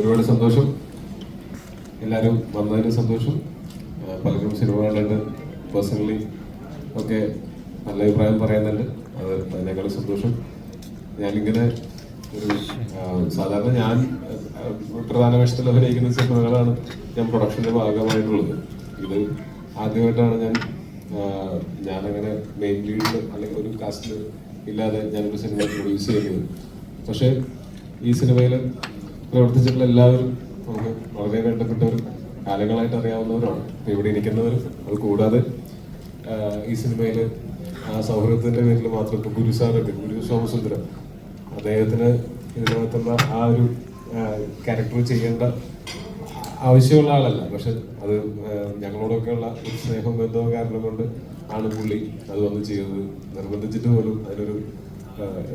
ഒരുപാട് സന്തോഷം. എല്ലാവരും വന്നതിന് സന്തോഷം. പലരും സിനിമ കണ്ടിട്ട് പേഴ്സണലി ഒക്കെ നല്ല അഭിപ്രായം പറയുന്നുണ്ട്. അത് അതിനേക്കാൾ സന്തോഷം. ഞാനിങ്ങനെ ഒരു സാധാരണ ഞാൻ പ്രധാന വേഷത്തിൽ അഭിനയിക്കുന്ന സിനിമകളാണ് ഞാൻ പ്രൊഡക്ഷൻ്റെ ഭാഗമായിട്ടുള്ളത്. ഇത് ആദ്യമായിട്ടാണ് ഞാനങ്ങനെ മെയിൻ ലീഡിൽ അല്ലെങ്കിൽ ഒരു കാസ്റ്റിൽ ഇല്ലാതെ ഞാനൊരു സിനിമ പ്രൊഡ്യൂസ് ചെയ്യുന്നത്. പക്ഷേ ഈ സിനിമയിൽ പ്രവർത്തിച്ചിട്ടുള്ള എല്ലാവരും നമുക്ക് വളരെ വേണ്ടപ്പെട്ടവരും കാലങ്ങളായിട്ട് അറിയാവുന്നവരാണ്, ഇവിടെ ഇരിക്കുന്നവരും. അത് കൂടാതെ ഈ സിനിമയിൽ ആ സൗഹൃദത്തിൻ്റെ പേരിൽ മാത്രം ഇപ്പോൾ ഗുരു സോമസുന്ദരം അദ്ദേഹത്തിന് ഇതിനകത്തുള്ള ആ ഒരു ക്യാരക്ടർ ചെയ്യേണ്ട ആവശ്യമുള്ള ആളല്ല. പക്ഷെ അത് ഞങ്ങളോടൊക്കെയുള്ള ഒരു സ്നേഹം ബന്ധവും കാരണം കൊണ്ട് ആണ് പുള്ളി അത് വന്ന് ചെയ്തത്. നിർബന്ധിച്ചിട്ട് പോലും അതിനൊരു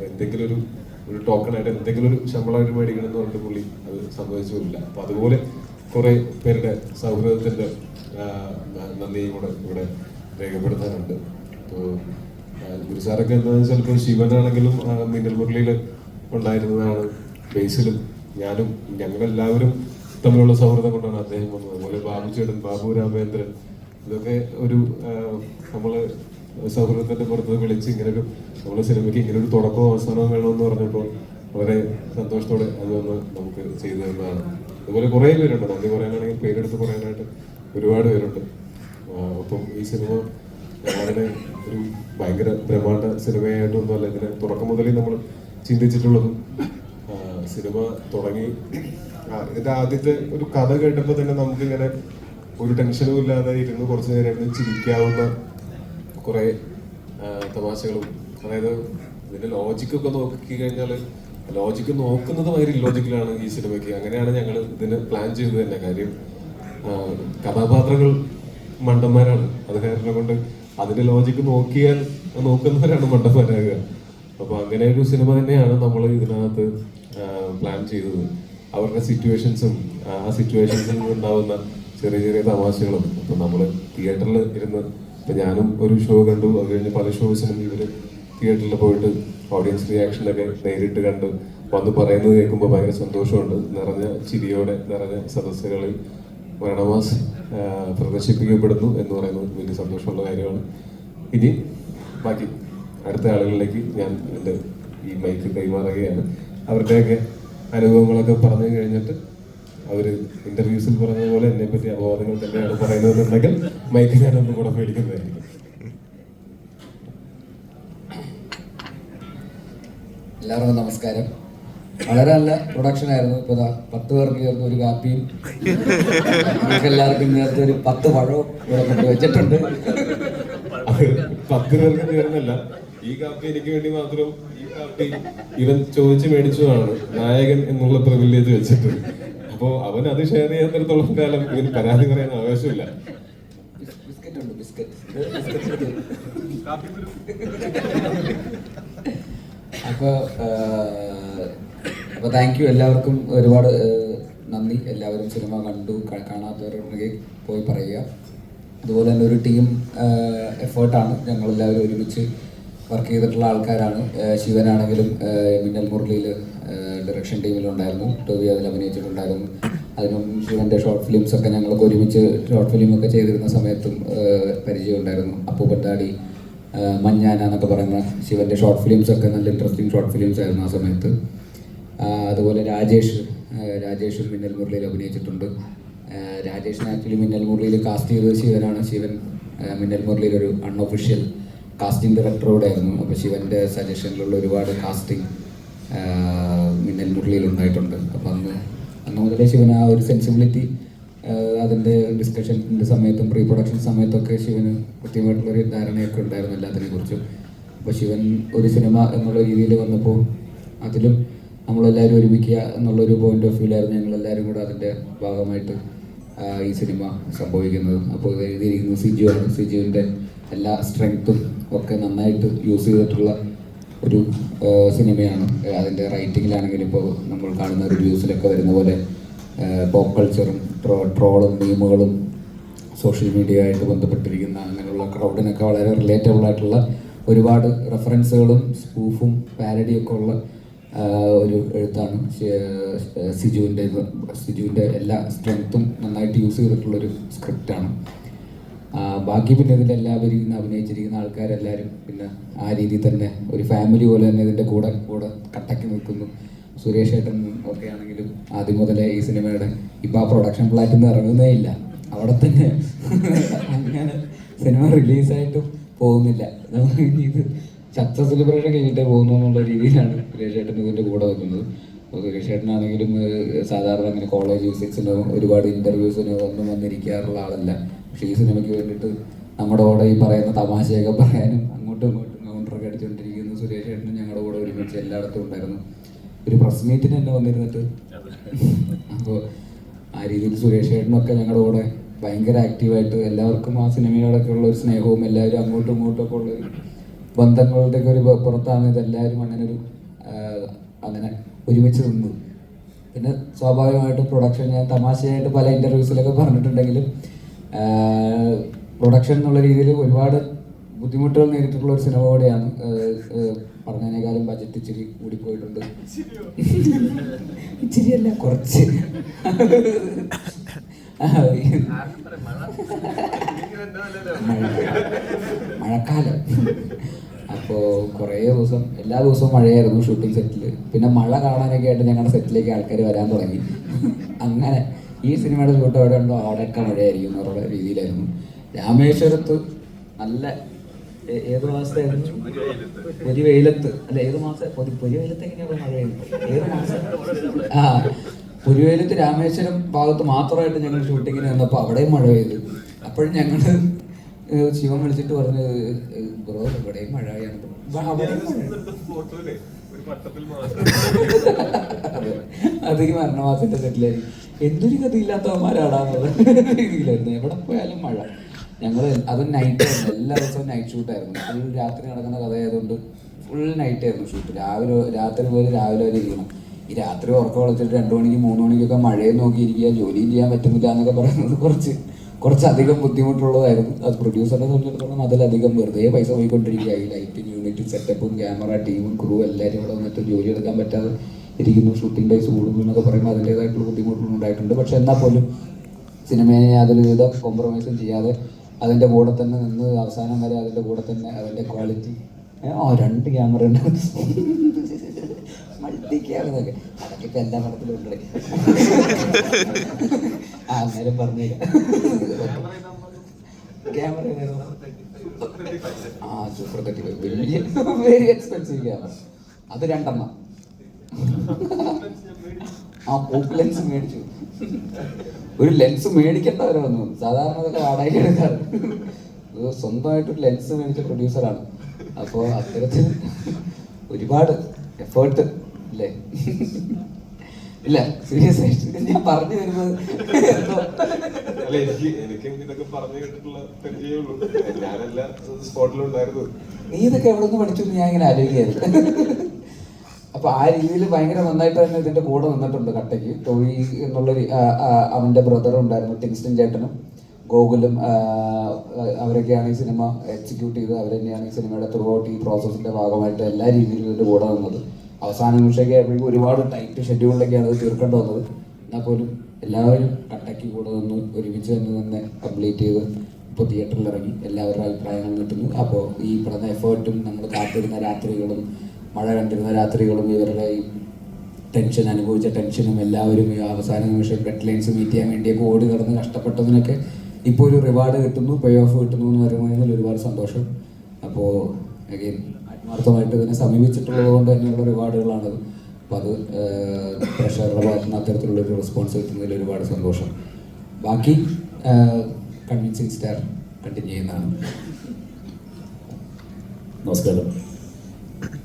എന്തെങ്കിലും ഒരു ടോക്കണായിട്ട് എന്തെങ്കിലും ഒരു ശമ്പളമായിട്ട് മേടിക്കണം എന്ന് പറഞ്ഞിട്ട് പുള്ളി അത് സംഭവിച്ചില്ല. അപ്പം അതുപോലെ കുറേ പേരുടെ സൗഹൃദത്തിൻ്റെ നന്ദിയും കൂടെ ഇവിടെ രേഖപ്പെടുത്താനുണ്ട്. അപ്പോൾ ഗുരുസാറൊക്കെ എന്താണെന്ന് വെച്ചാൽ ഇപ്പോൾ ശിവനാണെങ്കിലും മിന്നൽ മുരളിയിൽ ഉണ്ടായിരുന്നതാണ്. ബേസിലും ഞാനും ഞങ്ങളെല്ലാവരും തമ്മിലുള്ള സൗഹൃദം കൊണ്ടാണ് അദ്ദേഹം വന്നത്. അതുപോലെ ബാബുചേട്ടൻ, ബാബു രാമേന്ദ്രൻ, ഇതൊക്കെ ഒരു നമ്മൾ സൗഹൃദത്തിൻ്റെ പുറത്ത് വിളിച്ച് ഇങ്ങനൊരു നമ്മുടെ സിനിമയ്ക്ക് ഇങ്ങനൊരു തുടക്കവും അവസാനവും വേണമെന്ന് പറഞ്ഞപ്പോൾ വളരെ സന്തോഷത്തോടെ അതൊന്ന് നമുക്ക് ചെയ്തു തന്നതാണ്. അതുപോലെ കുറേ പേരുണ്ട്. നന്ദി പറയാനാണെങ്കിൽ പേരെടുത്ത് പറയാനായിട്ട് ഒരുപാട് പേരുണ്ട്. അപ്പം ഈ സിനിമ വളരെ ഒരു ഭയങ്കര ബ്രഹ്മാണ്ഡ സിനിമയായിട്ടൊന്നുമല്ല ഇതിനെ തുടക്കം മുതലേ നമ്മൾ ചിന്തിച്ചിട്ടുള്ളതും. സിനിമ തുടങ്ങി ഇതിൻ്റെ ആദ്യത്തെ ഒരു കഥ കേട്ടപ്പോൾ തന്നെ നമുക്കിങ്ങനെ ഒരു ടെൻഷനും ഇല്ലാതെ ഇരുന്ന് കുറച്ച് നേരം ചിരിക്കാവുന്ന കുറേ തമാശകളും, അതായത് ഇതിൻ്റെ ലോജിക്കൊക്കെ നോക്കി കഴിഞ്ഞാൽ ലോജിക്ക് നോക്കുന്നത് ഭയങ്കര ഇല്ലോജിക്കലാണ് ഈ സിനിമയ്ക്ക്. അങ്ങനെയാണ് ഞങ്ങൾ ഇതിന് പ്ലാൻ ചെയ്തത് തന്നെ. കാര്യം കഥാപാത്രങ്ങൾ മണ്ടന്മാരാണ്. അത് കാരണം കൊണ്ട് അതിൻ്റെ ലോജിക്ക് നോക്കുന്നവരാണ് മണ്ടന്മാരാകുക. അപ്പോൾ അങ്ങനെ ഒരു സിനിമ തന്നെയാണ് നമ്മൾ ഇതിനകത്ത് പ്ലാൻ ചെയ്തത്. അവരുടെ സിറ്റുവേഷൻസും ആ സിറ്റുവേഷൻസിൽ നിന്നുണ്ടാവുന്ന ചെറിയ ചെറിയ തമാശകളും. അപ്പം നമ്മൾ തിയേറ്ററിൽ ഇരുന്ന് ഇപ്പം ഞാനും ഒരു ഷോ കണ്ടു. അത് കഴിഞ്ഞ് പല ഷോസിനും ഇവർ തിയേറ്ററിൽ പോയിട്ട് ഓഡിയൻസ് റിയാക്ഷനൊക്കെ നേരിട്ട് കണ്ട് വന്ന് പറയുന്നത് കേൾക്കുമ്പോൾ ഭയങ്കര സന്തോഷമുണ്ട്. നിറഞ്ഞ ചിരിയോടെ നിറഞ്ഞ സദസ്സുകളിൽ മരണമാസ് പ്രദർശിപ്പിക്കപ്പെടുന്നു എന്ന് പറയുന്നത് വലിയ സന്തോഷമുള്ള കാര്യമാണ്. ഇനി ബാക്കി അടുത്ത ആളുകളിലേക്ക് ഞാൻ എൻ്റെ ഈ മൈക്ക് കൈമാറുകയാണ്. അവരുടെയൊക്കെ അനുഭവങ്ങളൊക്കെ പറഞ്ഞു കഴിഞ്ഞിട്ട് അവർ ഇന്റർവ്യൂസിൽ പറഞ്ഞതുപോലെ എന്നെ പറ്റി അപവാദങ്ങൾ തന്നെയാണ് പറയുന്നതെന്നുണ്ടെങ്കിൽ മൈക്ക് ഞാനൊന്നും കൂടെ മേടിക്കുന്നതായിരിക്കും. എല്ലാവർക്കും നമസ്കാരം. വളരെ നല്ല പ്രൊഡക്ഷൻ ആയിരുന്നു. ഇപ്പോൾ 10 പേർക്ക് ചേർന്ന് ഒരു കാപ്പിയും നമുക്ക് എല്ലാവർക്കും ചേർത്ത് ഒരു 10 പഴവും ഇവിടെ കൊണ്ട് വെച്ചിട്ടുണ്ട്. അത് 10 പേർക്ക് ചേർന്നല്ല, ഈ കാപ്പി എനിക്ക് വേണ്ടി മാത്രം ഈ കാപ്പി ഇവൻ ചോദിച്ച് മേടിച്ചതാണ്, നായകൻ എന്നുള്ള പ്രിവിലേജ് വെച്ചിട്ട്. അപ്പോൾ അവൻ അത് ഷെയർ ചെയ്യാത്തിടത്തോളം കാലം ഇവന് പരാതി പറയാൻ ആവശ്യമില്ല. ബിസ്ക്കറ്റ് ഉണ്ട്, ബിസ്ക്കറ്റ്. അപ്പോൾ താങ്ക് യു എല്ലാവർക്കും. ഒരുപാട് നന്ദി. എല്ലാവരും സിനിമ കണ്ടു. കാണാത്തവരുണ്ടെങ്കിൽ പോയി പറയുക. അതുപോലെ തന്നെ ഒരു ടീം എഫേർട്ടാണ്. ഞങ്ങളെല്ലാവരും ഒരുമിച്ച് വർക്ക് ചെയ്തിട്ടുള്ള ആൾക്കാരാണ്. ശിവനാണെങ്കിലും മിന്നൽ മുരളിയിൽ ഡയറക്ഷൻ ടീമിലുണ്ടായിരുന്നു. ടോവി അതിൽ അഭിനയിച്ചിട്ടുണ്ടായിരുന്നു. അതിനും ശിവൻ്റെ ഷോർട്ട് ഫിലിംസ് ഒക്കെ ഞങ്ങൾക്ക് ഒരുമിച്ച് ഷോർട്ട് ഫിലിമൊക്കെ ചെയ്തിരുന്ന സമയത്തും പരിചയം ഉണ്ടായിരുന്നു. അപ്പൂപ്പത്താടി, മഞ്ഞാന എന്നൊക്കെ പറയുന്ന ശിവൻ്റെ ഷോർട്ട് ഫിലിംസൊക്കെ നല്ല ഇൻട്രസ്റ്റിംഗ് ഷോർട്ട് ഫിലിംസ് ആയിരുന്നു ആ സമയത്ത്. അതുപോലെ രാജേഷും മിന്നൽ മുരളിയിൽ അഭിനയിച്ചിട്ടുണ്ട്. രാജേഷിനെ ആക്ച്വലി മിന്നൽ മുരളിയിൽ കാസ്റ്റ് ചെയ്തത് ശിവനാണ്. ശിവൻ മിന്നൽ മുരളിയിൽ ഒരു അൺഒഫീഷ്യൽ കാസ്റ്റിംഗ് ഡയറക്ടറോടെ ആയിരുന്നു. അപ്പോൾ ശിവൻ്റെ സജഷനിലുള്ള ഒരുപാട് കാസ്റ്റിംഗ് മിന്നൽ മുരളിയിൽ ഉണ്ടായിട്ടുണ്ട്. അപ്പോൾ അന്ന് മുതലേ ശിവൻ ആ ഒരു സെൻസിബിലിറ്റി അതിൻ്റെ ഡിസ്കഷൻ്റെ സമയത്തും പ്രീ പ്രൊഡക്ഷൻ സമയത്തൊക്കെ ശിവന് കൃത്യമായിട്ടുള്ളൊരു ധാരണയൊക്കെ ഉണ്ടായിരുന്നു എല്ലാത്തിനെ കുറിച്ചും. അപ്പോൾ ശിവൻ ഒരു സിനിമ എന്നുള്ള രീതിയിൽ വന്നപ്പോൾ അതിലും നമ്മളെല്ലാവരും ഒരുമിക്കുക എന്നുള്ളൊരു പോയിന്റ് ഓഫ് വ്യൂലായിരുന്നു ഞങ്ങളെല്ലാവരും കൂടെ അതിൻ്റെ ഭാഗമായിട്ട് ഈ സിനിമ സംഭവിക്കുന്നത്. അപ്പോൾ എഴുതിയിരിക്കുന്നത് സിജു ആണ്. സിജുവിൻ്റെ എല്ലാ സ്ട്രെങ്ത്തും ഒക്കെ നന്നായിട്ട് യൂസ് ചെയ്തിട്ടുള്ള ഒരു സിനിമയാണ്. അതിൻ്റെ റൈറ്റിങ്ങിലാണെങ്കിലും ഇപ്പോൾ നമ്മൾ കാണുന്ന റിവ്യൂസിലൊക്കെ വരുന്ന പോലെ പോപ്പ് കൾച്ചറും ട്രോളും മീമുകളും സോഷ്യൽ മീഡിയ ആയിട്ട് ബന്ധപ്പെട്ടിരിക്കുന്ന അങ്ങനെയുള്ള ക്രൗഡിനൊക്കെ വളരെ റിലേറ്റബിൾ ആയിട്ടുള്ള ഒരുപാട് റെഫറൻസുകളും സ്പൂഫും പാരഡിയൊക്കെ ഉള്ള ഒരു എഴുത്താണ്. സിജുവിൻ്റെ എല്ലാ സ്ട്രെങ്ത്തും നന്നായിട്ട് യൂസ് ചെയ്തിട്ടുള്ളൊരു സ്ക്രിപ്റ്റാണ്. ബാക്കി പിന്നെ ഇതിലെല്ലാവരും ഇന്ന് അഭിനയിച്ചിരിക്കുന്ന ആൾക്കാരെല്ലാവരും പിന്നെ ആ രീതിയിൽ തന്നെ ഒരു ഫാമിലി പോലെ തന്നെ ഇതിൻ്റെ കൂടെ കട്ടക്കി നിൽക്കുന്നു. സുരേഷ് ഏട്ടൻ ഒക്കെ ആണെങ്കിലും ആദ്യം മുതലേ ഈ സിനിമയുടെ ഇപ്പം ആ പ്രൊഡക്ഷൻ ഫ്ലാറ്റിൽ നിന്ന് ഇറങ്ങുന്നേ ഇല്ല, അവിടെ തന്നെ അങ്ങനെ സിനിമ റിലീസായിട്ടും പോകുന്നില്ല. ഇത് സക്സസ് സെലിബ്രേഷൻ കഴിഞ്ഞിട്ടേ പോകുന്നു എന്നുള്ള രീതിയിലാണ് സുരേഷ് ഏട്ടൻ ഇതിൻ്റെ കൂടെ നിൽക്കുന്നത്. അപ്പോൾ സുരേഷ് ഏട്ടനാണെങ്കിലും സാധാരണ അങ്ങനെ കോളേജ് വിസിറ്റ്സിനോ ഒരുപാട് ഇൻ്റർവ്യൂസിനോ ഒന്നും വന്നിരിക്കാറുള്ള ആളല്ല. പക്ഷേ ഈ സിനിമയ്ക്ക് വേണ്ടിയിട്ട് നമ്മുടെ കൂടെ ഈ പറയുന്ന തമാശയൊക്കെ പറയാനും അങ്ങോട്ടും ഇങ്ങോട്ടും കൗണ്ടറൊക്കെ അടിച്ചുകൊണ്ടിരിക്കുന്ന സുരേഷ് ഏട്ടനും ഞങ്ങളുടെ കൂടെ ഒരുമിച്ച് എല്ലായിടത്തും ഉണ്ടായിരുന്നു. ഒരു പ്രസ് മീറ്റിന് തന്നെ വന്നിരുന്നിട്ട് അപ്പോൾ ആ രീതിയിൽ സുരേഷ് ഏട്ടനൊക്കെ ഞങ്ങളുടെ കൂടെ ഭയങ്കര ആക്റ്റീവായിട്ട് എല്ലാവർക്കും ആ സിനിമയോടൊക്കെ ഉള്ള ഒരു സ്നേഹവും എല്ലാവരും അങ്ങോട്ടും ഇങ്ങോട്ടും ഒക്കെ ഉള്ളൊരു ബന്ധങ്ങളുടെയൊക്കെ ഒരു പുറത്താണ് ഇതെല്ലാവരും അങ്ങനെ ഒരുമിച്ച് നിന്നു. പിന്നെ സ്വാഭാവികമായിട്ടും പ്രൊഡക്ഷൻ ഞാൻ തമാശയായിട്ട് പല ഇൻ്റർവ്യൂസിലൊക്കെ പറഞ്ഞിട്ടുണ്ടെങ്കിലും പ്രൊഡക്ഷൻ എന്നുള്ള രീതിയിൽ ഒരുപാട് ബുദ്ധിമുട്ടുകൾ നേരിട്ടിട്ടുള്ള ഒരു സിനിമ കൂടെയാണ്. പറഞ്ഞതിനേക്കാളും ബജറ്റ് ഇച്ചിരി കൂടിപ്പോയിട്ടുണ്ട്. ഇച്ചിരിയല്ല, കുറച്ച്. മഴക്കാലം അപ്പോൾ കുറേ ദിവസം എല്ലാ ദിവസവും മഴയായിരുന്നു ഷൂട്ടിംഗ് സെറ്റിൽ. പിന്നെ മഴ കാണാനൊക്കെ ആയിട്ട് ഞങ്ങളുടെ സെറ്റിലേക്ക് ആൾക്കാർ വരാൻ തുടങ്ങി. അങ്ങനെ ഈ സിനിമയുടെ ഷൂട്ട് എവിടെ ഉണ്ടോ അവിടെയൊക്കെ മഴയായിരിക്കും എന്നുള്ള രീതിയിലായിരുന്നു. രാമേശ്വരത്ത് നല്ല ഏത് മാസത്തായിരുന്നു? പൊരി വെയിലത്ത് അല്ല, ഏത് മാസം? പൊരി വെയിലത്ത് എങ്ങനെയാണ് മഴയായിരുന്നു? ഏത് മാസം? പുരുവേലത്ത് രാമേശ്വരം ഭാഗത്ത് മാത്രമായിട്ട് ഞങ്ങൾ ഷൂട്ടിങ്ങിന് വന്നപ്പോൾ അവിടെയും മഴ പെയ്തു. അപ്പോഴും ഞങ്ങൾ ശിവൻ വിളിച്ചിട്ട് പറഞ്ഞ് ബ്രോ ഇവിടെയും മഴയാണ്. അത് ഈ മരണമാസത്തിന്റെ സെറ്റിലായിരിക്കും. എന്തൊരു കഥയില്ലാത്തവന്മാരാടാന്നുള്ള രീതിയിലായിരുന്നു. എവിടെ പോയാലും മഴ. ഞങ്ങൾ അത് നൈറ്റായിരുന്നു, എല്ലാ ദിവസവും നൈറ്റ് ഷൂട്ടായിരുന്നു. ഫുൾ രാത്രി നടക്കുന്ന കഥയായതുകൊണ്ട് ഫുൾ നൈറ്റായിരുന്നു ഷൂട്ട്. രാത്രി പോലെ രാവിലെ വരെ ഇരിക്കണം. ഈ രാത്രി ഉറക്കം വളച്ചിട്ട് 2 മണിക്ക് 3 മണിക്കൊക്കെ മഴയെ നോക്കിയിരിക്കുക, ജോലിയും ചെയ്യാൻ പറ്റുന്നില്ല എന്നൊക്കെ പറയുന്നത് കുറച്ചധികം ബുദ്ധിമുട്ടുള്ളതായിരുന്നു. അത് പ്രൊഡ്യൂസറിനെ സംബന്ധിച്ചിടത്തോളം അതിലധികം വെറുതെ പൈസ പോയിക്കൊണ്ടിരിക്കുക. ഈ ലൈറ്റിംഗ് യൂണിറ്റും സെറ്റപ്പും ക്യാമറ ടീമും ക്രൂ എല്ലാവരും ഇവിടെ വന്നിട്ട് ജോലി എടുക്കാൻ പറ്റാതെ ഇരിക്കുന്നു. ഷൂട്ടിംഗ് ഡേയ്സ് കൂടുന്നു എന്നൊക്കെ പറയുമ്പോൾ അതിൻ്റേതായിട്ടുള്ള ബുദ്ധിമുട്ടുകൾ ഉണ്ടായിട്ടുണ്ട്. പക്ഷെ എന്നാൽ പോലും സിനിമയെ യാതൊരു വിധ കോംപ്രമൈസും ചെയ്യാതെ അതിൻ്റെ കൂടെ തന്നെ നിന്ന് അവസാനം വരെ അതിൻ്റെ കൂടെ തന്നെ അതിൻ്റെ ക്വാളിറ്റി 2 ക്യാമറ ഉണ്ട്, മൾട്ടി ക്യാമറ ഒക്കെ അതൊക്കെ ഇപ്പം എല്ലാ പടത്തിലും ഉണ്ട്. അന്നേരം പറഞ്ഞേക്കാം ക്യാമറ സൂപ്പർ 35 വലിയ വെരി എക്സ്പെൻസീവ് ക്യാമറ. അത് 2 പോപ്പ് ലെൻസ് മേടിച്ചു. ഒരു ലെൻസ് മേടിക്കേണ്ടവരെ വന്നു. സാധാരണ അതൊക്കെ വാടക എടുക്കാറ്. സ്വന്തമായിട്ടൊരു ലെൻസ് മേടിച്ച പ്രൊഡ്യൂസറാണ്. അപ്പോൾ അത്തരത്തിൽ ഒരുപാട് എഫേർട്ട് അല്ലേ? ഇല്ല, സീരിയസ് ആയിട്ട് ഞാൻ പറഞ്ഞു വരുന്നത് നീ ഇതൊക്കെ എവിടെ നിന്ന് പഠിച്ചു എന്ന് ഞാൻ ഇങ്ങനെ ആലോചിക്കായിരുന്നു. അപ്പൊ ആ രീതിയിൽ ഭയങ്കര നന്നായിട്ട് തന്നെ ഇതിന്റെ കൂടെ നിന്നിട്ടുണ്ട് കട്ടയ്ക്ക്. ടോയി എന്നുള്ളൊരു അവന്റെ ബ്രദറും ഉണ്ടായിരുന്നു, ടിൻസ്റ്റൻ ചേട്ടനും ഗോകുലും. അവരൊക്കെയാണ് ഈ സിനിമ എക്സിക്യൂട്ട് ചെയ്ത് അവർ തന്നെയാണ് ഈ സിനിമയുടെ ത്രൂ ഔട്ട് ഈ പ്രോസസ്സിന്റെ ഭാഗമായിട്ട് എല്ലാ രീതിയിലും ഇതിന്റെ കൂടെ നിന്നത്. അവസാന നിമിഷമൊക്കെ ആയപ്പോഴേക്കും ഒരുപാട് ടൈറ്റ് ഷെഡ്യൂളിലൊക്കെയാണ് അത് തീർക്കേണ്ടി വന്നത്. എന്നാൽ പോലും എല്ലാവരും കട്ടയ്ക്ക് കൂടെ നിന്ന് ഒരുമിച്ച് തന്നെ കംപ്ലീറ്റ് ചെയ്ത് ഇപ്പോൾ തിയേറ്ററിൽ ഇറങ്ങി എല്ലാവരുടെ അഭിപ്രായങ്ങൾ കിട്ടുന്നു. അപ്പോൾ ഈ പറഞ്ഞ എഫേർട്ടും നമ്മൾ കാത്തിരുന്ന രാത്രികളും മഴ കണ്ടിരുന്ന രാത്രികളും ഇവരുടെ ഈ ടെൻഷൻ അനുഭവിച്ച ടെൻഷനും എല്ലാവരും ഈ അവസാന നിമിഷം ഡെഡ് ലൈൻസ് മീറ്റ് ചെയ്യാൻ വേണ്ടിയൊക്കെ ഓടി കിടന്ന് കഷ്ടപ്പെട്ടതിനൊക്കെ ഇപ്പോൾ ഒരു റിവാർഡ് കിട്ടുന്നു, പേ ഓഫ് കിട്ടുന്നു എന്ന് പറയുന്നതിൽ ഒരുപാട് സന്തോഷം. അപ്പോൾ അഗെയിൻ ആത്മാർത്ഥമായിട്ട് ഇതിനെ സമീപിച്ചിട്ടുള്ളത് കൊണ്ട് തന്നെയുള്ള റിവാർഡുകളാണത്. അപ്പോൾ അത് പ്രഷറുടെ ഭാഗത്തു നിന്ന് അത്തരത്തിലുള്ളൊരു റെസ്പോൺസ് കിട്ടുന്നതിൽ ഒരുപാട് സന്തോഷം. ബാക്കി കൺവിൻസിങ് സ്റ്റാർ കണ്ടിന്യൂ ചെയ്യുന്നതാണ്. നമസ്കാരം.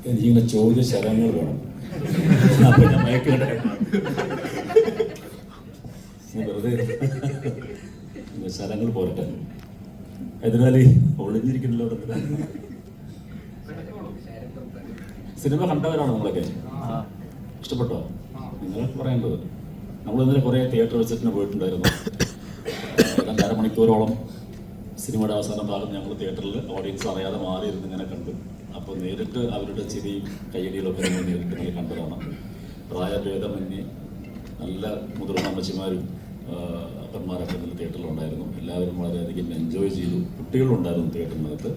എനിക്കിങ്ങനെ ചോദ്യശരങ്ങൾ വേണം. അപ്പൊ ഞാൻ മയക്കട്ടെ, വെറുതെ ശരങ്ങൾ പോരട്ടെ. അതിനാൽ ഒളിഞ്ഞിരിക്കുന്നില്ല. സിനിമ കണ്ടവരാണ് നമ്മളൊക്കെ. ഇഷ്ടപ്പെട്ടോ? നിങ്ങൾ പറയേണ്ടത്. നമ്മൾ ഇന്നലെ കുറേ തിയേറ്റർ വിസിറ്റിന് പോയിട്ടുണ്ടായിരുന്നു. 2.5 മണിക്കൂറോളം സിനിമയുടെ അവസാന ഭാഗം ഞങ്ങൾ തിയേറ്ററിൽ ഓഡിയൻസ് അറിയാതെ മാറിയിരുന്ന് ഇങ്ങനെ കണ്ടു. അപ്പോൾ നേരിട്ട് അവരുടെ ചിരിയും കയ്യടികളൊക്കെ നമ്മൾ നേരിട്ട് കണ്ടതാണ്. പ്രായഭേദമന്യേ നല്ല മുതിർന്ന അമ്മച്ചിമാരും അപ്പന്മാരൊക്കെ നല്ല തിയേറ്ററിലുണ്ടായിരുന്നു. എല്ലാവരും വളരെയധികം എൻജോയ് ചെയ്തു. കുട്ടികളുണ്ടായിരുന്നു തിയേറ്ററിനകത്ത്.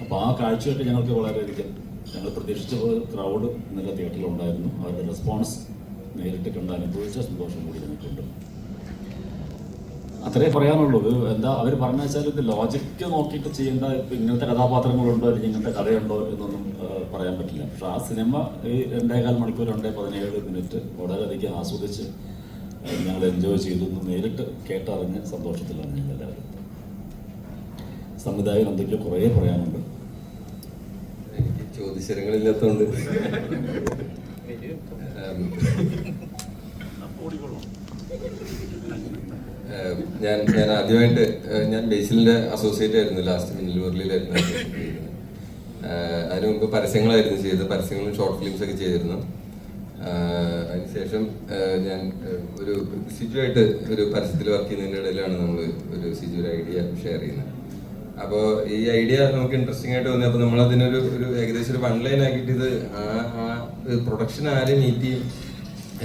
അപ്പോൾ ആ കാഴ്ചയൊക്കെ ഞങ്ങൾക്ക് വളരെയധികം ഞങ്ങൾ പ്രതീക്ഷിച്ച ക്രൗഡ് നല്ല തിയേറ്ററിലുണ്ടായിരുന്നു. അവരുടെ റെസ്പോൺസ് നേരിട്ട് കണ്ട് അനുഭവിച്ച സന്തോഷം കൂടി ഞങ്ങൾക്കുണ്ട്. അത്രേ പറയാനുള്ളൂ. എന്താ അവർ പറഞ്ഞു വെച്ചാൽ ഇത് ലോജിക്ക് നോക്കിയിട്ട് ചെയ്യേണ്ട, ഇപ്പം ഇങ്ങനത്തെ കഥാപാത്രങ്ങളുണ്ടോ അല്ലെങ്കിൽ ഇങ്ങനത്തെ കഥയുണ്ടോ എന്നൊന്നും പറയാൻ പറ്റില്ല. പക്ഷെ ആ സിനിമ ഈ 2.25 മണിക്കൂർ 2:17 മിനിറ്റ് വളരെയധികം ആസ്വദിച്ച് ഞങ്ങൾ എൻജോയ് ചെയ്തു. നേരിട്ട് കേട്ടറിഞ്ഞ സന്തോഷത്തിലാണ് ഞങ്ങൾ എല്ലാവരും. സംവിധായകൻ എന്തൊക്കെയോ കുറേ പറയാനുണ്ട്. എനിക്ക് ചോദ്യശരങ്ങളില്ലാത്തതുകൊണ്ട് ഞാൻ ആദ്യമായിട്ട് ഞാൻ ബേസിലിൻ്റെ അസോസിയേറ്റ് ആയിരുന്നു. ലാസ്റ്റ് മിന്നലൂരിലായിരുന്നു അസോസിയേറ്റ് ചെയ്തിരുന്നത്. അതിന് മുമ്പ് പരസ്യങ്ങളായിരുന്നു ചെയ്തത്. പരസ്യങ്ങളും ഷോർട്ട് ഫിലിംസ് ഒക്കെ ചെയ്തിരുന്നു. അതിനുശേഷം ഞാൻ ഒരു സിജുവായിട്ട് ഒരു പരസ്യത്തിൽ വർക്ക് ചെയ്യുന്നതിൻ്റെ ഇടയിലാണ് നമ്മൾ ഒരു ഐഡിയ ഷെയർ ചെയ്യുന്നത്. അപ്പോൾ ഈ ഐഡിയ നമുക്ക് ഇൻട്രസ്റ്റിംഗ് ആയിട്ട് തോന്നി. അപ്പോൾ നമ്മളതിനൊരു ഏകദേശം ഒരു 1 ലൈൻ ആക്കിയിട്ട് ഇത് പ്രൊഡക്ഷൻ ആരെ മീറ്റ് ചെയ്യും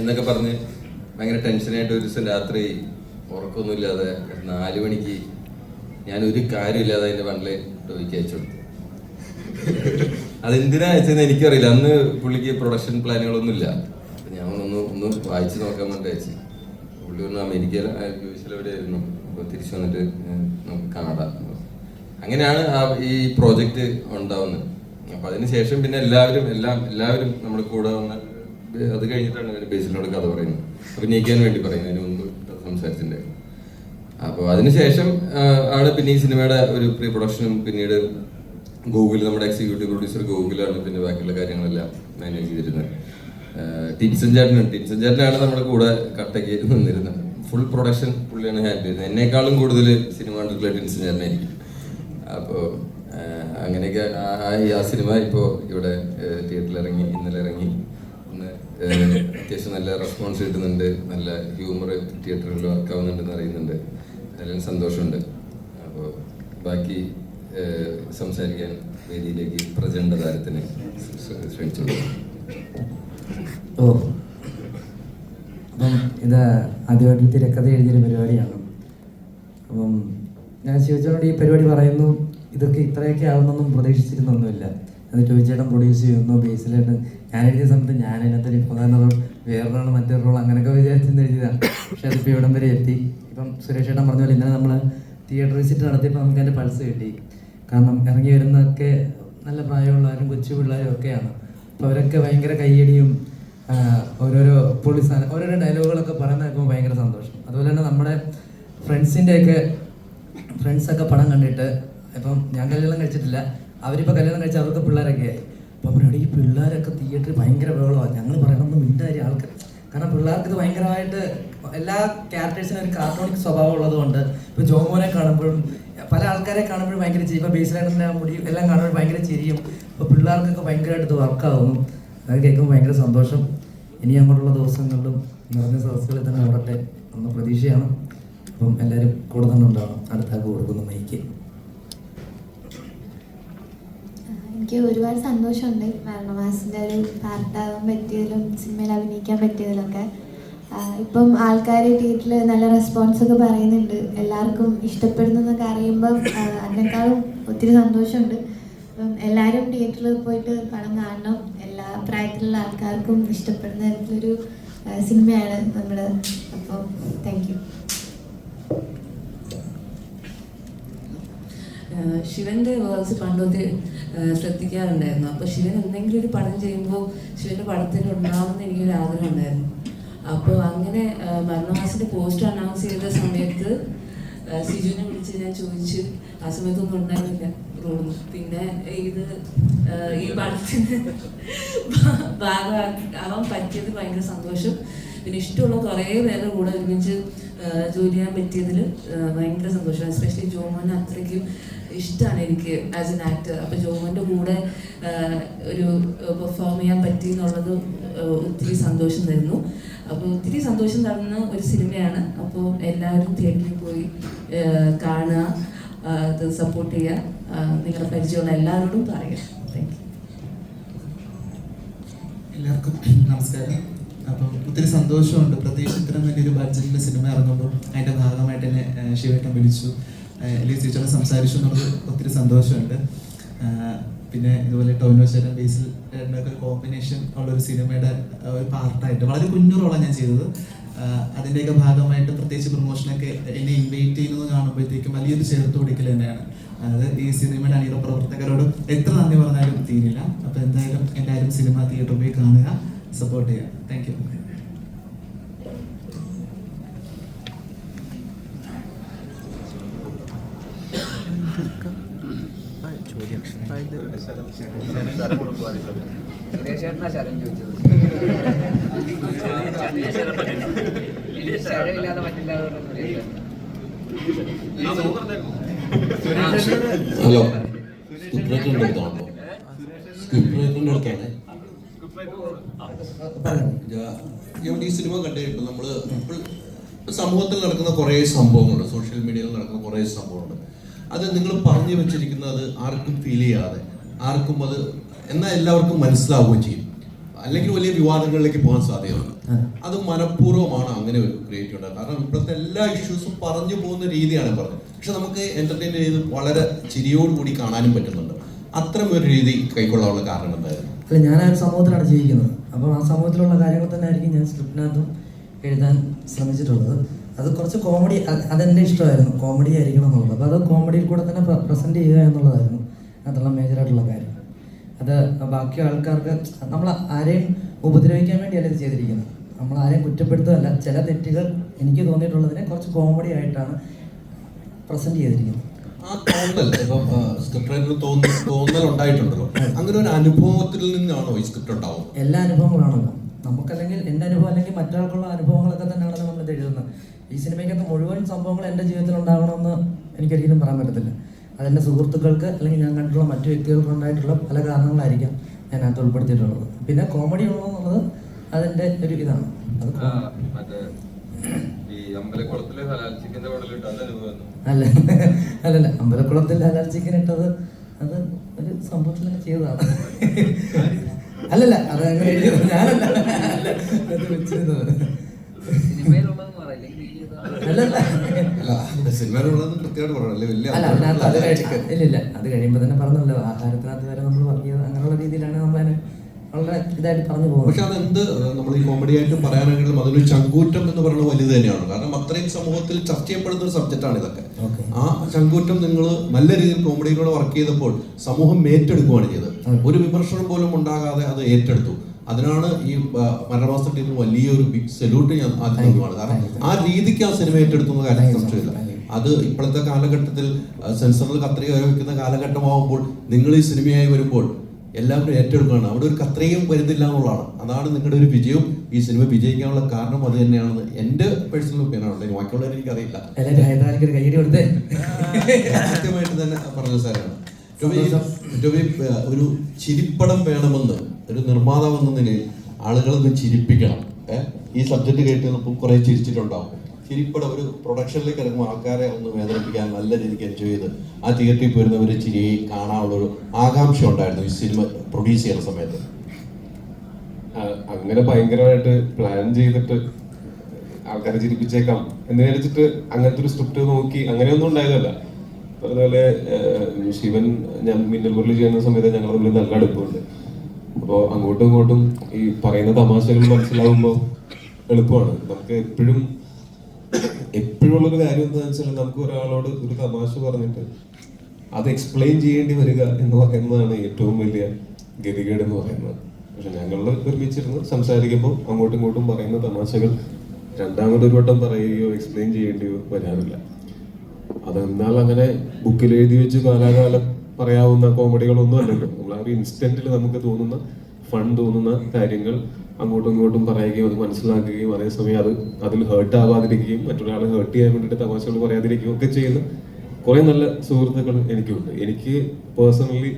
എന്നൊക്കെ പറഞ്ഞ് ഭയങ്കര ടെൻഷനായിട്ട് ഒരു ദിവസം രാത്രി ഉറക്കമൊന്നുമില്ലാതെ 4 മണിക്ക് ഞാനൊരു കാര്യമില്ലാതെ അതിൻ്റെ 1 ലൈൻ ടോയ്ക്ക് അയച്ചു കൊടുത്തു. അതെന്തിനാ അയച്ചതെന്ന് എനിക്കറിയില്ല. അന്ന് പുള്ളിക്ക് പ്രൊഡക്ഷൻ പ്ലാനുകളൊന്നുമില്ല. അപ്പം ഞാൻ ഒന്ന് വായിച്ച് നോക്കാൻ വേണ്ടി അയച്ചു. പുള്ളി പറഞ്ഞു അമേരിക്കയിൽ എവിടെയായിരുന്നു. അപ്പോൾ തിരിച്ചു വന്നിട്ട് നമുക്ക് കാണാം. അങ്ങനെയാണ് ഈ പ്രോജക്റ്റ് ഉണ്ടാവുന്നത്. അപ്പം അതിനുശേഷം പിന്നെ എല്ലാവരും നമ്മുടെ കൂടെ വന്ന് അത് കഴിഞ്ഞിട്ടാണ് ബേസിലിനോട് കഥ പറയുന്നത്, അഭിനയിക്കാൻ വേണ്ടി പറയുന്നത്. അതിന് മുമ്പ് സംസാരിച്ചിട്ടുണ്ടായിരുന്നു. അപ്പോൾ അതിനുശേഷം ആണ് പിന്നെ ഈ സിനിമയുടെ ഒരു പ്രീ പ്രൊഡക്ഷനും പിന്നീട് ഗൂഗിൾ, നമ്മുടെ എക്സിക്യൂട്ടീവ് പ്രൊഡ്യൂസർ ഗൂഗിളാണ് പിന്നെ ബാക്കിയുള്ള കാര്യങ്ങളെല്ലാം മാനേജ് ചെയ്തിരുന്നത്. ടിൻസൺ ചേട്ടനാണ് നമ്മുടെ കൂടെ കട്ടയ്ക്ക് നിന്നിരുന്നത്. ഫുൾ പ്രൊഡക്ഷൻ പുള്ളിയാണ് ഹാൻഡിൽ ചെയ്യുന്നത്. എന്നെക്കാളും കൂടുതൽ സിനിമ കണ്ടിട്ടുള്ള ടിൻസൺ ചേട്ടനായിരിക്കും. അപ്പോൾ അങ്ങനെയൊക്കെ ആ സിനിമ ഇപ്പോൾ ഇവിടെ തിയേറ്ററിൽ ഇന്നലെ ഇറങ്ങി. അത്യാവശ്യം നല്ല റെസ്പോൺസ് കിട്ടുന്നുണ്ട്. നല്ല ഹ്യൂമർ തിയേറ്ററുകളിൽ വർക്കാവുന്നുണ്ടെന്ന് അറിയുന്നുണ്ട്. അതിലും സന്തോഷമുണ്ട്. അപ്പോൾ ബാക്കി സംസാരിക്കാൻ വേദിയിലേക്ക് പ്രചണ്ഡ താരത്തിന് ശ്രമിച്ചോളൂ. അപ്പം ഇത് ആദ്യമായിട്ട് തിരക്കഥ എഴുതിയൊരു പരിപാടിയാണ്. അപ്പം ഞാൻ ശിവചേട്ടനോട് ഈ പരിപാടി പറയുന്നു, ഇതൊക്കെ ഇത്രയൊക്കെ ആവുന്നൊന്നും പ്രതീക്ഷിച്ചിരുന്നൊന്നുമില്ല. അത് ചോദിച്ചേട്ടൻ പ്രൊഡ്യൂസ് ചെയ്യുന്നു. ബേസിലായിട്ട് ഞാൻ എഴുതിയ സമയത്ത് ഞാൻ അതിനകത്തൊരു പ്രധാന റോൾ, വേറൊരാൾ മറ്റൊരു റോൾ, അങ്ങനെയൊക്കെ വിചാരിച്ചിരുന്ന് എഴുതിയതാണ്. പക്ഷെ അതിപ്പോൾ ഇവിടം വരെ എത്തി. ഇപ്പം സുരേഷ് ചേട്ടൻ പറഞ്ഞ പോലെ ഇന്നലെ നമ്മൾ തിയേറ്റർ വിസിറ്റ് നടത്തിയപ്പോൾ നമുക്ക് അതിൻ്റെ പൾസ് കിട്ടി. കാരണം ഇറങ്ങി വരുന്നതൊക്കെ നല്ല പ്രായമുള്ളവരും കൊച്ചു പിള്ളേരും ഒക്കെയാണ്. അപ്പോൾ അവരൊക്കെ ഭയങ്കര കയ്യടിയും ഓരോരോ ഓരോരോ ഡയലോഗുകളൊക്കെ പറയുന്ന കേൾക്കുമ്പോൾ ഭയങ്കര സന്തോഷം. അതുപോലെ തന്നെ നമ്മുടെ ഫ്രണ്ട്സൊക്കെ പടം കണ്ടിട്ട്, ഇപ്പം ഞാൻ കല്യാണം കഴിച്ചിട്ടില്ല, അവരിപ്പോൾ കല്യാണം കഴിച്ച അവർക്ക് പിള്ളേരൊക്കെ ആയി. അപ്പം പറയും ഈ പിള്ളേരൊക്കെ തിയേറ്ററിൽ ഭയങ്കര ബഹളമാണ്. ഞങ്ങൾ പറയണമെന്ന് മിണ്ടായി ആൾക്ക്. കാരണം പിള്ളേർക്ക് ഇത് ഭയങ്കരമായിട്ട് എല്ലാ ക്യാരക്ടേഴ്സിനും ഒരു കാർട്ടൂണിക് സ്വഭാവം ഉള്ളതുകൊണ്ട് ഇപ്പോൾ ജോമോനെ കാണുമ്പോഴും പല ആൾക്കാരെ കാണുമ്പോഴും ഭയങ്കര ചിരി, ഇപ്പോൾ ബേസിലായിട്ടിൻ്റെ മുടി എല്ലാം കാണുമ്പോൾ ഭയങ്കര ചിരിയും. അപ്പോൾ പിള്ളേർക്കൊക്കെ ഭയങ്കരമായിട്ട് ഇത് വർക്കാവുന്നു. അത് കേൾക്കുമ്പോൾ ഭയങ്കര സന്തോഷം. ഇനി അങ്ങോട്ടുള്ള ദിവസങ്ങളിലും നിറഞ്ഞ സദസ്സുകളിൽ തന്നെ ഓടട്ടെ എന്ന പ്രതീക്ഷയാണ്. അപ്പം എല്ലാവരും കൂടെ തന്നെ ഉണ്ടാവണം. അടുത്താൾക്ക് കൊടുക്കുന്ന മൈക്ക്. എനിക്ക് ഒരുപാട് സന്തോഷമുണ്ട് മരണമാസിൻ്റെ ഒരു പാർട്ടാകാൻ പറ്റിയതിലും സിനിമയിൽ അഭിനയിക്കാൻ പറ്റിയതിലൊക്കെ. ഇപ്പം ആൾക്കാർ തിയേറ്ററിൽ നല്ല റെസ്പോൺസൊക്കെ പറയുന്നുണ്ട്. എല്ലാവർക്കും ഇഷ്ടപ്പെടുന്നതൊക്കെ അറിയുമ്പം അതിനേക്കാളും ഒത്തിരി സന്തോഷമുണ്ട്. അപ്പം എല്ലാവരും തിയേറ്ററിൽ പോയിട്ട് പടം കാണണം. എല്ലാ പ്രായത്തിലുള്ള ആൾക്കാർക്കും ഇഷ്ടപ്പെടുന്ന തരത്തിലൊരു സിനിമയാണ് നമ്മൾ. അപ്പം താങ്ക് യു. ശിവന്റെ വേർഡ്സ് പണ്ടൊക്കെ ശ്രദ്ധിക്കാറുണ്ടായിരുന്നു. അപ്പോൾ ശിവൻ എന്തെങ്കിലും ഒരു പടം ചെയ്യുമ്പോൾ ശിവന്റെ പടത്തിൽ ഉണ്ടാവുമെന്ന് എനിക്കൊരു ആഗ്രഹം ഉണ്ടായിരുന്നു. അപ്പോൾ അങ്ങനെ മരണമാസിന്റെ പോസ്റ്റർ അനൗൺസ് ചെയ്ത സമയത്ത് സിജുവിനെ വിളിച്ച് ഞാൻ ചോദിച്ചു. ആ സമയത്തൊന്നും ഉണ്ടായിരുന്നില്ല റോളൊന്നും. പിന്നെ ഈ പടത്തിന് ഭാഗമാകാൻ പറ്റിയത് ഭയങ്കര സന്തോഷം. പിന്നെ ഇഷ്ടമുള്ള കുറേ പേരുടെ കൂടെ ഒരുമിച്ച് ജോലി ചെയ്യാൻ പറ്റിയതിൽ ഭയങ്കര സന്തോഷം. എസ്പെഷ്യലി ജോമോനെ അത്രയ്ക്കും ഇഷ്ടമാണ് എനിക്ക് ആസ് എൻ ആക്ടർ. അപ്പോൾ ജോമോൻ്റെ കൂടെ ഒരു പെർഫോം ചെയ്യാൻ പറ്റി എന്നുള്ളത് ഒത്തിരി സന്തോഷം തരുന്നു. അപ്പോൾ ഒത്തിരി സന്തോഷം തരുന്ന ഒരു സിനിമയാണ്. അപ്പോൾ എല്ലാവരും തിയേറ്ററിൽ പോയി കാണുക, അത് സപ്പോർട്ട് ചെയ്യുക. നിങ്ങളുടെ പരിചയമുള്ള എല്ലാവരോടും പറയുക. Thank you. എല്ലാവർക്കും നമസ്കാരം. അപ്പം ഒത്തിരി സന്തോഷമുണ്ട്, പ്രത്യേകിച്ച് ഇത്രയും വലിയൊരു ബഡ്ജറ്റിൽ സിനിമ ഇറങ്ങുമ്പോൾ അതിൻ്റെ ഭാഗമായിട്ട് എന്നെ ശിവേട്ടൻ വിളിച്ചു, അല്ലെങ്കിൽ ടീച്ചറെ സംസാരിച്ചു എന്നുള്ളത് ഒത്തിരി സന്തോഷമുണ്ട്. പിന്നെ ഇതുപോലെ ടോവിനോ ചേട്ടൻ ബേസിൽ ചേട്ടനൊക്കെ ഒരു കോമ്പിനേഷൻ ഉള്ളൊരു സിനിമയുടെ ഒരു പാർട്ടായിട്ട് വളരെ കുഞ്ഞു റോളാണ് ഞാൻ ചെയ്തത്. അതിൻ്റെയൊക്കെ ഭാഗമായിട്ട് പ്രത്യേകിച്ച് പ്രൊമോഷനൊക്കെ എന്നെ ഇൻവൈറ്റ് ചെയ്യുന്നത് കാണുമ്പോഴത്തേക്കും വലിയൊരു ചേർത്ത് പിടിക്കൽ തന്നെയാണ്. അത് ഈ സിനിമയുടെ അണിയറ പ്രവർത്തകരോട് എത്ര നന്ദി പറഞ്ഞാലും തീരില്ല. അപ്പോൾ എന്തായാലും എല്ലാവരും സിനിമ തിയേറ്ററിൽ പോയി കാണുക, സപ്പോർട്ട് ചെയ്യുക. Thank you. ഹലോ, സ്ക്രിപ്റ്റ് റൈറ്ററിൻ്റെ അടുത്താണല്ലോ. സ്ക്രിപ്റ്റ് റൈറ്ററിൻ്റെ അടുത്താണ്. ഞാൻ ഈ സിനിമ കണ്ടിട്ട് നമ്മൾ സമൂഹത്തിൽ നടക്കുന്ന കുറേ സംഭവങ്ങളുണ്ട്, സോഷ്യൽ മീഡിയയിൽ നടക്കുന്ന കുറേ സംഭവമുണ്ട്. അത് നിങ്ങൾ പറഞ്ഞു വെച്ചിരിക്കുന്നത് ആർക്കും ഫീൽ ചെയ്യാതെ, ആർക്കും അത് എന്നാൽ എല്ലാവർക്കും മനസ്സിലാവുകയും ചെയ്യും, അല്ലെങ്കിൽ വലിയ വിവാദങ്ങളിലേക്ക് പോകാൻ സാധ്യതയുണ്ട്. അത് മനഃപൂർവ്വമാണ് അങ്ങനെ ഒരു ക്രിയേറ്റ് ഉണ്ടാകുന്നത്. കാരണം ഇപ്പോഴത്തെ എല്ലാ ഇഷ്യൂസും പറഞ്ഞു പോകുന്ന രീതിയാണ് പറഞ്ഞത്. പക്ഷെ നമുക്ക് എന്റർടൈൻ ചെയ്ത് വളരെ ചിരിയോടുകൂടി കാണാനും പറ്റുന്നുണ്ട്. അത്തരം ഒരു രീതി കൈക്കൊള്ളാനുള്ള കാരണം എന്തായിരുന്നു? അല്ല, ഞാൻ ആ ഒരു സമൂഹത്തിലാണ് ജീവിക്കുന്നത്. അപ്പോൾ ആ സമൂഹത്തിലുള്ള കാര്യങ്ങൾ തന്നെ ആയിരിക്കും ഞാൻ സ്ക്രിപ്റ്റിനകത്തും എഴുതാൻ ശ്രമിച്ചിട്ടുള്ളത്. അത് കുറച്ച് കോമഡി, അതെൻ്റെ ഇഷ്ടമായിരുന്നു, കോമഡി ആയിരിക്കണം എന്നുള്ളത്. അപ്പോൾ അത് കോമഡിയിൽ കൂടെ തന്നെ പ്രസൻറ്റ് ചെയ്യുക എന്നുള്ളതായിരുന്നു അതുള്ള മേജറായിട്ടുള്ള കാര്യം. അത് ബാക്കി ആൾക്കാർക്ക് നമ്മൾ ആരെയും ഉപദ്രവിക്കാൻ വേണ്ടിയല്ല ഇത് ചെയ്തിരിക്കുന്നത്, നമ്മൾ ആരെയും കുറ്റപ്പെടുത്തുകയല്ല. ചില തെറ്റുകൾ എനിക്ക് തോന്നിയിട്ടുള്ളതിനെ കുറച്ച് കോമഡി ആയിട്ടാണ് പ്രസൻറ്റ് ചെയ്തിരിക്കുന്നത്. ആ തോന്നൽ ഇപ്പം സ്ക്രിപ്റ്റ് റൈറ്റർ തോന്നൽ ഉണ്ടായിട്ടുണ്ടല്ലോ, അങ്ങനെ ഒരു അനുഭവത്തിൽ നിന്നാണോ ഈ സ്ക്രിപ്റ്റ് ഉണ്ടാവുന്നത്? എല്ലാ അനുഭവങ്ങളാണല്ലോ നമുക്കല്ലെങ്കിൽ, എൻ്റെ അനുഭവം അല്ലെങ്കിൽ മറ്റൊരാൾക്കുള്ള അനുഭവങ്ങളൊക്കെ തന്നെയാണല്ലോ നമ്മളിത് എഴുതുന്നത്. ഈ സിനിമയ്ക്കകത്ത് മുഴുവൻ സംഭവങ്ങൾ എൻ്റെ ജീവിതത്തിൽ ഉണ്ടാകണമെന്ന് എനിക്കൊരിക്കലും പറയാൻ പറ്റത്തില്ല. അതെൻ്റെ സുഹൃത്തുക്കൾക്ക് അല്ലെങ്കിൽ ഞാൻ കണ്ടിട്ടുള്ള മറ്റു വ്യക്തികൾക്ക് ഉണ്ടായിട്ടുള്ള പല കാരണങ്ങളായിരിക്കാം ഞാൻ അതിനകത്ത് ഉൾപ്പെടുത്തിയിട്ടുള്ളത്. പിന്നെ കോമഡി ഉള്ളതെന്നുള്ളത് അതിൻ്റെ ഒരു ഇതാണ്. അത് അല്ലല്ല, അമ്പലക്കുളത്തിൽ ഹലാൽ ചിക്കൻ ഇട്ടത് അത് ഒരു സംഭവത്തിൽ തന്നെ ചെയ്തതാണ്. അല്ലല്ല, അത് അങ്ങനെ ഞാനല്ല അത് വെച്ചിരുന്നത്. ഇല്ലില്ല, അത് കഴിയുമ്പോൾ തന്നെ പറഞ്ഞല്ലോ, ആഹാരത്തിനകത്ത് വരെ നമ്മൾ പറഞ്ഞത് അങ്ങനെയുള്ള രീതിയിലാണ് നമ്മളതിനെ വളരെ ഇതായിട്ട് പറഞ്ഞു പോകുന്നത്. പക്ഷെ അതെന്ത് നമ്മൾ ഈ കോമഡി ആയിട്ട് പറയാനാണെങ്കിലും അതൊരു ചങ്കൂറ്റം എന്ന് പറയുന്നത് വലുത് തന്നെയാണ്. കാരണം അത്രയും സമൂഹത്തിൽ ചർച്ച ചെയ്യപ്പെടുന്ന ഒരു സബ്ജക്റ്റാണ് ഇതൊക്കെ. ആ ചങ്കൂറ്റം നിങ്ങൾ നല്ല രീതിയിൽ കോമഡിയിലൂടെ വർക്ക് ചെയ്തപ്പോൾ സമൂഹം ഏറ്റെടുക്കുകയാണ് ചെയ്തത്. ഒരു വിമർശനം പോലും ഉണ്ടാകാതെ അത് ഏറ്റെടുത്തു. അതിനാണ് ഈ മരണമാസ ടീമിന് വലിയൊരു ബിഗ് സല്യൂട്ട് ഞാൻ ആദ്യം നൽകുകയാണ്. കാരണം ആ രീതിക്ക് ആ സിനിമ ഏറ്റെടുത്തുന്ന കാര്യം സംശയമില്ല. അത് ഇപ്പോഴത്തെ കാലഘട്ടത്തിൽ സെൻസറിൽ കത്രിക വയ്ക്കുന്ന കാലഘട്ടമാകുമ്പോൾ നിങ്ങൾ ഈ സിനിമയായി വരുമ്പോൾ എല്ലാവരും ഏറ്റെടുക്കുകയാണ്. അവിടെ ഒരു കത്രയും വരുന്നില്ല എന്നുള്ളതാണ്. അതാണ് നിങ്ങളുടെ ഒരു വിജയവും ഈ സിനിമ വിജയിക്കാനുള്ള കാരണം അത് തന്നെയാണെന്ന് എൻ്റെ പേഴ്സണൽ ഒപ്പീനിയനാണ്. ബാക്കിയുള്ളവർ എനിക്കറിയില്ല. കൃത്യമായിട്ട് തന്നെ പറഞ്ഞ സാറാണ്. ഒരു ചിരിപ്പടം വേണമെന്ന് ഒരു നിർമ്മാതാവെന്ന നിലയിൽ ആളുകളൊന്ന് ചിരിപ്പിക്കണം. ഈ സബ്ജക്റ്റ് കേട്ട് കുറെ ചിരിച്ചിട്ടുണ്ടാവും. ചിരിപ്പടം ഒരു പ്രൊഡക്ഷനിലേക്ക് ഇറങ്ങുമ്പോൾ ആൾക്കാരെ ഒന്ന് വേദനിപ്പിക്കാൻ നല്ല രീതിക്ക് എൻജോയ് ചെയ്ത് ആ തിയേറ്ററിൽ പോരുന്നവർ ചിരി കാണാനുള്ളൊരു ആകാംക്ഷ ഉണ്ടായിരുന്നു ഈ സിനിമ പ്രൊഡ്യൂസ് ചെയ്യുന്ന സമയത്ത്. അങ്ങനെ ഭയങ്കരമായിട്ട് പ്ലാൻ ചെയ്തിട്ട് ആൾക്കാരെ ചിരിപ്പിച്ചേക്കാം എന്ന് വിചാരിച്ചിട്ട് അങ്ങനത്തെ ഒരു സ്ക്രിപ്റ്റ് നോക്കി അങ്ങനെയൊന്നും ഉണ്ടായതല്ല. അതുപോലെ ശിവൻ ഞാൻ മിന്നൽ മുരളി ചെയ്യുന്ന സമയത്ത് ഞങ്ങളുടെ ഉള്ളിൽ നല്ല അടുപ്പമുണ്ട്. അപ്പോൾ അങ്ങോട്ടും ഇങ്ങോട്ടും ഈ പറയുന്ന തമാശകൾ മനസ്സിലാവുമ്പോൾ എളുപ്പമാണ്. നമുക്ക് എപ്പോഴും ഉള്ളൊരു കാര്യം എന്താണെന്ന് വെച്ചാൽ നമുക്ക് ഒരാളോട് ഒരു തമാശ പറഞ്ഞിട്ട് അത് എക്സ്പ്ലെയിൻ ചെയ്യേണ്ടി വരിക എന്ന് പറയുന്നതാണ് ഏറ്റവും വലിയ ഗതികേട് എന്ന് പറയുന്നത്. പക്ഷെ ഞങ്ങൾ ഒരുമിച്ചിരുന്ന് സംസാരിക്കുമ്പോൾ അങ്ങോട്ടും ഇങ്ങോട്ടും പറയുന്ന തമാശകൾ രണ്ടാമതൊരു വട്ടം പറയുകയോ എക്സ്പ്ലെയിൻ ചെയ്യേണ്ടിയോ വരാറില്ല. അതെന്നാൽ അങ്ങനെ ബുക്കിൽ എഴുതി വെച്ച് കാലാകാലം പറയാവുന്ന കോമഡികളൊന്നും അല്ലല്ലോ. നമ്മൾ ആ ഒരു ഇൻസ്റ്റന്റിൽ നമുക്ക് തോന്നുന്ന ഫൺ തോന്നുന്ന കാര്യങ്ങൾ അങ്ങോട്ടും ഇങ്ങോട്ടും പറയുകയും അത് മനസ്സിലാക്കുകയും അതേസമയം അതിൽ ഹേർട്ട് ആവാതിരിക്കുകയും മറ്റൊരാളെ ഹേർട്ട് ചെയ്യാൻ വേണ്ടിയിട്ട് തമാശകൾ പറയാതിരിക്കുകയും ഒക്കെ ചെയ്യുന്ന കുറെ നല്ല സുഹൃത്തുക്കൾ എനിക്കുണ്ട്. എനിക്ക് പേഴ്സണലി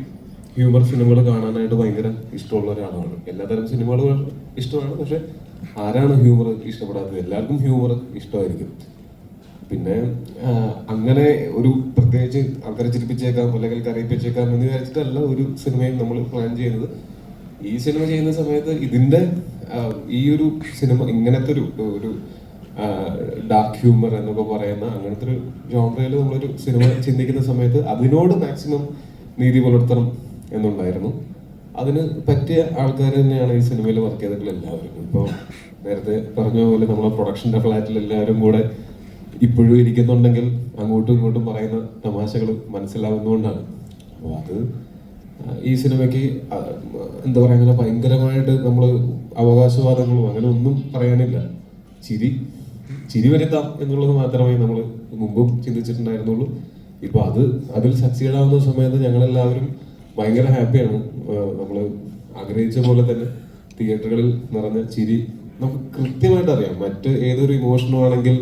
ഹ്യൂമർ സിനിമകൾ കാണാനായിട്ട് ഭയങ്കര ഇഷ്ടമുള്ള ഒരാളാണ്. എല്ലാതരം സിനിമകളും ഇഷ്ടമാണ്. പക്ഷെ ആരാണ് ഹ്യൂമർ ഇഷ്ടപ്പെടാത്തത്? എല്ലാവർക്കും ഹ്യൂമർ ഇഷ്ടമായിരിക്കും. പിന്നെ അങ്ങനെ ഒരു പ്രത്യേകിച്ച് ആൾക്കാരെ ചിരിപ്പിച്ചേക്കാം അല്ലെങ്കിൽ കരയിപ്പിച്ചേക്കാം എന്ന് വിചാരിച്ചിട്ടല്ല ഒരു സിനിമയും നമ്മൾ പ്ലാൻ ചെയ്യുന്നത്. ഈ സിനിമ ചെയ്യുന്ന സമയത്ത് ഇതിന്റെ ഈ ഒരു സിനിമ ഇങ്ങനത്തെ ഒരു ഡാർക്ക് ഹ്യൂമർ എന്നൊക്കെ പറയുന്ന അങ്ങനത്തെ ഒരു ജോൺറയിൽ നമ്മളൊരു സിനിമ ചിന്തിക്കുന്ന സമയത്ത് അതിനോട് മാക്സിമം നീതി പുലർത്തണം എന്നുണ്ടായിരുന്നു. അതിന് പറ്റിയ ആൾക്കാർ തന്നെയാണ് ഈ സിനിമയിൽ വർക്ക് ചെയ്തിട്ടുള്ള എല്ലാവരും. ഇപ്പോൾ നേരത്തെ പറഞ്ഞ പോലെ നമ്മളെ പ്രൊഡക്ഷൻ്റെ ഫ്ലാറ്റിൽ എല്ലാവരും കൂടെ ഇപ്പോഴും ഇരിക്കുന്നുണ്ടെങ്കിൽ അങ്ങോട്ടും ഇങ്ങോട്ടും പറയുന്ന തമാശകൾ മനസ്സിലാവുന്നതുകൊണ്ടാണ്. അപ്പോൾ അത് ഈ സിനിമയ്ക്ക് എന്താ പറയുക, അങ്ങനെ ഭയങ്കരമായിട്ട് നമ്മൾ അവകാശവാദങ്ങളും അങ്ങനെ ഒന്നും പറയാനില്ല. ചിരി വരുത്താം എന്നുള്ളത് മാത്രമേ നമ്മൾ മുമ്പും ചിന്തിച്ചിട്ടുണ്ടായിരുന്നുള്ളൂ. ഇപ്പോൾ അതിൽ സക്സീഡ് ആവുന്ന സമയത്ത് ഞങ്ങളെല്ലാവരും ഭയങ്കര ഹാപ്പിയാണ്. നമ്മൾ ആഗ്രഹിച്ച പോലെ തന്നെ തിയേറ്ററുകളിൽ നിറഞ്ഞ ചിരി നമുക്ക് കൃത്യമായിട്ട് അറിയാം. മറ്റ് ഏതൊരു ഇമോഷനും ആണെങ്കിൽ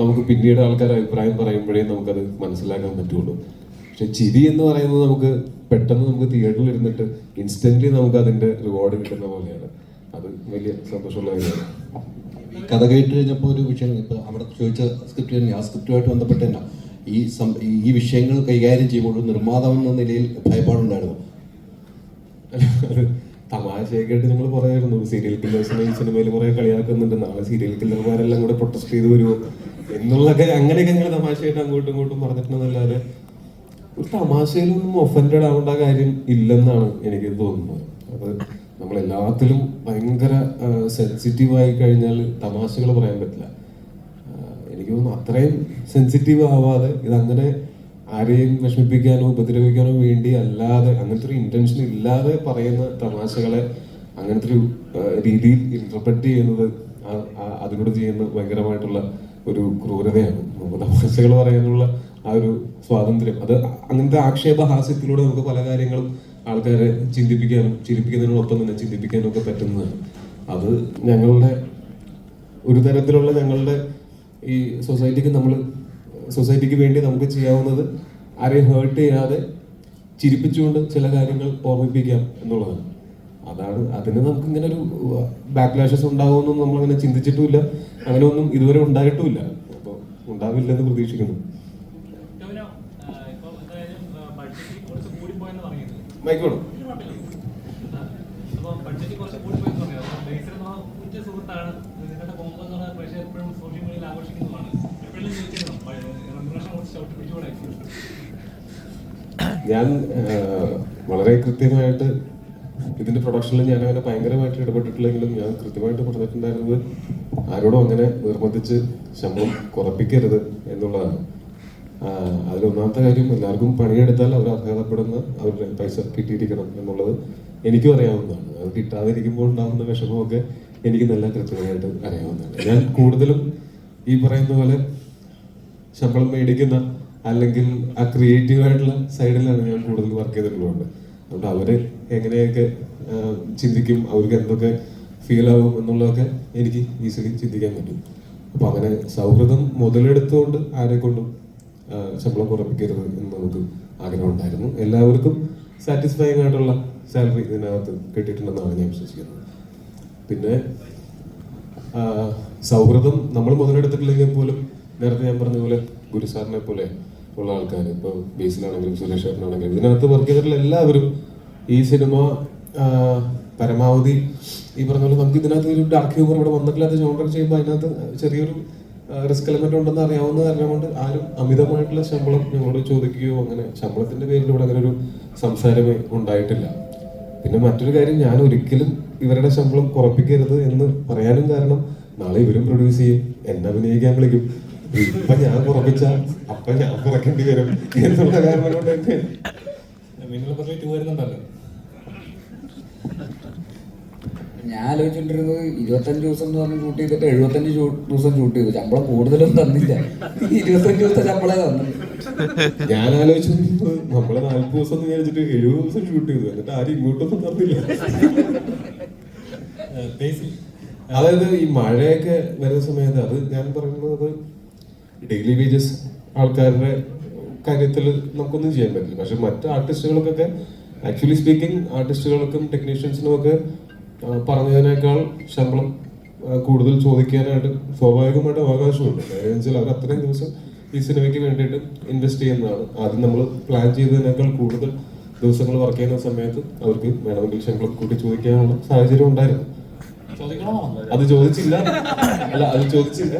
നമുക്ക് പിന്നീട് ആൾക്കാർ അഭിപ്രായം പറയുമ്പോഴേ നമുക്കത് മനസ്സിലാക്കാൻ പറ്റുള്ളൂ. പക്ഷെ ചിരി എന്ന് പറയുന്നത് നമുക്ക് പെട്ടെന്ന് നമുക്ക് തിയേറ്ററിൽ ഇരുന്നിട്ട് ഇൻസ്റ്റന്റ്ലി നമുക്ക് അതിന്റെ റിവാർഡ് കിട്ടുന്ന പോലെയാണ്. അത് വലിയ സന്തോഷമുള്ള കാര്യമാണ്. ഈ കഥ കേട്ട് കഴിഞ്ഞപ്പോൾ ഒരു വിഷയം, ഇപ്പൊ അവിടെ ചോദിച്ച സ്ക്രിപ്റ്റ് തന്നെ, ആ സ്ക്രിപ്റ്റുമായിട്ട് ബന്ധപ്പെട്ട് തന്നെ ഈ വിഷയങ്ങൾ കൈകാര്യം ചെയ്യുമ്പോൾ നിർമ്മാതാവ് എന്ന നിലയിൽ ഭയപ്പാടുണ്ടായിരുന്നു. തമാശയൊക്കെ ആയിട്ട് ഞങ്ങൾ പറയായിരുന്നു, സീരിയൽ കില്ലേഴ്സിനെ ഈ സിനിമയിൽ കുറെ കളിയാക്കുന്നുണ്ട്, നാളെ സീരിയൽ കില്ലർമാരെല്ലാം കൂടെ പ്രൊട്ടസ്റ്റ് ചെയ്ത് വരുമോ എന്നുള്ളതൊക്കെ അങ്ങനെയൊക്കെ ഞങ്ങൾ തമാശയായിട്ട് അങ്ങോട്ടും ഇങ്ങോട്ടും പറഞ്ഞിട്ടുണ്ടെന്നല്ലാതെ ഒരു തമാശയിലൊന്നും ഒഫൻഡഡ് ആവേണ്ട കാര്യം ഇല്ലെന്നാണ് എനിക്ക് തോന്നുന്നത്. അത് നമ്മളെല്ലാത്തിലും ഭയങ്കര സെൻസിറ്റീവായി കഴിഞ്ഞാൽ തമാശകൾ പറയാൻ പറ്റില്ല. എനിക്ക് തോന്നുന്നു അത്രയും സെൻസിറ്റീവ് ആവാതെ ഇതങ്ങനെ ആരെയും വിഷമിപ്പിക്കാനോ ഉപദ്രവിക്കാനോ വേണ്ടി അല്ലാതെ, അങ്ങനത്തെ ഒരു ഇന്റൻഷൻ ഇല്ലാതെ പറയുന്ന തമാശകളെ അങ്ങനത്തെ ഒരു രീതിയിൽ ഇന്റർപ്രറ്റ് ചെയ്യുന്നത് അതിനോട് ചെയ്യുന്ന ഭയങ്കരമായിട്ടുള്ള ഒരു ക്രൂരതയാണ്. നമുക്ക് തമാശകൾ പറയാനുള്ള ആ ഒരു സ്വാതന്ത്ര്യം, അത് അങ്ങനത്തെ ആക്ഷേപഹാസ്യത്തിലൂടെ നമുക്ക് പല കാര്യങ്ങളും ആൾക്കാരെ ചിന്തിപ്പിക്കാനും ചിരിപ്പിക്കുന്നതിനോടൊപ്പം തന്നെ ചിന്തിപ്പിക്കാനും ഒക്കെ പറ്റുന്നതാണ്. അത് ഞങ്ങളുടെ ഒരു തരത്തിലുള്ള ഞങ്ങളുടെ ഈ സൊസൈറ്റിക്ക് വേണ്ടി നമുക്ക് ചെയ്യാവുന്നത് ആരെയും ഹേർട്ട് ചെയ്യാതെ ചിരിപ്പിച്ചുകൊണ്ട് ചില കാര്യങ്ങൾ ഓർമ്മിപ്പിക്കാം എന്നുള്ളതാണ്. അതിന് നമുക്ക് ഇങ്ങനെ ഒരു ബാക്ക്ലാഷസ് ഉണ്ടാവുമെന്നും നമ്മളങ്ങനെ ചിന്തിച്ചിട്ടുമില്ല, അങ്ങനെ ഒന്നും ഇതുവരെ ഉണ്ടായിട്ടുമില്ല. അപ്പോൾ ഉണ്ടാവില്ലെന്ന് പ്രതീക്ഷിക്കുന്നു. മൈക്കോണം ഞാൻ വളരെ കൃത്യമായിട്ട് ഇതിന്റെ പ്രൊഡക്ഷനിൽ ഞാൻ അങ്ങനെ ഭയങ്കരമായിട്ട് ഇടപെട്ടിട്ടില്ലെങ്കിലും ഞാൻ കൃത്യമായിട്ട് പറഞ്ഞിട്ടുണ്ടായിരുന്നത് ആരോടും അങ്ങനെ നിർബന്ധിച്ച് ശമ്പളം കുറപ്പിക്കരുത് എന്നുള്ളതാണ്. അതിലൊന്നാമത്തെ കാര്യം, എല്ലാവർക്കും പണിയെടുത്താൽ അവർ അർഹതപ്പെടുന്ന അവരുടെ പൈസ കിട്ടിയിരിക്കണം എന്നുള്ളത് എനിക്കും അറിയാവുന്നതാണ്. അത് കിട്ടാതിരിക്കുമ്പോൾ ഉണ്ടാകുന്ന വിഷമമൊക്കെ എനിക്ക് നല്ല കൃത്യമായിട്ട് അറിയാവുന്നതാണ്. ഞാൻ കൂടുതലും ഈ പറയുന്ന പോലെ ശമ്പളം മേടിക്കുന്ന അല്ലെങ്കിൽ ആ ക്രിയേറ്റീവായിട്ടുള്ള സൈഡിലാണ് ഞാൻ കൂടുതൽ വർക്ക് ചെയ്തിട്ടുള്ളത്. അതുകൊണ്ട് അവര് എങ്ങനെയൊക്കെ ചിന്തിക്കും, അവർക്ക് എന്തൊക്കെ ഫീൽ ആവും എന്നുള്ളതൊക്കെ എനിക്ക് ഈസിലി ചിന്തിക്കാൻ പറ്റും. അപ്പൊ അങ്ങനെ സൗഹൃദം മുതലെടുത്തുകൊണ്ട് ആരെക്കൊണ്ടും ശമ്പളം കുറപ്പിക്കരുത് എന്ന് നമുക്ക് ആഗ്രഹം ഉണ്ടായിരുന്നു. എല്ലാവർക്കും സാറ്റിസ്ഫൈങ് ആയിട്ടുള്ള സാലറി ഇതിനകത്ത് കിട്ടിയിട്ടുണ്ടെന്നാണ് ഞാൻ വിശ്വസിക്കുന്നത്. പിന്നെ സൗഹൃദം നമ്മൾ മുതലെടുത്തിട്ടില്ലെങ്കിൽ പോലും നേരത്തെ ഞാൻ പറഞ്ഞ പോലെ ഗുരു സാറിനെ പോലെ ഉള്ള ആൾക്കാർ, ഇപ്പോൾ ബേസിലാണെങ്കിലും സുരേഷ് ചേട്ടനാണെങ്കിലും ഇതിനകത്ത് വർക്ക് ചെയ്തിട്ടുള്ള എല്ലാവരും ഈ സിനിമ പരമാവധി ഈ പറഞ്ഞ പോലെ നമുക്ക് ഇതിനകത്ത് ഒരു ഡാർക്ക് ഹ്യൂമർ ഇവിടെ വന്നിട്ടില്ലാത്ത ജോണർ ചെയ്യുമ്പോൾ അതിനകത്ത് ചെറിയൊരു റിസ്ക് എലമെന്റ് ഉണ്ടെന്ന് അറിയാവുന്ന കാരണം കൊണ്ട് ആരും അമിതമായിട്ടുള്ള ശമ്പളം ഞങ്ങളോട് ചോദിക്കുകയോ അങ്ങനെ ശമ്പളത്തിന്റെ പേരിലൂടെ അങ്ങനെ ഒരു സംസാരമേ ഉണ്ടായിട്ടില്ല. പിന്നെ മറ്റൊരു കാര്യം, ഞാൻ ഒരിക്കലും ഇവരുടെ ശമ്പളം കുറപ്പിക്കരുത് എന്ന് പറയാനും കാരണം നാളെ ഇവരും പ്രൊഡ്യൂസ് ചെയ്യും, എന്നെ അഭിനയിക്കാൻ വിളിക്കും, ഇപ്പൊ ഞാൻ കുറപ്പിച്ച അപ്പൊ ഞാൻ കുറയ്ക്കേണ്ടി വരും എന്നുള്ള കാരണം കൊണ്ട് തന്നെ വരുന്നുണ്ടല്ലോ. ഞാൻ ആലോചിച്ചിട്ടിരുന്നത് 25 ദിവസം എന്ന് പറഞ്ഞ് ഷൂട്ട് ചെയ്തിട്ട് 75 ദിവസം ഷൂട്ട് ചെയ്തു. ശമ്പളം കൂടുതലൊന്നും തന്നില്ല, 25 ദിവസം ശമ്പളം തന്നു. ഞാൻ ആലോചിച്ചിരുന്നത് നമ്മളെ 40 ദിവസം എന്ന് വിചാരിച്ചിട്ട് 70 ദിവസം ഷൂട്ട് ചെയ്തു, എന്നിട്ട് ആരും ഇങ്ങോട്ടൊന്നും തന്നില്ല. അതായത് ഈ മഴയൊക്കെ വരുന്ന സമയത്ത് അത് ഞാൻ പറയുന്നത് ഡെയിലി വേജസ് ആൾക്കാരുടെ കാര്യത്തിൽ നമുക്കൊന്നും ചെയ്യാൻ പറ്റില്ല. പക്ഷെ മറ്റ് ആർട്ടിസ്റ്റുകൾക്കൊക്കെ ആക്ച്വലി സ്പീക്കിംഗ് ആർട്ടിസ്റ്റുകൾക്കും ടെക്നീഷ്യൻസിനും ഒക്കെ പറഞ്ഞതിനേക്കാൾ ശമ്പളം കൂടുതൽ ചോദിക്കാനായിട്ട് സ്വാഭാവികമായിട്ട് അവകാശമുണ്ട്. എന്നുവെച്ചാൽ അവർ അത്രയും ദിവസം ഈ സിനിമയ്ക്ക് വേണ്ടിയിട്ട് ഇൻവെസ്റ്റ് ചെയ്യുന്നതാണ്. ആദ്യം നമ്മൾ പ്ലാൻ ചെയ്തതിനേക്കാൾ കൂടുതൽ ദിവസങ്ങൾ വർക്ക് ചെയ്യുന്ന സമയത്ത് അവർക്ക് വേണമെങ്കിൽ ശമ്പളം കൂട്ടി ചോദിക്കാനുള്ള സാഹചര്യം ഉണ്ടായിരുന്നു. അത് ചോദിച്ചില്ല. അല്ല, അത് ചോദിച്ചില്ല.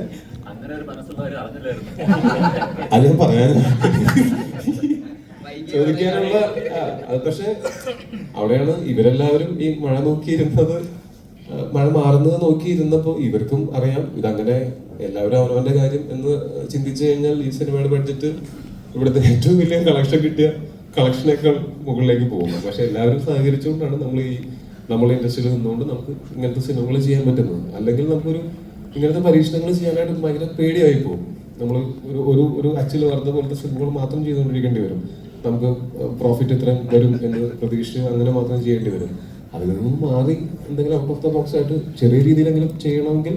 അത് ഞാൻ പറയാൻ ചോദിക്കാനുള്ള പക്ഷെ അവിടെയാണ് ഇവരെല്ലാവരും ഈ മഴ നോക്കിയിരുന്നത്, മഴ മാറുന്നത് നോക്കിയിരുന്നപ്പോൾ ഇവർക്കും അറിയാം ഇതങ്ങനെ എല്ലാവരും അവനവന്റെ കാര്യം എന്ന് ചിന്തിച്ചു കഴിഞ്ഞാൽ ഈ സിനിമയുടെ ബഡ്ജറ്റ് ഇവിടുത്തെ ഏറ്റവും വലിയ കളക്ഷൻ കിട്ടിയ കളക്ഷനേക്കാൾ മുകളിലേക്ക് പോകുന്നത്. പക്ഷെ എല്ലാവരും സഹകരിച്ചുകൊണ്ടാണ് നമ്മൾ ഇൻഡസ്ട്രിയിൽ നിന്നുകൊണ്ട് നമുക്ക് ഇങ്ങനത്തെ സിനിമകൾ ചെയ്യാൻ പറ്റുന്നത്. അല്ലെങ്കിൽ നമുക്കൊരു ഇങ്ങനത്തെ പരീക്ഷണങ്ങൾ ചെയ്യാനായിട്ട് ഭയങ്കര പേടിയായി പോകും. നമ്മൾ ഒരു അച്ചിൽ വാർത്ത പോലത്തെ സിനിമകൾ മാത്രം ചെയ്തുകൊണ്ടിരിക്കേണ്ടി വരും. നമുക്ക് പ്രോഫിറ്റ് ഇത്രയും വരും എന്ന് പ്രതീക്ഷിച്ച് അങ്ങനെ മാത്രം ചെയ്യേണ്ടി വരും. അതിൽ നിന്നും മാറി എന്തെങ്കിലും ഔട്ട് ഓഫ് ദ ബോക്സ് ആയിട്ട് ചെറിയ രീതിയിലെങ്കിലും ചെയ്യണമെങ്കിൽ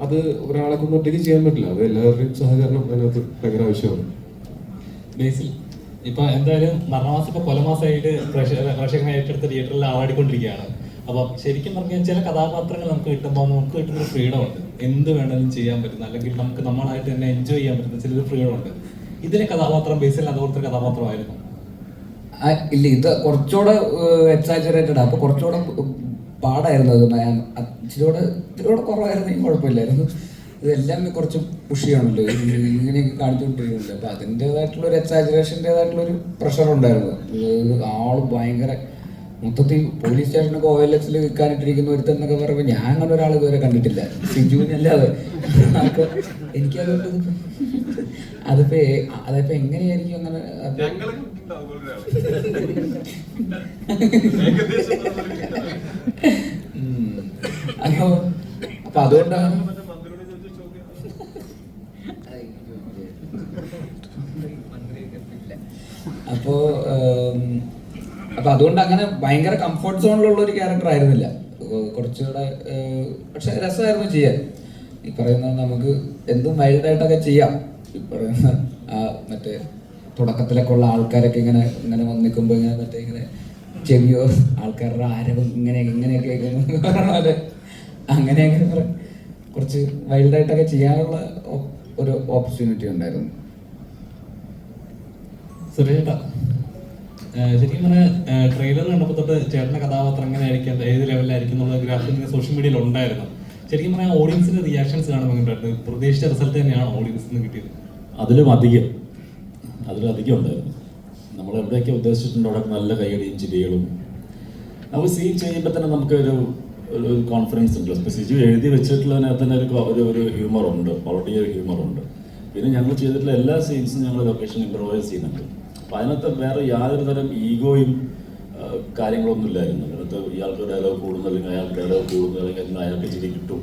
അത് ഒരാളെ കൊണ്ട് ഒറ്റയ്ക്ക് ചെയ്യാൻ പറ്റില്ല. അത് എല്ലാവരുടെയും സഹകരണം അതിനകത്ത് ഭയങ്കര ആവശ്യമാണ്. ബേസിൽ ഇപ്പൊ എന്തായാലും മരണമാസം ഇപ്പൊ കൊലമാസമായിട്ട് പ്രേക്ഷകനെ ഏറ്റെടുത്ത് തിയേറ്ററിൽ ആവാടിക്കൊണ്ടിരിക്കുകയാണ്. അപ്പൊ ശരിക്കും പറഞ്ഞാൽ ചില കഥാപാത്രങ്ങൾ നമുക്ക് കിട്ടുമ്പോൾ നമുക്ക് കിട്ടുന്ന ഫ്രീഡം ഉണ്ട്, എന്ത് വേണമെങ്കിലും ചെയ്യാൻ പറ്റുന്ന, അല്ലെങ്കിൽ നമുക്ക് നമ്മളായിട്ട് തന്നെ എൻജോയ് ചെയ്യാൻ പറ്റുന്ന ചിലൊരു ഫ്രീഡം ഉണ്ട്. ഇതിലെ കഥാപാത്രം ബേസിൽ അതുപോലത്തെ കഥാപാത്രമായിരുന്നു. ഇല്ല, ഇത് കുറച്ചുകൂടെ എക്സാജറേറ്റഡ്, അപ്പൊ കുറച്ചുകൂടെ പാടായിരുന്നു. അത് ഇച്ചിരിയോടെ കുറവായിരുന്നെങ്കിൽ കുഴപ്പമില്ലായിരുന്നു. ഇതെല്ലാം കുറച്ച് പുഷിയാണല്ലോ ഇങ്ങനെയൊക്കെ കാണിച്ചുകൊണ്ടിരിക്കുന്നുണ്ട്. അപ്പൊ അതിൻ്റെതായിട്ടുള്ള ഒരു എക്സാജറേഷൻ്റെതായിട്ടുള്ള പ്രഷർ ഉണ്ടായിരുന്നു. ആള് ഭയങ്കര മൊത്തത്തിൽ പോലീസ് സ്റ്റേഷനൊക്കെ OLX വിൽക്കാനിട്ടിരിക്കുന്ന ഒരുത്തെന്നൊക്കെ പറയുമ്പോൾ ഞാൻ അങ്ങനെ ഒരാൾ ഇതുവരെ കണ്ടിട്ടില്ല, സിജുവിനല്ലാതെ. അപ്പൊ എനിക്കതുകൊണ്ട് അതിപ്പോ എങ്ങനെയായിരിക്കും അങ്ങനെ. അപ്പൊ അതുകൊണ്ടാണ് അപ്പൊ അതുകൊണ്ട് അങ്ങനെ ഭയങ്കര കംഫർട്ട് സോണിലുള്ള ഒരു ക്യാരക്ടർ ആയിരുന്നില്ല. കുറച്ചുകൂടെ പക്ഷെ രസമായിരുന്നു ചെയ്യാൻ. ഈ പറയുന്ന നമുക്ക് എന്തും വൈൽഡായിട്ടൊക്കെ ചെയ്യാം. ഈ പറയുന്ന മറ്റേ തുടക്കത്തിലൊക്കെ ഉള്ള ആൾക്കാരൊക്കെ ഇങ്ങനെ വന്ന് നിൽക്കുമ്പോൾ ഇങ്ങനെ ചെവിയോ ആൾക്കാരുടെ ആരവും ഇങ്ങനെയൊക്കെ കേൾക്കുന്നത് അങ്ങനെയൊക്കെ കുറച്ച് വൈൽഡായിട്ടൊക്കെ ചെയ്യാനുള്ള ഒരു ഓപ്പർച്യൂണിറ്റി ഉണ്ടായിരുന്നു. സുരേഷേട്ടാ, ശരിക്കും പറഞ്ഞാൽ ട്രെയിലർ കണ്ടപ്പോൾ തൊട്ട് ചേട്ടൻ്റെ കഥാപാത്രം എങ്ങനെ ആയിരിക്കും, ഏത് ലെവലിലായിരിക്കും എന്നുള്ള ഗ്രാഫിക് സോഷ്യൽ മീഡിയയിൽ ഉണ്ടായിരുന്നു. ശരിക്കും പറഞ്ഞാൽ ഓഡിയൻസിന്റെ റിയാക്ഷൻസ് കാണുമ്പോൾ കണ്ടിട്ട് പ്രതീക്ഷിച്ച റിസൾട്ട് തന്നെയാണ് ഓഡിയൻസിന് കിട്ടിയത്? അതിലും അധികം ഉണ്ടായിരുന്നു. നമ്മൾ എവിടെയൊക്കെ ഉദ്ദേശിച്ചിട്ടുണ്ടോ അവിടെ നല്ല കൈയടിയും ചിരികളും. നമുക്ക് സീൻ ചെയ്യുമ്പോൾ തന്നെ നമുക്ക് ഒരു കോൺഫിഡൻസ് ഉണ്ട്. സ്പെസിഫിക് എഴുതി വെച്ചിട്ടുള്ളതിനകത്ത് തന്നെ ഒരു ഹ്യൂമറുണ്ട്, ഓൾറെഡി ഒരു ഹ്യൂമറുണ്ട്. പിന്നെ ഞങ്ങൾ ചെയ്തിട്ടുള്ള എല്ലാ സീൻസും ഞങ്ങൾ ലൊക്കേഷൻ ഇംപ്രവൈസ് ചെയ്യുന്നുണ്ട്. അപ്പോൾ അതിനകത്ത് വേറെ യാതൊരു തരം ഈഗോയും കാര്യങ്ങളൊന്നും ഇല്ലായിരുന്നു. അതിനകത്ത് ഇയാൾക്ക് ഡയലോഗ് കൂടുന്നു, അല്ലെങ്കിൽ അയാൾക്ക് ഡയലോഗ് കൂടുന്നു, അല്ലെങ്കിൽ അയാൾക്ക് ചിരി കിട്ടും,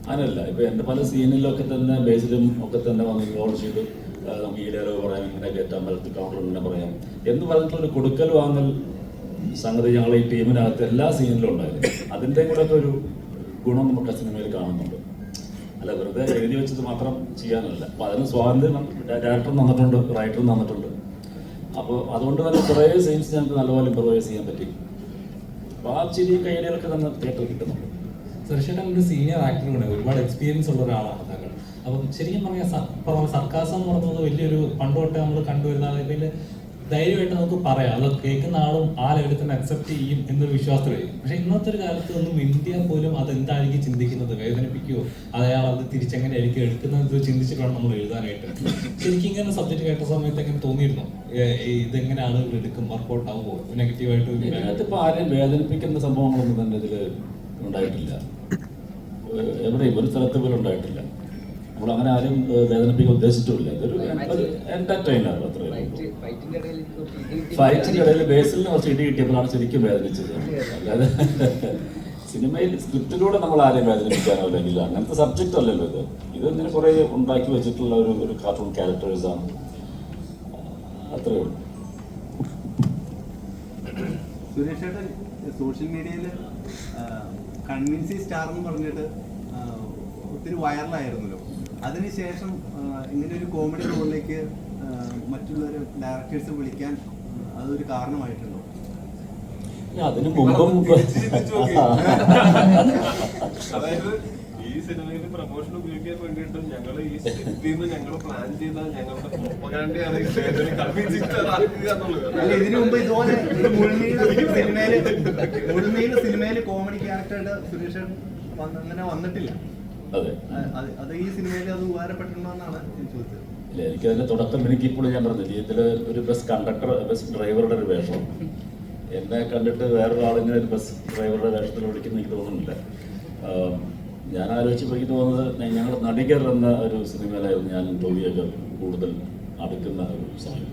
അങ്ങനെയല്ല. ഇപ്പോൾ എൻ്റെ പല സീനിലൊക്കെ തന്നെ ബേസിലും ഒക്കെ തന്നെ വന്ന് ഇൻവോൾവ് ചെയ്ത് നമുക്ക് ഈ ഡയലോഗ് പറയാം, ഇങ്ങനെ കയറ്റാൻ പലത്ത് കൗണ്ടർ ഇങ്ങനെ പറയാം എന്ന് പറഞ്ഞിട്ടുള്ളൊരു കൊടുക്കൽ വാങ്ങൽ സംഗതി ഞങ്ങൾ ഈ ടീമിനകത്ത് എല്ലാ സീനിലും ഉണ്ടായിരുന്നു. അതിൻ്റെ കൂടെ ഒക്കെ ഒരു ഗുണം നമുക്ക് സിനിമയിൽ കാണുന്നുണ്ട്. അല്ല, വെറുതെ എഴുതി വെച്ചത് മാത്രം ചെയ്യാനല്ല. അപ്പോൾ അതിന് സ്വാതന്ത്ര്യം ഡയറക്ടറും തന്നിട്ടുണ്ട്, റൈറ്ററും തന്നിട്ടുണ്ട്. അപ്പോൾ അതുകൊണ്ട് തന്നെ കുറേ സീൻസ് ഞങ്ങൾക്ക് നല്ലപോലെ ഇംപ്രവൈസ് ചെയ്യാൻ പറ്റി. അപ്പോൾ ആ ചിരി കൈയടികളൊക്കെ തന്നെ തിയേറ്ററിൽ കിട്ടുന്നുണ്ട്. സുരേഷേട്ടൻ ഒരു സീനിയർ ആക്ടറാണ്, ഒരുപാട് എക്സ്പീരിയൻസ് ഉള്ള ഒരാളാണ് താങ്കൾ. അപ്പം ശരിക്കും പറഞ്ഞാൽ സർക്കാസം എന്ന് പറയുന്നത് വലിയൊരു പണ്ട് തൊട്ടേ നമ്മൾ കണ്ടുവരുന്ന വലിയ ധൈര്യമായിട്ട് നമുക്ക് പറയാം, അത് കേൾക്കുന്ന ആളും ആ ലെവലിൽ തന്നെ അക്സെപ്റ്റ് ചെയ്യും എന്നൊരു വിശ്വാസത്തിൽ വരും. പക്ഷെ ഇന്നത്തെ ഒരു കാലത്ത് ഒന്നും ഇന്ത്യ പോലും അത് എന്തായിരിക്കും ചിന്തിക്കുന്നത്, വേദനിപ്പിക്കുമോ, അയാൾ അത് തിരിച്ചെങ്ങനെയായിരിക്കും എടുക്കുന്നത് ചിന്തിച്ചിട്ട് വേണം നമ്മൾ എഴുതാനായിട്ട്. ശരിക്കും ഇങ്ങനെ സബ്ജക്റ്റ് കേട്ട സമയത്ത് എങ്ങനെ തോന്നിയിരുന്നു, ഇതെങ്ങനെയാണ് എടുക്കും, വർക്കൗട്ട് ആവുമോ, നെഗറ്റീവായിട്ട്? ഇതിനകത്ത് ഇപ്പോൾ ആരെയും വേദനിപ്പിക്കുന്ന സംഭവങ്ങളൊന്നും തന്നെ ഇതിൽ ഉണ്ടായിട്ടില്ല. എവിടെയും ഒരു സ്ഥലത്ത് പോലും ഉണ്ടായിട്ടില്ല. നമ്മൾ അങ്ങനെ ആരും വേദനിപ്പിക്കാൻ ഉദ്ദേശിച്ചിട്ടില്ല. ഇതൊരു എന്റർടൈനർ അത്രയും. ഫൈറ്റിന്റെ ഇടയിൽ ബേസിലിന് കുറച്ച് ഇടി കിട്ടിയപ്പോഴാണ് ശരിക്കും വേദനിച്ചത്. അല്ലാതെ സിനിമയിൽ സ്ക്രിപ്റ്റിലൂടെ നമ്മൾ ആരെയും വേദനിപ്പിക്കാനോ അല്ലെങ്കിൽ അങ്ങനത്തെ സബ്ജക്റ്റ് അല്ലല്ലോ ഇത്. ഇങ്ങനെ കുറെ ഉണ്ടാക്കി വെച്ചിട്ടുള്ള ഒരു കാർട്ടൂൺ ക്യാരക്ടേഴ്സാണ്, അത്രയേ ഉള്ളൂ. സുരേഷേട്ടൻ സോഷ്യൽ മീഡിയയിൽ കൺവിൻസി സ്റ്റാർ എന്ന് പറഞ്ഞിട്ട് ഒത്തിരി വൈറലായിരുന്നല്ലോ. അതിനുശേഷം ഇങ്ങനെ ഒരു കോമഡി റോളിലേക്ക് മറ്റുള്ളവർ ഡയറക്ടേഴ്സ് വിളിക്കാൻ അതൊരു കാരണമായിട്ടുണ്ടോ? അതിന് മുമ്പും അതായത് ഈ സിനിമയിൽ പ്രൊമോഷൻ ഉപയോഗിക്കാൻ വേണ്ടിയിട്ട് ഞങ്ങൾ ഈ സ്ക്രിപ്റ്റിൽ നിന്ന് ഞങ്ങൾ പ്ലാൻ ചെയ്ത ഞങ്ങളുടെ പ്രൊപ്പഗാൻഡയാണ് ഇതിനു മുമ്പ് ഇതുപോലെ മുഴുനീള സിനിമയില് കോമഡി ക്യാരക്ടറുടെ സുരേഷ് അങ്ങനെ വന്നിട്ടില്ല. അതെ, അത് ഈ സിനിമയിൽ അത് ഉപകാരപ്പെട്ടിട്ടുണ്ടോ എന്നാണ് ചോദിച്ചത്. ഇല്ല, എനിക്കതിന്റെ തുടക്കം എനിക്കിപ്പോൾ ഞാൻ പറഞ്ഞില്ല, ഇതില് ഒരു ബസ് കണ്ടക്ടർ, ബസ് ഡ്രൈവറുടെ ഒരു വേഷം എന്നെ കണ്ടിട്ട് വേറൊരാളിങ്ങനെ ഒരു ബസ് ഡ്രൈവറുടെ വേഷത്തിൽ വിളിക്കുന്ന എനിക്ക് തോന്നുന്നില്ല. ഞാൻ ആലോചിച്ചപ്പോൾ എനിക്ക് തോന്നുന്നത് ഞങ്ങൾ നടികർ എന്ന ഒരു സിനിമയിലായിരുന്നു ഞാൻ ടോവിയൊക്കെ കൂടുതൽ അടുക്കുന്ന ഒരു സമയം.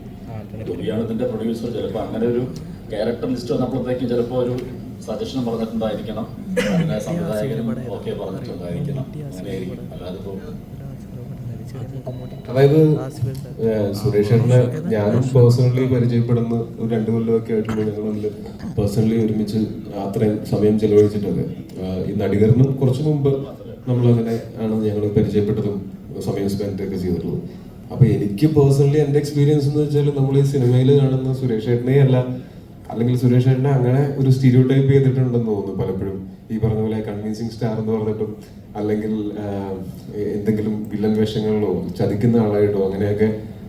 ടോവിയാണ് ഇതിൻ്റെ പ്രൊഡ്യൂസർ. ചിലപ്പോൾ അങ്ങനെ ഒരു ക്യാരക്ടർ ലിസ്റ്റ് വന്നപ്പോഴത്തേക്കും ചിലപ്പോൾ ഒരു സജഷൻ പറഞ്ഞിട്ടുണ്ടായിരിക്കണം, അതിനെ സംവിധായകനും ഓക്കെ പറഞ്ഞിട്ടുണ്ടായിരിക്കണം, അങ്ങനെയായിരിക്കും. അല്ലാതെ ഇപ്പോൾ അതായത് സുരേഷ് ചേട്ടനെ ഞാനും പേഴ്സണലി പരിചയപ്പെടുന്ന ഒരു 2 കൊല്ലമൊക്കെ ആയിട്ടുള്ള ഞങ്ങൾ പേഴ്സണലി ഒരുമിച്ച് അത്രയും സമയം ചെലവഴിച്ചിട്ടൊക്കെ ഈ നടികറിനും കുറച്ച് മുമ്പ് നമ്മളങ്ങനെ ആണ് ഞങ്ങൾ പരിചയപ്പെട്ടതും സമയം സ്പെൻഡ് ഒക്കെ ചെയ്തിട്ടുള്ളത്. അപ്പൊ എനിക്ക് പേഴ്സണലി എൻ്റെ എക്സ്പീരിയൻസ് എന്ന് വെച്ചാൽ നമ്മൾ ഈ സിനിമയിൽ കാണുന്ന സുരേഷ് ചേട്ടനെ അല്ല, അല്ലെങ്കിൽ സുരേഷ് ചേട്ടനെ അങ്ങനെ ഒരു സ്റ്റീരിയോ ടൈപ്പ് ചെയ്തിട്ടുണ്ടെന്ന് തോന്നുന്നു പലപ്പോഴും. ഈ പറഞ്ഞ പോലെ കൺവിൻസിങ് സ്റ്റാർ എന്ന് പറഞ്ഞിട്ടും അല്ലെങ്കിൽ എന്തെങ്കിലും വില്ലൻ വേഷങ്ങളിലോ ചതിക്കുന്ന ആളായിട്ടോ അങ്ങനെയൊക്കെ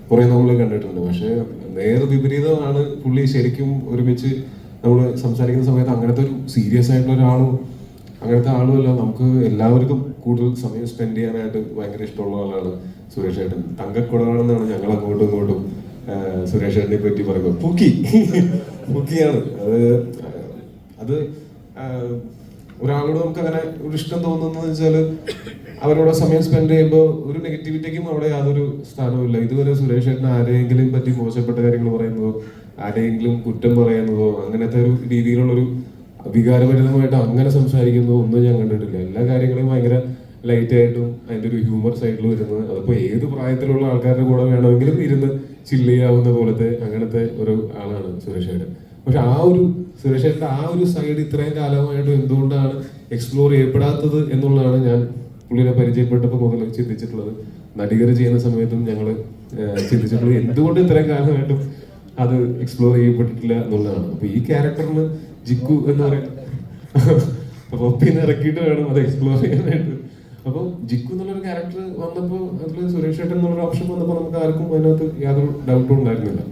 കുറെ നമ്മൾ കണ്ടിട്ടുണ്ട്. പക്ഷെ നേരെ വിപരീതമാണ് പുള്ളി. ശരിക്കും ഒരുമിച്ച് നമ്മൾ സംസാരിക്കുന്ന സമയത്ത് അങ്ങനത്തെ ഒരു സീരിയസ് ആയിട്ടുള്ള ഒരാളും അങ്ങനത്തെ ആളുമല്ല. നമുക്ക് എല്ലാവർക്കും കൂടുതൽ സമയം സ്പെൻഡ് ചെയ്യാനായിട്ട് ഭയങ്കര ഇഷ്ടമുള്ള ആളാണ് സുരേഷ് ചേട്ടൻ. തങ്കക്കുടമാണെന്നാണ് ഞങ്ങൾ അങ്ങോട്ടും ഇങ്ങോട്ടും സുരേഷ് ചേട്ടനെ പറ്റി പറയുമ്പോൾ പൂക്കിയാണ്. അത് ഒരാളോട് നമുക്ക് അങ്ങനെ ഒരു ഇഷ്ടം തോന്നുന്നത് വെച്ചാൽ അവരോട് സമയം സ്പെൻഡ് ചെയ്യുമ്പോൾ ഒരു നെഗറ്റിവിറ്റിക്കും അവിടെ യാതൊരു സ്ഥാനവുമില്ല. ഇതുവരെ സുരേഷ് ചേട്ടൻ ആരെയെങ്കിലും പറ്റി മോശപ്പെട്ട കാര്യങ്ങൾ പറയുന്നതോ ആരെയെങ്കിലും കുറ്റം പറയുന്നതോ അങ്ങനത്തെ ഒരു രീതിയിലുള്ളൊരു വികാരഭരിതമായിട്ട് അങ്ങനെ സംസാരിക്കുന്നതോ ഒന്നും ഞാൻ കണ്ടിട്ടില്ല. എല്ലാ കാര്യങ്ങളും ഭയങ്കര ലൈറ്റ് ആയിട്ടും അതിൻ്റെ ഒരു ഹ്യൂമർ സൈഡിൽ വരുന്നത്. അതിപ്പോൾ ഏത് പ്രായത്തിലുള്ള ആൾക്കാരുടെ കൂടെ വേണമെങ്കിലും ഇരുന്ന് ചില്ല് ചെയ്യാവുന്ന പോലത്തെ അങ്ങനത്തെ ഒരു ആളാണ് സുരേഷ് ചേട്ടൻ. പക്ഷെ ആ ഒരു സുരേഷ് ചേട്ടൻ്റെ ആ ഒരു സൈഡ് ഇത്രയും കാലമായിട്ട് എന്തുകൊണ്ടാണ് എക്സ്പ്ലോർ ചെയ്യപ്പെടാത്തത് എന്നുള്ളതാണ് ഞാൻ പുള്ളിനെ പരിചയപ്പെട്ടപ്പോൾ മുതൽ ചിന്തിച്ചിട്ടുള്ളത്. നടികർ ചെയ്യുന്ന സമയത്തും ഞങ്ങൾ ചിന്തിച്ചിട്ടുള്ളത് എന്തുകൊണ്ട് ഇത്രയും കാലമായിട്ടും അത് എക്സ്പ്ലോർ ചെയ്യപ്പെട്ടിട്ടില്ല എന്നുള്ളതാണ്. അപ്പൊ ഈ ക്യാരക്ടറിന് ജിക്കു എന്ന് പറയുന്നത് റൊപ്പിന്ന് ഇറക്കിയിട്ട് വേണം അത് എക്സ്പ്ലോർ ചെയ്യാനായിട്ട്. അപ്പോൾ ജിക്കു എന്നുള്ളൊരു ക്യാരക്ടർ വന്നപ്പോൾ അതിൽ സുരേഷ് ചേട്ടൻ എന്നുള്ളൊരു ഓപ്ഷൻ വന്നപ്പോൾ നമുക്ക് ആർക്കും അതിനകത്ത് യാതൊരു ഡൗട്ടും ഉണ്ടായിരുന്നില്ല.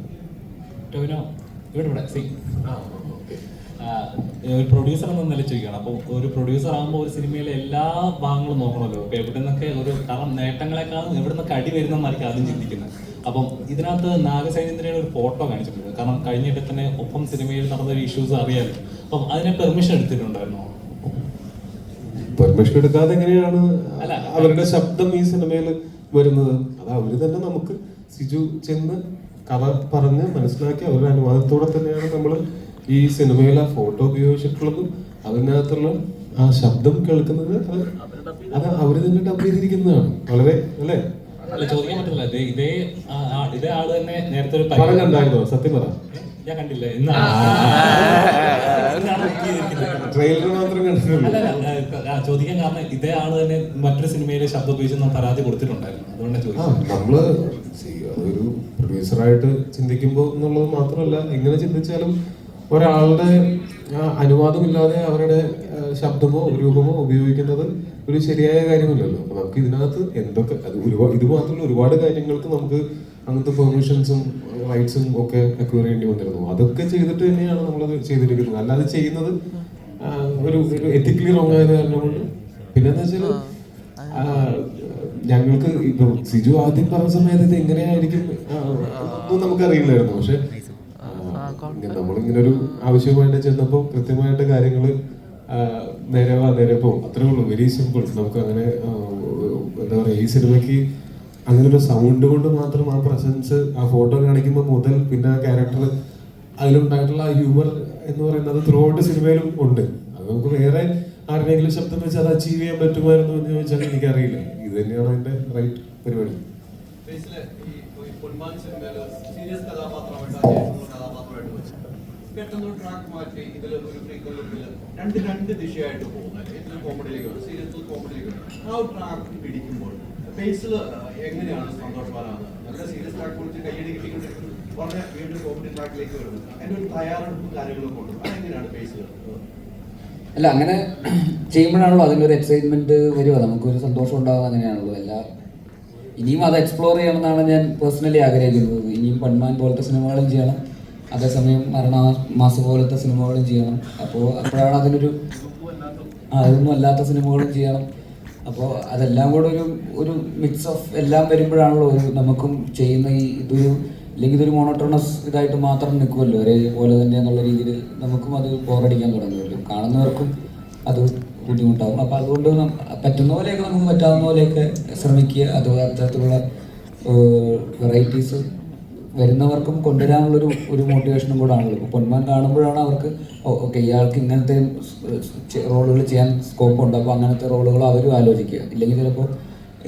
ഒരു പ്രൊഡ്യൂസർ എന്ന നില ചോദിക്കണം. അപ്പോൾ ഒരു പ്രൊഡ്യൂസർ ആകുമ്പോൾ ഒരു സിനിമയിലെ എല്ലാ ഭാഗങ്ങളും നോക്കണമല്ലോ. ഇപ്പൊ എവിടെ നിന്നൊക്കെ ഒരു കാരണം നേട്ടങ്ങളെക്കാളും എവിടെ നിന്നൊക്കെ അടി വരുന്നതായിരിക്കും ആദ്യം ചിന്തിക്കുന്നത്. അപ്പം ഇതിനകത്ത് നാഗസൈനേന്ദ്രയുടെ ഒരു ഫോട്ടോ കാണിച്ചിട്ടുണ്ട്. കാരണം കഴിഞ്ഞിട്ട് തന്നെ ഒപ്പം സിനിമയിൽ നടന്ന ഒരു ഇഷ്യൂസ് അറിയാമല്ലോ. അപ്പം അതിനെ പെർമിഷൻ എടുത്തിട്ടുണ്ടായിരുന്നോ? പെർമിഷൻ എടുക്കാതെ എങ്ങനെയാണ് അവരുടെ ശബ്ദം ഈ സിനിമയിൽ വരുന്നത്? അത് അവര് തന്നെ നമുക്ക് സിജു ചെന്ന് കഥ പറഞ്ഞ് മനസ്സിലാക്കി അവരുടെ അനുവാദത്തോടെ തന്നെയാണ് നമ്മൾ ഈ സിനിമയിലെ ഫോട്ടോ ഉപയോഗിച്ചിട്ടുള്ളതും അതിനകത്തുള്ള ആ ശബ്ദം കേൾക്കുന്നത്. അത് അവര് തന്നെ ഡബ് ചെയ്തിരിക്കുന്നതാണ്. വളരെ അല്ലേ? അല്ല, ചോദിക്കാൻ പറ്റില്ല. ഇതേ ആള് തന്നെ നേരത്തെ ഒരു പറഞ്ഞിട്ടുണ്ടായിരുന്നോ? സത്യം പറ. ഞാൻ കണ്ടില്ല. ട്രെയിലർ മാത്രം കണ്ടിട്ടുള്ളൂ. ചോദിക്കാൻ കാരണം ഇതേ ആള് തന്നെ മറ്റൊരു സിനിമയിലെ ശബ്ദം ഉപയോഗിച്ച് പരാതി കൊടുത്തിട്ടുണ്ടായിരുന്നു. അതുകൊണ്ടാണ് ചോദിച്ചത്. നമ്മള് ഒരു പ്രൊഡ്യൂസറായിട്ട് ചിന്തിക്കുമ്പോൾ എന്നുള്ളത് മാത്രമല്ല, എങ്ങനെ ചിന്തിച്ചാലും ഒരാളുടെ അനുവാദമില്ലാതെ അവരുടെ ശബ്ദമോ രൂപമോ ഉപയോഗിക്കുന്നത് ഒരു ശരിയായ കാര്യമല്ലല്ലോ. അപ്പൊ നമുക്ക് ഇതിനകത്ത് എന്തൊക്കെ ഇത് മാത്രമല്ല ഒരുപാട് കാര്യങ്ങൾക്ക് നമുക്ക് അങ്ങനത്തെ പെർമിഷൻസും റൈറ്റ്സും ഒക്കെ അക്വയർ ചെയ്യേണ്ടി വന്നിരുന്നു. അതൊക്കെ ചെയ്തിട്ട് തന്നെയാണ് നമ്മളത് ചെയ്തിരിക്കുന്നത്. അല്ലാതെ ചെയ്യുന്നത് ഒരു എത്തിക്കലി റോങ് ആയത് കാരണം കൊണ്ട്. പിന്നെന്താ വെച്ചാൽ ഞങ്ങൾക്ക് ഇപ്പൊ സിജു ആദ്യം പറഞ്ഞ സമയത്ത് ഇത് എങ്ങനെയായിരിക്കും ഒന്നും നമുക്കറിയില്ലായിരുന്നു. പക്ഷെ നമ്മളിങ്ങനെ ഒരു ആവശ്യമായിട്ട് ചെന്നപ്പോൾ കൃത്യമായിട്ട് കാര്യങ്ങൾ നേരെ പോകും. അത്രേ ഉള്ളൂ. Very simple. നമുക്ക് അങ്ങനെ എന്താ പറയുക, ഈ സിനിമയ്ക്ക് അങ്ങനെ ഒരു സൗണ്ട് കൊണ്ട് മാത്രം ആ പ്രസൻസ് ആ ഫോട്ടോ കാണിക്കുമ്പോൾ മുതൽ പിന്നെ ആ ക്യാരക്ടർ അതിലുണ്ടായിട്ടുള്ള ആ ഹ്യൂമർ എന്ന് പറയുന്നത് ത്രൂ ഔട്ട് സിനിമയിലും ഉണ്ട്. അത് നമുക്ക് വേറെ ആരുടെയെങ്കിലും ശബ്ദം വെച്ച് അത് അച്ചീവ് ചെയ്യാൻ പറ്റുമായിരുന്നു എന്ന് ചോദിച്ചാൽ എനിക്കറിയില്ല. ഇത് തന്നെയാണ് അതിന്റെ റൈറ്റ് പരിപാടി. രണ്ട് ദിശയായിട്ട് പോകുന്നത്. ഇതിൽ കോമഡിയിലേക്ക് വരും, സീരിയസ് കോമഡിയിലേക്ക് വരും. ആ ഒരു ട്രാക്ക് പിടിക്കുമ്പോൾ ബേസിൽ എങ്ങനെയാണ് സന്തോഷവാനാണ്? നല്ല സീരിയസ് ട്രാക്ക് കുറിച്ച് കയ്യടി കിട്ടിക്കൊണ്ടിരിക്കുന്നത് വളരെ വീണ്ടും കോമഡി ട്രാക്കിലേക്ക് വരുന്നത്. അതിൻ്റെ ഒരു തയ്യാറെടുപ്പ് കാര്യങ്ങളൊക്കെ ഉണ്ട്. അതെങ്ങനെയാണ് ബേസിൽ? അല്ല അങ്ങനെ ചെയ്യുമ്പോഴാണല്ലോ അതിനൊരു എക്സൈറ്റ്മെന്റ് വരിക, നമുക്കൊരു സന്തോഷം ഉണ്ടാവുക. അങ്ങനെയാണല്ലോ ഇനിയും അത് എക്സ്പ്ലോർ ചെയ്യണമെന്നാണ് ഞാൻ പേഴ്സണലി ആഗ്രഹിക്കുന്നത്. ഇനിയും പൊന്മാൻ പോലത്തെ സിനിമകളും ചെയ്യണം, അതേസമയം മരണമാസം പോലത്തെ സിനിമകളും ചെയ്യണം. അപ്പോഴാണ് അതിനൊരു അതൊന്നും അല്ലാത്ത സിനിമകളും ചെയ്യണം. അപ്പോൾ അതെല്ലാം കൂടെ ഒരു മിക്സ് ഓഫ് എല്ലാം വരുമ്പോഴാണല്ലോ നമുക്കും ചെയ്യുന്ന ഇല്ലെങ്കിൽ ഇതൊരു മോണോട്ടോണസ് ഇതായിട്ട് മാത്രം നിൽക്കുമല്ലോ, ഒരേപോലെ തന്നെ എന്നുള്ള രീതിയിൽ നമുക്കും അത് ബോറടിക്കാൻ തുടങ്ങുമല്ലോ, കാണുന്നവർക്കും അത് ബുദ്ധിമുട്ടാകും. അപ്പോൾ അതുകൊണ്ട് പറ്റുന്ന പോലെയൊക്കെ നമുക്ക് പറ്റാവുന്ന പോലെയൊക്കെ ശ്രമിക്കുക. അത് അത്തരത്തിലുള്ള വെറൈറ്റീസ് വരുന്നവർക്കും കൊണ്ടുവരാനുള്ളൊരു മോട്ടിവേഷനും കൂടെ ആണല്ലോ. ഇപ്പോൾ പൊന്മാൻ കാണുമ്പോഴാണ് അവർക്ക് ഓക്കെ ഇയാൾക്ക് ഇങ്ങനത്തെ റോളുകൾ ചെയ്യാൻ സ്കോപ്പ് ഉണ്ട്, അപ്പോൾ അങ്ങനത്തെ റോളുകൾ അവരും ആലോചിക്കുക. ഇല്ലെങ്കിൽ ചിലപ്പോൾ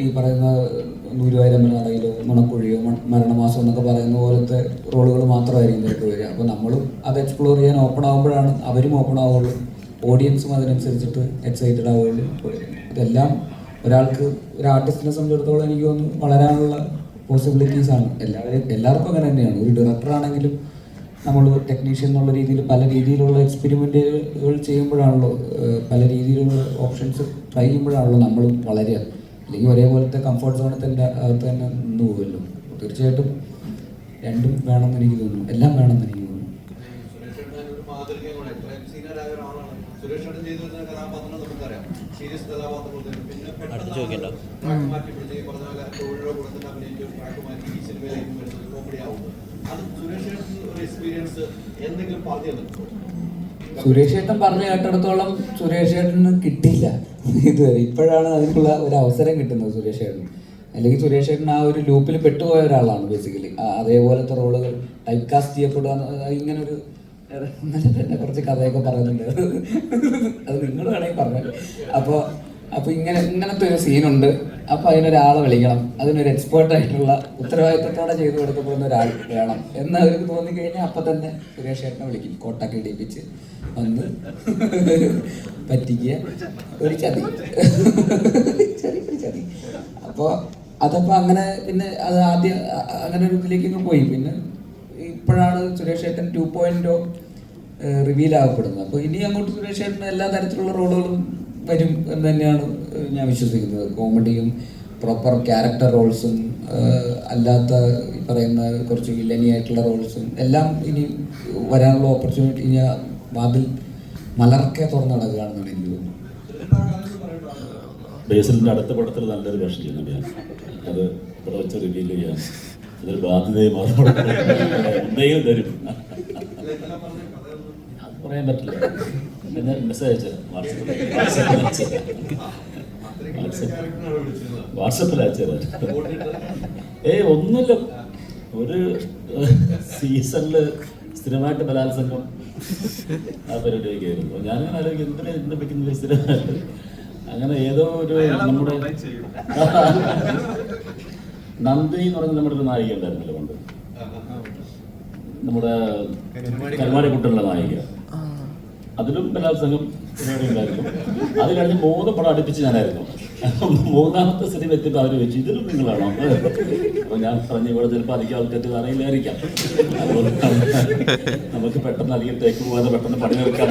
ഈ പറയുന്ന 100,000 നടയിലോ നുണക്കുഴിയോ മരണമാസം എന്നൊക്കെ പറയുന്ന പോലത്തെ റോളുകൾ മാത്രമായിരിക്കും ചിലപ്പോൾ വരിക. അപ്പോൾ നമ്മളും അത് എക്സ്പ്ലോർ ചെയ്യാൻ ഓപ്പൺ ആകുമ്പോഴാണ് അവരും ഓപ്പൺ ആവുള്ളൂ, ഓഡിയൻസും അതിനനുസരിച്ചിട്ട് എക്സൈറ്റഡ് ആവുകയുള്ളൂ. ഇതെല്ലാം ഒരു ആർട്ടിസ്റ്റിനെ സംബന്ധിച്ചിടത്തോളം എനിക്ക് തോന്നുന്നു വളരാനുള്ള പോസിബിലിറ്റീസ് ആണ്. എല്ലാവർക്കും അങ്ങനെ തന്നെയാണ്. ഒരു ഡയറക്ടറാണെങ്കിലും നമ്മൾ ടെക്നീഷ്യൻ എന്നുള്ള രീതിയിൽ പല രീതിയിലുള്ള എക്സ്പെരിമെൻറ്റുകൾ ചെയ്യുമ്പോഴാണല്ലോ, പല രീതിയിലുള്ള ഓപ്ഷൻസ് ട്രൈ ചെയ്യുമ്പോഴാണല്ലോ നമ്മളും വളരുക. അല്ലെങ്കിൽ ഒരേപോലത്തെ കംഫർട്ട് സോണിൽ തന്നെ അകത്ത് തന്നെ നിന്ന് പോകുമല്ലോ. തീർച്ചയായിട്ടും രണ്ടും വേണമെന്ന് എനിക്ക് തോന്നുന്നു, എല്ലാം വേണമെന്ന് എനിക്ക് തോന്നുന്നു. സുരേഷ് ഏട്ടൻ പറഞ്ഞു കേട്ടിടത്തോളം സുരേഷ് ഏട്ടന് കിട്ടിയില്ല ഇതുവരെ. ഇപ്പോഴാണ് അതിനുള്ള ഒരു അവസരം കിട്ടുന്നത് സുരേഷ് ഏട്ടൻ. അല്ലെങ്കിൽ സുരേഷ് ഏട്ടൻ ആ ഒരു ലൂപ്പിൽ പെട്ടുപോയ ഒരാളാണ് ബേസിക്കലി. അതേപോലത്തെ റോളുകൾ ടൈപ്പ് കാസ്റ്റ് ചെയ്യപ്പെടുക, ഇങ്ങനൊരു തന്നെ കുറച്ച് കഥയൊക്കെ പറയുന്നുണ്ട്, അത് നിങ്ങൾ വേണമെങ്കിൽ പറഞ്ഞു. അപ്പോൾ ഇങ്ങനത്തെ ഒരു സീനുണ്ട്, അപ്പോൾ അതിനൊരാളെ വിളിക്കണം, അതിനൊരു എക്സ്പേർട്ടായിട്ടുള്ള ഉത്തരവാദിത്തത്തോടെ ചെയ്തു കൊടുക്കപ്പെടുന്ന ഒരാൾ വേണം എന്ന് അവർക്ക് തോന്നിക്കഴിഞ്ഞാൽ അപ്പം തന്നെ സുരേഷ് ഏട്ടനെ വിളിക്കും, കോട്ടൊക്കെ ഇടിപ്പിച്ച് വന്ന് പറ്റിക്കുക, ഒരു ചതി ചെറിയൊരു ചതി. അപ്പോൾ അതപ്പോൾ അങ്ങനെ പിന്നെ അത് ആദ്യം അങ്ങനെ ഒരു ഇതിലേക്ക് പോയി. പിന്നെ ഇപ്പോഴാണ് സുരേഷ് ഏട്ടൻ 2.0 റിവീൽ ആകപ്പെടുന്നത്. അപ്പോൾ ഇനി അങ്ങോട്ട് സുരേഷ് ഏട്ടന് എല്ലാ തരത്തിലുള്ള റോളുകളും വരും എന്ന് തന്നെയാണ് ഞാൻ വിശ്വസിക്കുന്നത്. കോമഡിയും പ്രോപ്പർ ക്യാരക്ടർ റോൾസും അല്ലാത്ത ഈ പറയുന്ന കുറച്ച് വില്ലനി ആയിട്ടുള്ള റോൾസും എല്ലാം ഇനി വരാനുള്ള ഓപ്പർച്യൂണിറ്റി ഇനി വാതിൽ മലർക്കെ തുറന്നു നടക്കുകയാണെന്നാണ് എനിക്ക് തോന്നുന്നത്. ബേസിലിൻ്റെ അടുത്ത പടത്തിൽ നല്ലൊരു വേഷം ചെയ്യുന്നുണ്ട് ഞാൻ. അത് ഇവിടെ വെച്ച് റിവീൽ ചെയ്യാൻ അതൊരു ബാധ്യതയും എന്തെങ്കിലും തരും, അത് പറയാൻ പറ്റില്ല. പിന്നെ മെസ്സേജ് വാട്സപ്പിൽ അയച്ചത്. ഒന്നുമില്ല, ഒരു സീസണിൽ സ്ഥിരമായിട്ട് ബലാത്സംഗം ആ പരിപാടിയൊക്കെ ആയിരുന്നു. ഞാനിങ്ങനെ ആലോചിക്കും എന്തിനാ ഇന്ന് വെക്കുന്നത് സ്ഥിരമായിട്ട്. അങ്ങനെ ഏതോ ഒരു നമ്മുടെ നന്ദിനി എന്ന് പറഞ്ഞ നമ്മുടെ ഒരു നായിക ഉണ്ടായിരുന്നല്ലോ പണ്ട്, നമ്മുടെ കരുമാടിക്കുട്ടനുള്ള നായിക, അതിലും ബലാത്സംഗം പരിപാടി ഉണ്ടായിരുന്നു. അത് കഴിഞ്ഞ് 3 പടം അടുപ്പിച്ച് ഞാനായിരുന്നു. 3ാമത്തെ സിനിമ എത്തിയപ്പോൾ അവർ വെച്ചു ഇതിലും നിങ്ങളാണോ? അപ്പോൾ ഞാൻ പറഞ്ഞു ഇവിടെ ചിലപ്പോൾ അധികം ആൾക്കാർക്ക് അറിയില്ലായിരിക്കാം, അതുകൊണ്ട് നമുക്ക് പെട്ടെന്ന് അധികം തേക്ക് പോകാതെ പെട്ടെന്ന് പണി തീർക്കാൻ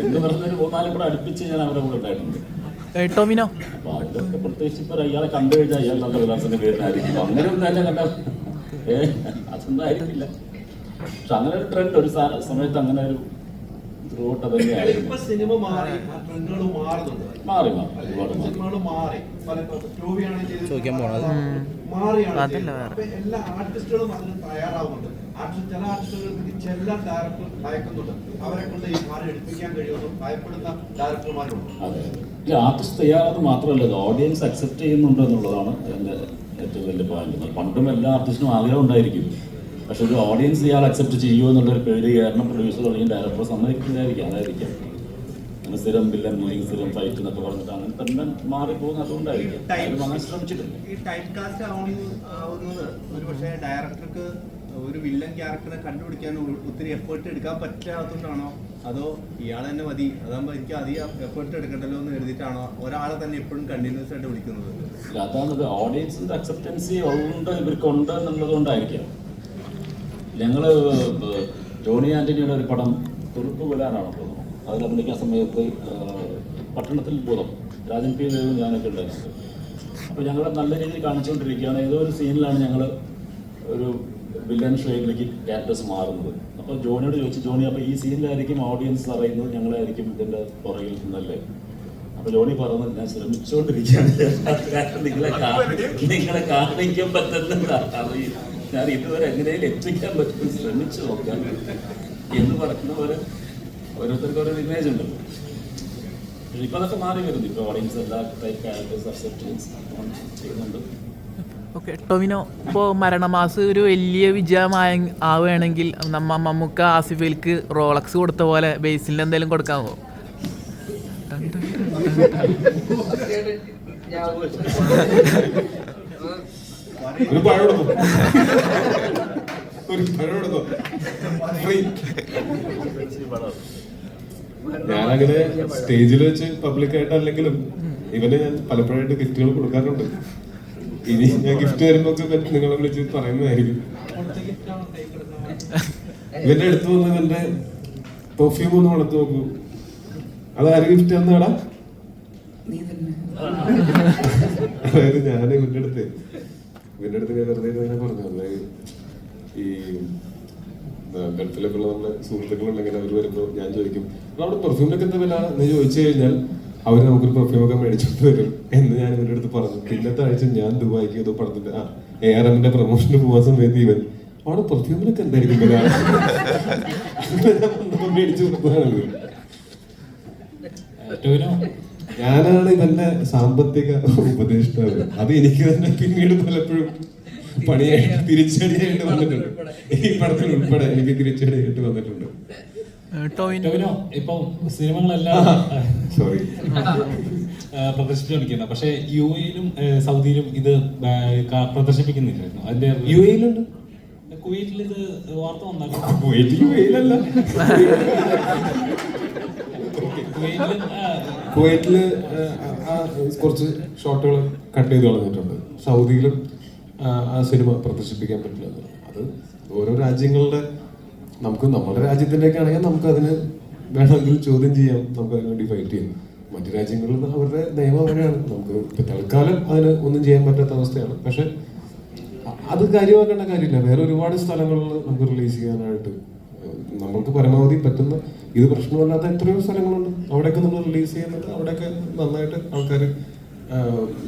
എന്ന് പറഞ്ഞൊരു 3-4 പടം അടുപ്പിച്ച് ഞാൻ അവരുടെ കൂടെ ഉണ്ടായിട്ടുണ്ട്. അപ്പൊ അതൊക്കെ പ്രത്യേകിച്ച് ഇപ്പൊ ഇയാളെ കണ്ടു കഴിഞ്ഞാൽ ഇയാൾ നല്ല വിലാസത്തിന്റെ പേരിനായിരിക്കും, അങ്ങനെ ഒന്നും തന്നെ കണ്ട അതൊന്നും ആയിരിക്കില്ല. പക്ഷെ അങ്ങനെ ഒരു ട്രെൻഡ് ഒരു സമയത്ത് അങ്ങനെ ഒരു ത്രൂട്ട് അതന്നെയായിരുന്നു. മാറി എല്ലാ ആർട്ടിസ്റ്റുകളും അതിന് തയ്യാറാവുന്നുണ്ട്. ചില ആർട്ടിസ്റ്റുകൾക്ക് ചില ഡയറക്ടർ ഭയക്കുന്നുണ്ട്, അവരെ കൊണ്ട് ഈ മാറി എടുപ്പിക്കാൻ കഴിയുമെന്ന് ഭയപ്പെടുന്ന ഡയറക്ടർമാരുണ്ട്. അതെ, ആർട്ടിസ്റ്റ് തയ്യാറാണെന്ന് മാത്രമല്ല, ഓഡിയൻസ് അക്സെപ്റ്റ് ചെയ്യുന്നുണ്ട് എന്നുള്ളതാണ് എൻ്റെ ഏറ്റവും വലിയ പോയിന്റ്. പണ്ടും എല്ലാ ആർട്ടിസ്റ്റിനും ആഗ്രഹം ഉണ്ടായിരിക്കും, പക്ഷെ ഒരു ഓഡിയൻസ് ഇയാൾ അക്സെപ്റ്റ് ചെയ്യുമോ എന്നുള്ളൊരു പേടി കാരണം പ്രൊഡ്യൂസർ അല്ലെങ്കിൽ ഡയറക്ടർ സമ്മതിക്കുന്നതായിരിക്കും. അതായിരിക്കും അങ്ങനെ സ്ഥിരം വില്ലൻ അല്ലെങ്കിൽ സ്ഥിരം ഫൈറ്റ് എന്നൊക്കെ പറഞ്ഞിട്ട് അങ്ങനെ തന്നെ മാറിപ്പോകുന്ന അതുകൊണ്ടായിരിക്കും. അങ്ങനെ ശ്രമിച്ചിട്ടുണ്ട്. ഈ ടൈപ്പ് കാസ്റ്റ് ആവുന്നത് ഒരു പക്ഷേ ഡയറക്ടർക്ക് ഒരു വില്ലൻ ക്യാരക്ടറെ കണ്ടുപിടിക്കാൻ ഒത്തിരി എഫേർട്ട് എടുക്കാൻ പറ്റാത്തതുകൊണ്ടാണോ, അതോ ഇയാൾ തന്നെ മതി, അതാകുമ്പോൾ എനിക്ക് അധികം എഫേർട്ട് എടുക്കണ്ടല്ലോ എന്ന് എഴുതിയിട്ടാണോ ഒരാളെ തന്നെ എപ്പോഴും കണ്ടിന്യൂസ് ആയിട്ട് വിളിക്കുന്നത്? അതാണത്, ഓഡിയൻസിന്റെ അക്സെപ്റ്റൻസി ഉണ്ട് ഇവർക്കുണ്ട് എന്നുള്ളത് കൊണ്ടായിരിക്കാം. ഞങ്ങൾ ജോണി ആന്റണിയുടെ ഒരു പടം തുളുപ്പ് കൊല്ലാനാണ് തോന്നുന്നു. അതിൽ അഭിനയിക്കുന്ന സമയത്ത് പട്ടണത്തിൽ ഭൂതം രാജൻ പി ദേവും ഞാനൊക്കെ ഉണ്ടായിരുന്നത്. അപ്പോൾ ഞങ്ങൾ നല്ല രീതിയിൽ കാണിച്ചുകൊണ്ടിരിക്കുകയാണ്. ഏതോ ഒരു സീനിലാണ് ഞങ്ങൾ ഒരു വില്ലൻ ഷെയ്ഡിലേക്ക് ക്യാരക്ടേഴ്സ് മാറുന്നത്. അപ്പോൾ ജോണിയോട് ചോദിച്ചു, ജോണി അപ്പോൾ ഈ സീനിലായിരിക്കും ഓഡിയൻസ് അറിയുന്നത് ഞങ്ങളായിരിക്കും ഇതിൻ്റെ പുറകിൽ നിന്നല്ലേ? അപ്പോൾ ജോണി പറഞ്ഞത് ഞാൻ ശ്രമിച്ചുകൊണ്ടിരിക്കുകയാണ്, നിങ്ങളെ കാണിക്കാൻ പറ്റുന്ന അറിയില്ല, ഞാൻ ഇതുവരെ എങ്ങനെയും എത്തിക്കാൻ പറ്റും, ശ്രമിച്ചു നോക്കാൻ എന്ന് പറയുന്ന പോലെ ഓരോരുത്തർക്ക് ഓരോ ഇമേജ് ഉണ്ടല്ലോ. ഇപ്പൊ അതൊക്കെ മാറി വരുന്നു. ഇപ്പൊ ഓഡിയൻസ് എല്ലാ ടൈപ്പ് ക്യാരക്ടേഴ്സ് അക്സെപ്റ്റ് ചെയ്യുന്നുണ്ട്. ഓക്കെ, ടൊവിനോ, ഇപ്പോൾ മരണമാസ് ഒരു വലിയ വിജയമായ ആവുകയാണെങ്കിൽ മമ്മൂക്ക ആസിഫിൽക്ക് റോളക്സ് കൊടുത്ത പോലെ ബേസിലിന് എന്തെങ്കിലും കൊടുക്കാമോ? ഞാനങ്ങനെ സ്റ്റേജിൽ വെച്ച് പബ്ലിക്കായിട്ടല്ലെങ്കിലും ഇവന് ഞാൻ പലപ്പോഴായിട്ട് ഗിഫ്റ്റുകൾ കൊടുക്കാറുണ്ട്. ഇനി ഞാൻ ഗിഫ്റ്റ് വരുമ്പോ നിങ്ങളെ വിളിച്ച് പറയുന്നതായിരിക്കും. ഇവന്റെ അടുത്ത് വന്ന് ഇവന്റെ പെർഫ്യൂം ഒന്ന് കൊടുത്തു നോക്കൂ. അതാര് ഗിഫ്റ്റ് തന്നടാ? അതായത് ഞാൻ ഇവന്റെ അടുത്ത് ഞാൻ വെറുതെ ഇങ്ങനെ പറഞ്ഞു, അതായത് ഈ ഗൾഫിലൊക്കെ ഉള്ള നമ്മുടെ സുഹൃത്തുക്കളുണ്ടെങ്കിൽ അവർ വരുമ്പോൾ ഞാൻ ചോദിക്കും അവിടെ പെർഫ്യൂമിനൊക്കെ എന്താ വില എന്ന് ചോദിച്ചു കഴിഞ്ഞാൽ അവർ നമുക്കൊരു പെർഫ്യൂമൊക്കെ മേടിച്ചോണ്ട് വരും എന്ന് ഞാൻ ഇവരുടെ അടുത്ത് പറഞ്ഞു. പിന്നത്തെ ആഴ്ച ഞാൻ ദുബായിക്ക് ഏതോ പടത്തിന്റെ ARMന്റെ പ്രൊമോഷന് പോകാൻ സമയത്ത് ഇവൻ അവിടെ പെർഫ്യൂമിനൊക്കെ എന്തായിരിക്കും വില മേടിച്ചു കൊടുത്തതാണ്. ഞാനാണ് ഇവന്റെ സാമ്പത്തിക ഉപദേഷ്ടാവ്. അത് എനിക്ക് തന്നെ പിന്നീട് പലപ്പോഴും പണിയായിട്ട് തിരിച്ചടിയായിട്ട് വന്നിട്ടുണ്ട്. ഈ പടത്തിൽ ഉൾപ്പെടെ എനിക്ക് തിരിച്ചടിയായിട്ട് വന്നിട്ടുണ്ട്. ടോവിനോ ഇപ്പം സിനിമകളെല്ലാം സോറി പ്രദർശിപ്പിച്ചുകൊണ്ടിരിക്കുന്നത്, പക്ഷെ UAE-ലും സൗദിയിലും ഇത് പ്രദർശിപ്പിക്കുന്നില്ലായിരുന്നു. അതിന്റെ UAE-ലുണ്ട്, കുവൈറ്റിൽ ഇത് വാർത്ത വന്നാലും കുവൈറ്റില് കുറച്ച് ഷോട്ടുകൾ കട്ട് ചെയ്ത് കളഞ്ഞിട്ടുണ്ട്. സൗദിയിലും ആ സിനിമ പ്രദർശിപ്പിക്കാൻ പറ്റില്ല. അത് ഓരോ രാജ്യങ്ങളുടെ, നമുക്ക് നമ്മുടെ രാജ്യത്തിൻ്റെയൊക്കെ ആണെങ്കിൽ നമുക്ക് അതിന് വേണമെങ്കിൽ ചോദ്യം ചെയ്യാം, നമുക്ക് അതിന് വേണ്ടി ഫൈറ്റ് ചെയ്യാം. മറ്റു രാജ്യങ്ങളിൽ അവരുടെ നിയമം അങ്ങനെയാണ്. നമുക്ക് തൽക്കാലം അതിന് ഒന്നും ചെയ്യാൻ പറ്റാത്ത അവസ്ഥയാണ്. പക്ഷെ അത് കാര്യമാക്കേണ്ട കാര്യമില്ല. വേറെ ഒരുപാട് സ്ഥലങ്ങളിൽ നമുക്ക് റിലീസ് ചെയ്യാനായിട്ട് നമ്മൾക്ക് പരമാവധി പറ്റുന്ന, ഇത് പ്രശ്നമല്ലാത്ത എത്രയോ സ്ഥലങ്ങളുണ്ട്. അവിടെയൊക്കെ നമ്മൾ റിലീസ് ചെയ്യുന്നത്, അവിടെയൊക്കെ നന്നായിട്ട് ആൾക്കാർ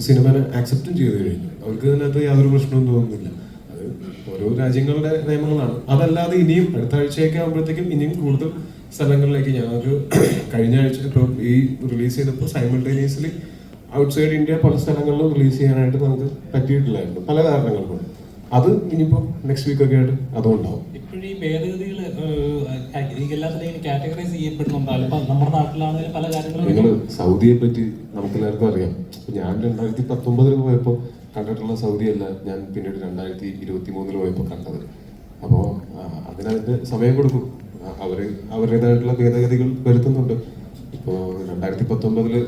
സിനിമനെ ആക്സെപ്റ്റും ചെയ്ത് കഴിഞ്ഞു. അവർക്ക് ഇതിനകത്ത് യാതൊരു പ്രശ്നവും തോന്നുന്നില്ല. അത് ഓരോ രാജ്യങ്ങളുടെ നിയമങ്ങളാണ്. അതല്ലാതെ ഇനിയും അടുത്ത ആഴ്ചയൊക്കെ ആകുമ്പോഴത്തേക്കും ഇനിയും കൂടുതൽ സ്ഥലങ്ങളിലേക്ക് ഞങ്ങൾക്ക് കഴിഞ്ഞ ആഴ്ച ഇപ്പോൾ ഈ റിലീസ് ചെയ്തപ്പോൾ സൈമൾട്ടേനിയസ്ലി ഔട്ട്സൈഡ് ഇന്ത്യ പല സ്ഥലങ്ങളിലും റിലീസ് ചെയ്യാനായിട്ട് നമുക്ക് പറ്റിയിട്ടില്ലായിരുന്നു, പല കാരണങ്ങൾ കൊണ്ട്. അത് ഇനിയിപ്പോൾ നെക്സ്റ്റ് വീക്കൊക്കെ ആയിട്ട് അതുകൊണ്ടാവും. ഇപ്പോഴും ഈ ഭേദഗതികൾ എല്ലാത്തിനെയും കാറ്റഗറൈസ് ചെയ്യപ്പെടുന്നുണ്ടാവും. ഇപ്പം നമ്മുടെ നാട്ടിലാണെങ്കിൽ പല കാര്യങ്ങളും. നിങ്ങൾ സൗദിയെ പറ്റി നമുക്ക് എല്ലാവർക്കും അറിയാം. ഞാൻ 2019 പോയപ്പോൾ കണ്ടിട്ടുള്ള സൗദിയല്ല ഞാൻ പിന്നീട് 2023 പോയപ്പോൾ കണ്ടത്. അപ്പോൾ അതിനതിൻ്റെ സമയം കൊടുക്കും. അവരുടേതായിട്ടുള്ള ഭേദഗതികൾ വരുത്തുന്നുണ്ട്. ഇപ്പോൾ 2019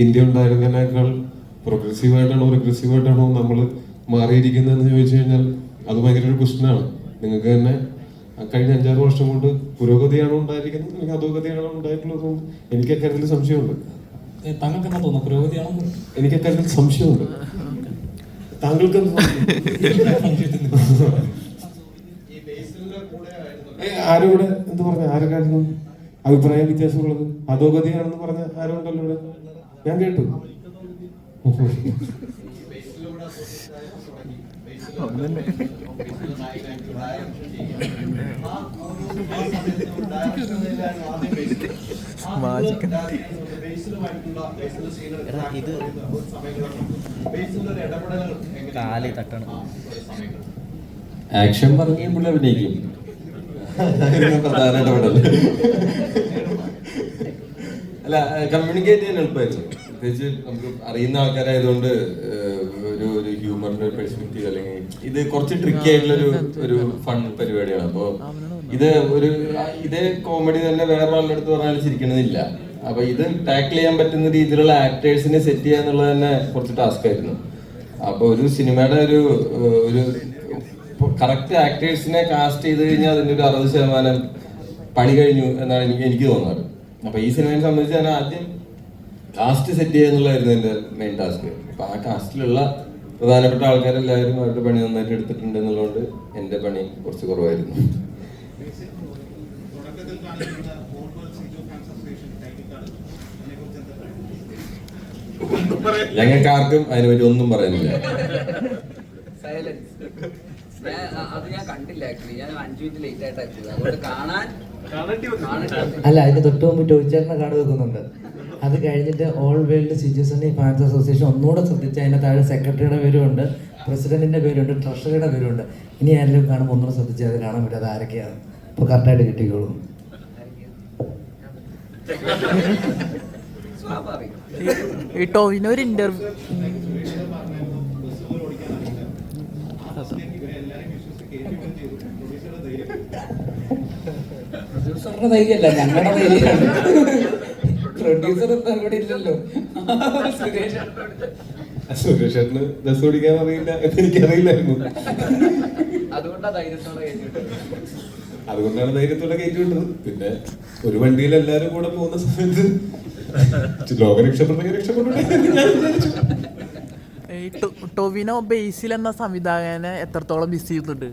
ഇന്ത്യ ഉണ്ടായിരുന്നതിനേക്കാൾ പ്രോഗ്രസീവായിട്ടാണോ റിഗ്രസീവായിട്ടാണോ നമ്മൾ മാറിയിരിക്കുന്നതെന്ന് ചോദിച്ചു കഴിഞ്ഞാൽ അത് ഭയങ്കര ഒരു ക്വസ്റ്റ്യനാണ്. നിങ്ങൾക്ക് തന്നെ കഴിഞ്ഞ 5-6 വർഷം കൊണ്ട് പുരോഗതിയാണോ ഉണ്ടായിരിക്കുന്നത്, അല്ലെങ്കിൽ അധോഗതിയാണോ ഉണ്ടായിട്ടുള്ളത്? എനിക്ക് അക്കാര്യത്തിൽ സംശയമുണ്ട്. താങ്കൾക്ക് എന്താ തോന്നുന്നു, പുരോഗതിയാണോ? എനിക്ക് അക്കാര്യത്തിൽ സംശയമുണ്ട്. താങ്കൾക്ക് ആരും ഇവിടെ എന്ത് പറഞ്ഞ, ആരെക്കായിരുന്നു അഭിപ്രായ വ്യത്യാസമുള്ളത്? അധോഗതിയാണെന്ന് പറഞ്ഞ ആരും ഉണ്ടല്ലോ ഇവിടെ, ഞാൻ കേട്ടു. ആക്ഷൻ പറഞ്ഞ പുള്ളി അഭിനയിക്കും, പ്രധാന ഇടപെടൽ. അല്ല, കമ്മ്യൂണിക്കേറ്റ് ചെയ്യാൻ എളുപ്പമായിരുന്നു. പ്രത്യേകിച്ച് നമുക്ക് അറിയുന്ന ആൾക്കാരായതുകൊണ്ട് ഒരു ഹ്യൂമറിന്റെ പെർസ്പെക്റ്റീവ്, അല്ലെങ്കിൽ ഇത് കുറച്ച് ട്രിക്കി ആയിട്ടുള്ളൊരു ഒരു ഫൺ പരിപാടിയാണ്. അപ്പോൾ ഇതേ കോമഡി തന്നെ വേറെ ആളുടെ അടുത്ത് പറഞ്ഞാൽ ചിരിക്കണമെന്നില്ല. അപ്പൊ ഇത് ടാക്കിൾ ചെയ്യാൻ പറ്റുന്ന രീതിയിലുള്ള ആക്ടേഴ്സിനെ സെറ്റ് ചെയ്യുക എന്നുള്ളത് തന്നെ കുറച്ച് ടാസ്ക് ആയിരുന്നു. അപ്പൊ ഒരു സിനിമയുടെ ഒരു കറക്റ്റ് ആക്ടേഴ്സിനെ കാസ്റ്റ് ചെയ്ത് കഴിഞ്ഞാൽ അതിന്റെ ഒരു 60% പണി കഴിഞ്ഞു എന്നാണ് എനിക്ക് തോന്നാറ്. അപ്പൊ ഈ സിനിമയെ സംബന്ധിച്ച് ഞാൻ ആദ്യം കാസ്റ്റ് സെറ്റ് ചെയ്യുക എന്നുള്ളതായിരുന്നു എൻ്റെ മെയിൻ ടാസ്ക്. അപ്പൊ ആ കാസ്റ്റിലുള്ള പ്രധാനപ്പെട്ട ആൾക്കാരെല്ലാവരും അവരുടെ പണി നന്നായിട്ട് എടുത്തിട്ടുണ്ട് എന്നുള്ളതുകൊണ്ട് എൻ്റെ പണി കുറച്ച് കുറവായിരുന്നു. ഞങ്ങൾക്ക് ആർക്കും അതിനെ പറ്റി ഒന്നും പറയാനില്ല. അത് ഞാൻ കണ്ടില്ല ആക്ച്വലി. ഞാൻ 5 മിനിറ്റ് ലേറ്റ് ആയിട്ടാണ് അതുകൊണ്ട് കാണാൻ. അല്ല, അതിന് തൊട്ട് മുമ്പ് ടോയ്ച്ചേട്ടനെ കാർഡ് വെക്കുന്നുണ്ട്. അത് കഴിഞ്ഞിട്ട് ഓൾ വേൾഡ് സിജുസണി ഫാൻസ് അസോസിയേഷൻ ഒന്നുകൂടെ ശ്രദ്ധിച്ച് അതിൻ്റെ താഴെ സെക്രട്ടറിയുടെ പേരുണ്ട്, പ്രസിഡന്റിന്റെ പേരുണ്ട്, ട്രഷറിയുടെ പേരുണ്ട്. ഇനി ആരെങ്കിലും കാണുമ്പോൾ ഒന്നുകൂടെ ശ്രദ്ധിച്ച് അത് കാണാൻ പറ്റും അത് ആരൊക്കെയാണ്. അപ്പോൾ കറക്റ്റായിട്ട് കിട്ടിക്കോളും. ഈ ടോവിനോ ഒരു ഇന്റർവ്യൂ പ്രൊഡ്യൂസറുടെ ധൈര്യമല്ല, ഞങ്ങളുടെ ധൈര്യമാണ്. പ്രൊഡ്യൂസർ ഇവിടെ ഇല്ലല്ലോ. സുരേഷേട്ടന് ബസ് ഓടിക്കാൻ അറിയില്ല എന്ന് എനിക്കറിയില്ലായിരുന്നു. അതുകൊണ്ടാണ് ധൈര്യത്തോടെ കയറ്റി വിട്ടത്. പിന്നെ ഒരു വണ്ടിയിൽ എല്ലാരും കൂടെ പോകുന്ന സമയത്ത് ലോകം രക്ഷപ്പെട്ടു. ടൊവിനോ ബേസിൽ എന്ന സംവിധായകനെ എത്രത്തോളം മിസ് ചെയ്യുന്നുണ്ട്?